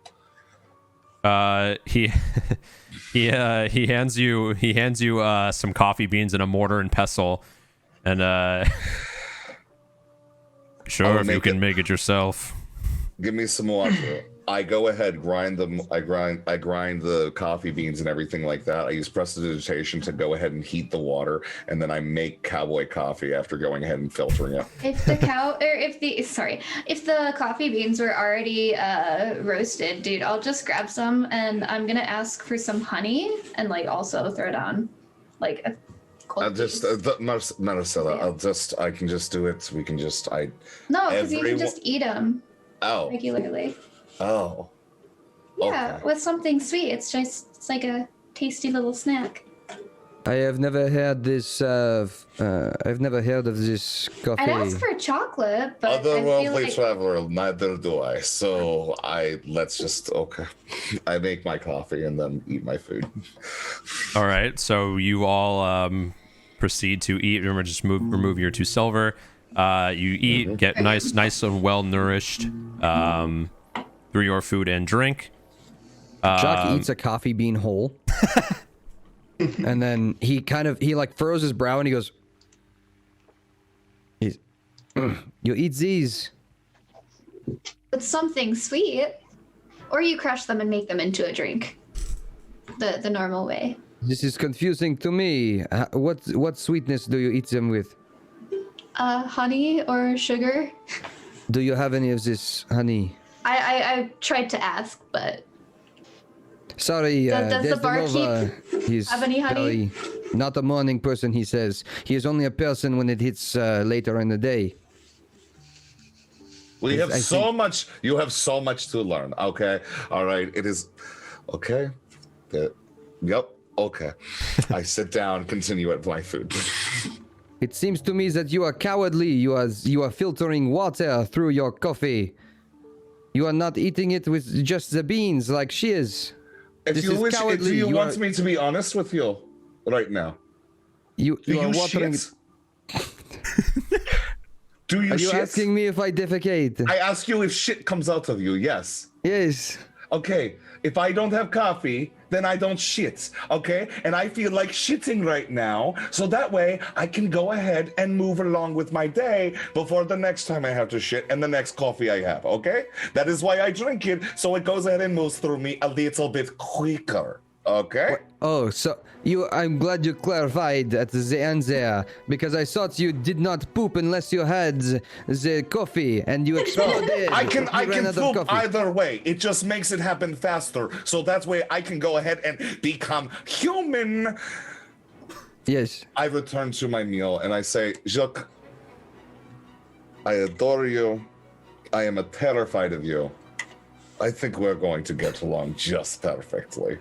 He hands you some coffee beans and a mortar and pestle, and sure, if you can make it yourself. Give me some water. I go ahead, grind them. I grind the coffee beans and everything like that. I use prestidigitation to go ahead and heat the water, and then I make cowboy coffee after going ahead and filtering it. If the coffee beans were already roasted, dude, I'll just grab some and I'm gonna ask for some honey and like also throw down like a cold I'll just Maricela. Yeah. I can just do it. We can just No, because you can just eat them Oh. regularly. Oh. Yeah, Okay. with something sweet. It's like a tasty little snack. I have never heard this. I've never heard of this coffee. I'd ask for chocolate, but I feel Otherworldly like traveler, neither do I. So okay. I make my coffee and then eat my food. All right. So you all proceed to eat. Remember, just remove your 2 silver. You eat, get nice and well nourished through your food and drink. Jacques eats a coffee bean whole. And then he like furrows his brow and he goes, you eat these. with something sweet, or you crush them and make them into a drink, the normal way. This is confusing to me. What sweetness do you eat them with? Honey or sugar. Do you have any of this honey? I tried to ask, but Sorry, Does the barkeep he's have any honey? not a morning person, he says. He is only a person when it hits later in the day. We have I so think- much. You have so much to learn. Okay. All right. It is. Okay. Yep. Okay. I sit down, continue at my food. It seems to me that you are cowardly. You are filtering water through your coffee. You are not eating it with just the beans like she is. If This you is wish, do cowardly. you You want are- me to be honest with you right now? You Do are you watering. shit? Do you Are you shit? asking me if I defecate? I ask you if shit comes out of you. Yes. Yes. Okay. If I don't have coffee, then I don't shit. Okay. And I feel like shitting right now. So that way I can go ahead and move along with my day before the next time I have to shit and the next coffee I have. Okay. That is why I drink it. So it goes ahead and moves through me a little bit quicker. Okay. Oh, so I'm glad you clarified at the end there, because I thought you did not poop unless you had the coffee and you exploded. I You can ran out of poop coffee. either way. It just makes it happen faster. So that's why I can go ahead and become human. Yes. I return to my meal and I say, Jacques, I adore you. I am terrified of you. I think we're going to get along just perfectly.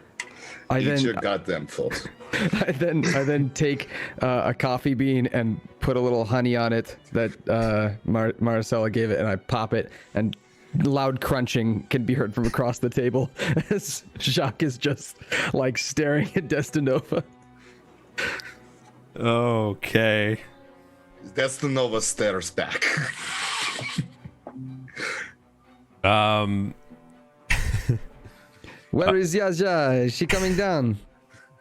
Eat your goddamn food. I then take a coffee bean and put a little honey on it that Maricela gave it, and I pop it, and loud crunching can be heard from across the table as Jacques is just like staring at Destinova. Okay. Destinova stares back. Where is Yaja? Is she coming down?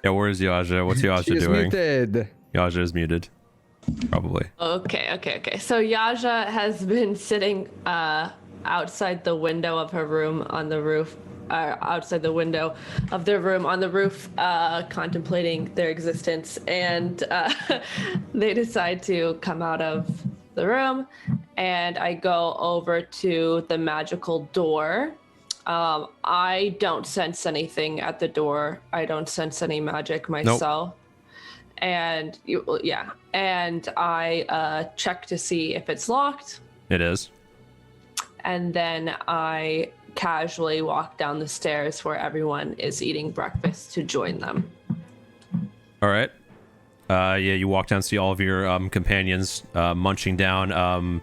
Yeah, where's Yaja? What's She Yaja is doing? muted. Yaja is muted. Probably. Okay. So Yaja has been sitting outside the window of her room on the roof, outside the window of their room on the roof, contemplating their existence. And they decide to come out of the room and I go over to the magical door. I don't sense anything at the door. I don't sense any magic myself. And and I check to see if it's locked. It is. And then I casually walk down the stairs where everyone is eating breakfast to join them. All right. You walk down, see all of your companions munching down.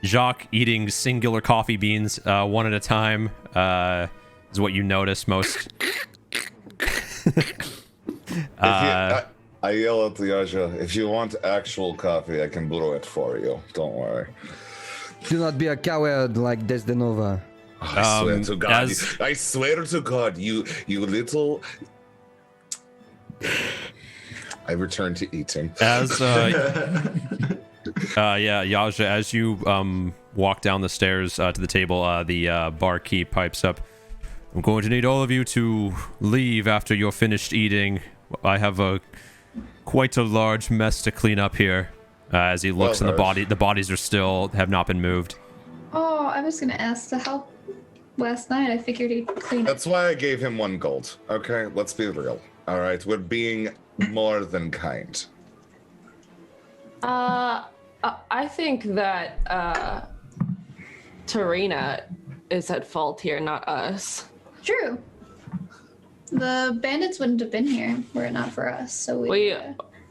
Jacques eating singular coffee beans one at a time is what you notice most. I yell at Yaja, if you want actual coffee, I can brew it for you. Don't worry. Do not be a coward like Desdenova. I swear to God. I swear to God, you little... I return to eating. As Yaja, as you walk down the stairs to the table, the barkeep pipes up. I'm going to need all of you to leave after you're finished eating. I have quite a large mess to clean up here. As he looks, and the bodies are still have not been moved. Oh, I was gonna ask to help last night. I figured he'd clean it. That's why I gave him 1 gold. Okay, let's be real. All right, we're being more than kind. I think that Tarina is at fault here, not us. True. The bandits wouldn't have been here were it not for us. So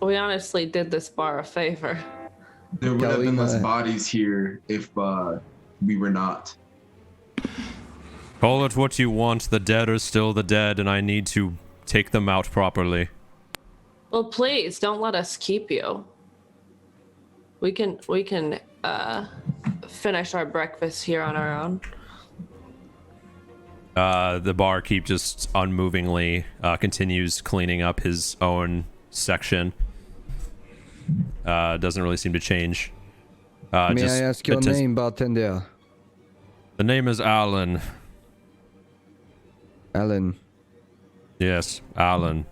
we honestly did this bar a favor. There would have been less bodies here if we were not. Call it what you want. The dead are still the dead, and I need to take them out properly. Well, please don't let us keep you. We can finish our breakfast here on our own. The barkeep just unmovingly continues cleaning up his own section. Doesn't really seem to change. May I ask your name, bartender? The name is Alan. Alan. Yes, Alan.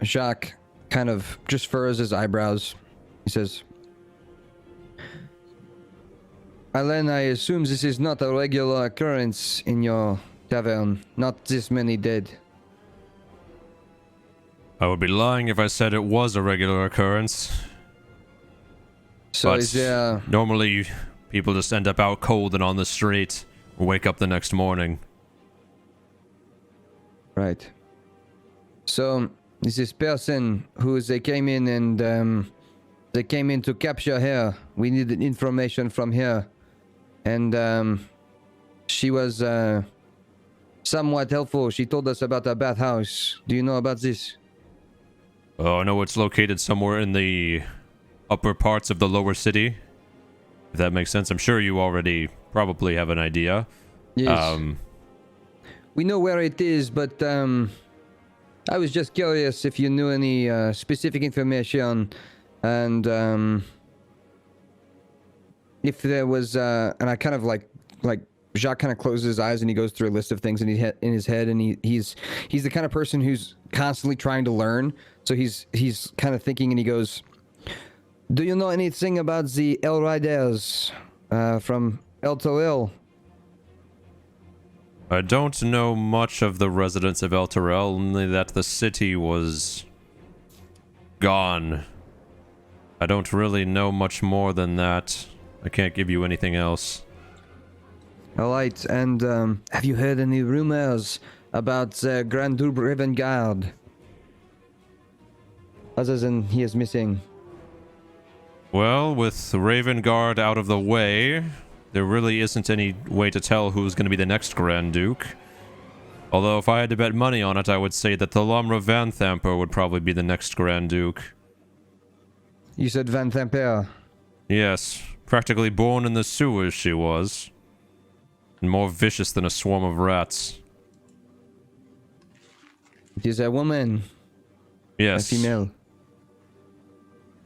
Jacques kind of just furrows his eyebrows. He says, Alan, I assume this is not a regular occurrence in your tavern. Not this many dead. I would be lying if I said it was a regular occurrence. So but is there... normally people just end up out cold and on the street, or wake up the next morning. Right. So this person who they came in and they came in to capture her. We needed information from her. And she was somewhat helpful. She told us about a bathhouse. Do you know about this? Oh, I know it's located somewhere in the upper parts of the lower city. If that makes sense. I'm sure you already probably have an idea. Yes. We know where it is, but I was just curious if you knew any specific information and if there was and I kind of like Jacques kind of closes his eyes and he goes through a list of things in his head, and he's the kind of person who's constantly trying to learn. So he's kind of thinking, and he goes, "Do you know anything about the El Riders from El Toril?" I don't know much of the residents of El Toril, only that the city was gone. I don't really know much more than that. I can't give you anything else. All right, and have you heard any rumors about the Grand Duke Ravengard? Other than he is missing. Well, with Ravengard out of the way, there really isn't any way to tell who's going to be the next Grand Duke. Although if I had to bet money on it, I would say that the Lamra Van Thamper would probably be the next Grand Duke. You said Van Thamper? Yes, practically born in the sewers she was. And more vicious than a swarm of rats. It is a woman. Yes. A female.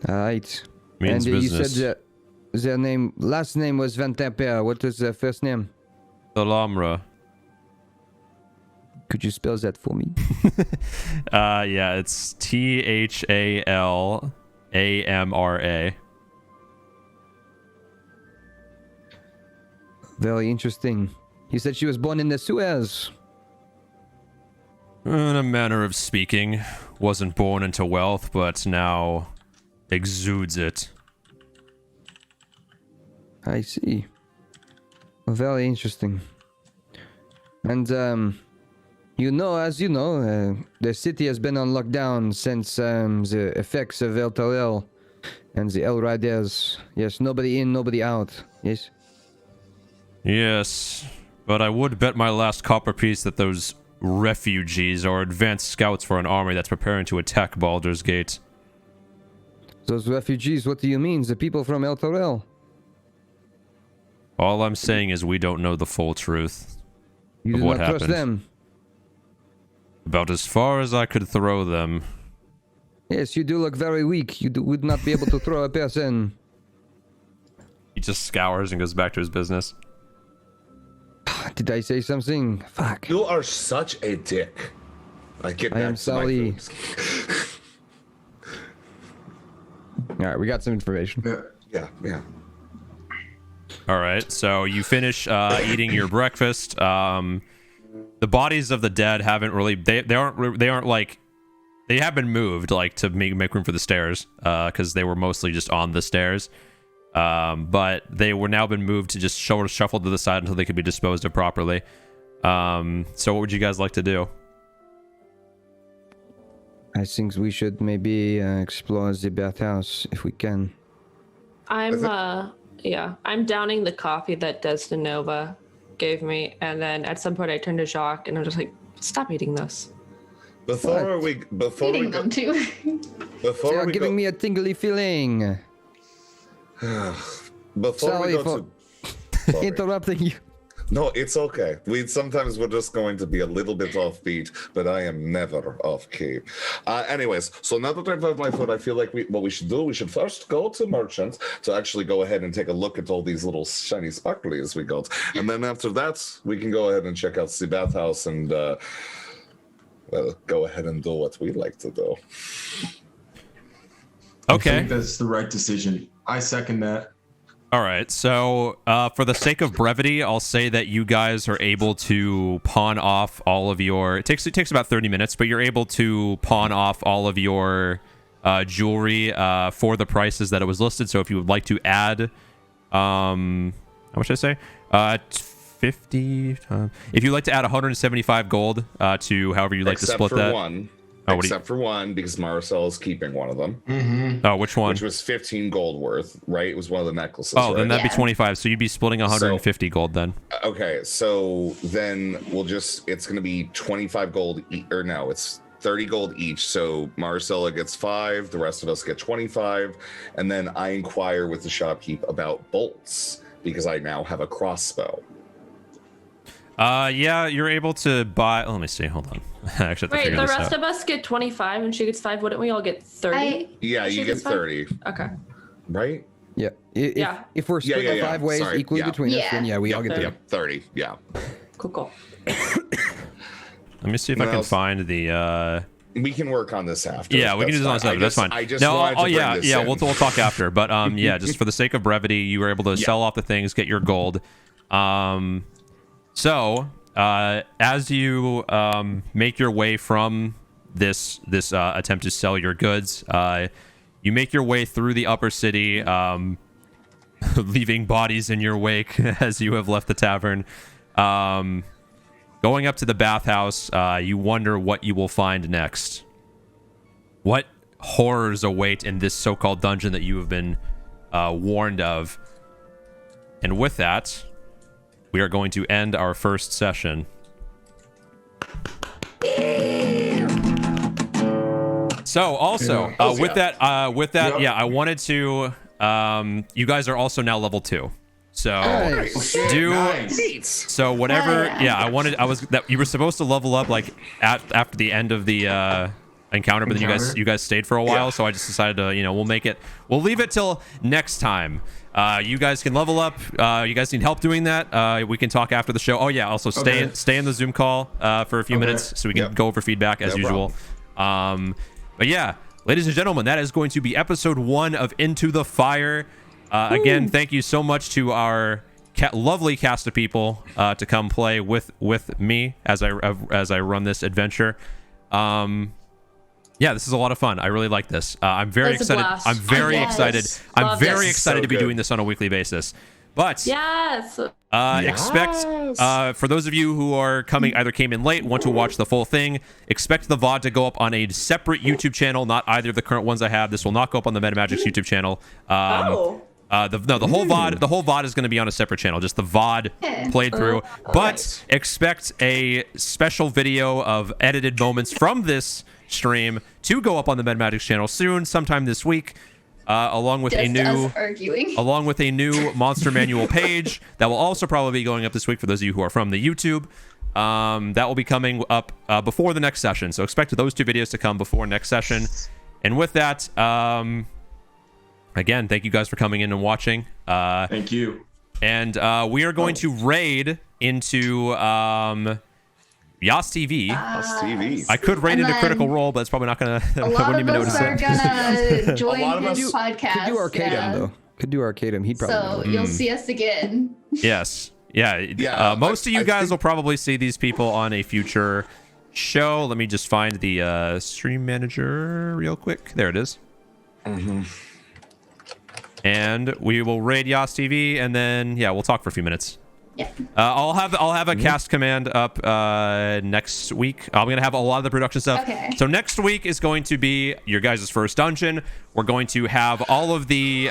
Alright. Means and business. You said their name, last name was Van Thamper. What was their first name? The Lamra. Could you spell that for me? Yeah, it's Thalamra. Very interesting. You said she was born in the Suez. In a manner of speaking, wasn't born into wealth, but now exudes it. I see. Very interesting. And, you know, as you know, the city has been on lockdown since the effects of El Torel and the El Riders. Yes, nobody in, nobody out. Yes? Yes, but I would bet my last copper piece that those refugees are advanced scouts for an army that's preparing to attack Baldur's Gate. Those refugees, what do you mean? The people from El Torel? All I'm saying is we don't know the full truth. You of do what not trust happened. them? About as far as I could throw them. Yes, you do look very weak. You would not be able to throw a person. He just scours and goes back to his business. Did I say something? Fuck. You are such a dick. I get I back am to my sorry. food. Alright, we got some information. Yeah. All right, so you finish eating your breakfast. The bodies of the dead haven't really they aren't like they have been moved like to make room for the stairs because they were mostly just on the stairs. But they were now been moved to just shuffled to the side until they could be disposed of properly. So what would you guys like to do? I think we should maybe explore the bathhouse if we can. I'm downing the coffee that Destinova gave me, and then at some point I turned to Jacques and I'm just like, stop eating those. Before we Eating go, them too. before You're we giving go, me a tingly feeling. before Sorry we go for to interrupting you. No, it's okay. We're just going to be a little bit offbeat, but I am never off key. Anyways, so now that I've had my food, I feel like we should first go to merchants to actually go ahead and take a look at all these little shiny sparklies we got, and then after that we can go ahead and check out the bathhouse and go ahead and do what we like to do. I Okay. think that's the right decision. I second that. All right, so for the sake of brevity, I'll say that you guys are able to pawn off all of your. It takes about 30 minutes, but you're able to pawn off all of your jewelry for the prices that it was listed. So if you would like to add, how much did I say? 50. If you'd like to add 175 gold to however you'd like to split that. Except for one, because Marcel is keeping one of them. Mm-hmm. Oh, which one? Which was 15 gold worth, right? It was one of the necklaces. Oh, right? then that'd be Yeah. 25. So you'd be splitting 150 gold then. Okay, so then it's going to be 25 gold, or no, it's 30 gold each. So Marcella gets 5, the rest of us get 25. And then I inquire with the shopkeep about bolts, because I now have a crossbow. Yeah, you're able to buy. Let me see. Hold on. I actually have to Wait, figure the this rest out. of us get 25 and she gets 5. Wouldn't we all get 30? Yeah, She you get gets 5? 30, Okay. right? Yeah. Yeah. If we're split yeah. 5 ways Sorry. equally Yeah. between us, then Yeah. we all get 30. Yep, 30, yeah. Cool. Let me see if I can Well, find the. We can work on this after. Yeah, we can do this on fine. Saturday. That's fine. I just no, wanted to bring yeah, this yeah. in. We'll talk after. But yeah, just for the sake of brevity, you were able to sell off the things, get your gold. So as you make your way from this attempt to sell your goods, you make your way through the upper city, leaving bodies in your wake as you have left the tavern. Going up to the bathhouse, you wonder what you will find next. What horrors await in this so-called dungeon that you have been warned of. And with that, we are going to end our first session. So also, with that, yeah, I wanted to, you guys are also now level 2. So Nice. so whatever, you were supposed to level up like after the end of the encounter, but then you guys stayed for a while, so I just decided to, we'll leave it till next time. You guys can level up. You guys need help doing that. We can talk after the show. Oh yeah, also stay in the Zoom call for a few minutes so we can go over feedback as usual. But yeah, ladies and gentlemen, that is going to be episode 1 of Into the Fire. Again, thank you so much to our lovely cast of people to come play with me as I run this adventure. Yeah, this is a lot of fun. I really like this. I'm very It's a excited. blast. I'm very Yes. excited. I'm Love very this. excited So to be good. doing this on a weekly basis. But Yes. expect for those of you who are coming, either came in late, want to watch the full thing, expect the VOD to go up on a separate YouTube channel, not either of the current ones I have. This will not go up on the Metamagix YouTube channel. The whole VOD is going to be on a separate channel, just the VOD played through. But expect a special video of edited moments from this stream to go up on the Metamagix channel soon, sometime this week, along with Just a new us arguing. along with a new monster manual page that will also probably be going up this week for those of you who are from the YouTube. That will be coming up before the next session. So expect those 2 videos to come before next session. And with that, again, thank you guys for coming in and watching. Thank you. And we are going to raid into Yas TV. TV. I could raid And into then Critical Role, but it's probably not going to. A lot of us are gonna join lot of his us podcast. Could do Arcadum yeah. though. Could do Arcadum. He'd probably So know it. you'll see us again. Yes. Yeah. Yeah, Most of you I guys think- will probably see these people on a future show. Let me just find the stream manager real quick. There it is. And we will raid Yas TV, and then we'll talk for a few minutes. Yeah. I'll have a cast command up next week. I'm gonna have a lot of the production stuff. Okay. So next week is going to be your guys' first dungeon. We're going to have all of the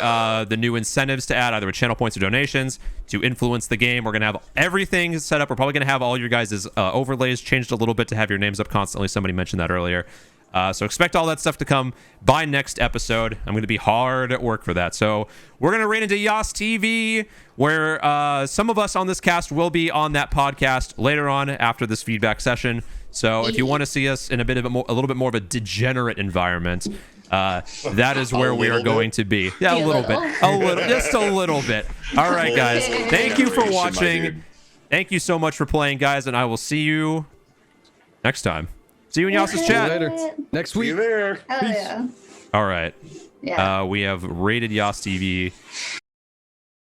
new incentives to add, either with channel points or donations, to influence the game. We're gonna have everything set up. We're probably gonna have all your guys' overlays changed a little bit to have your names up constantly. Somebody mentioned that earlier. So expect all that stuff to come by next episode. I'm going to be hard at work for that. So we're going to raid into Yas TV, where some of us on this cast will be on that podcast later on after this feedback session. So if you want to see us in a little bit more of a degenerate environment, that is where we are going to be. Yeah, Be a little bit, just a little bit. All right, guys. Thank you for Generation, my watching. dude. Thank you so much for playing, guys, and I will see you next time. See you in Yas's See you chat. later. Next See week. you there. Hell yeah. All right. Yeah. We have rated Yas TV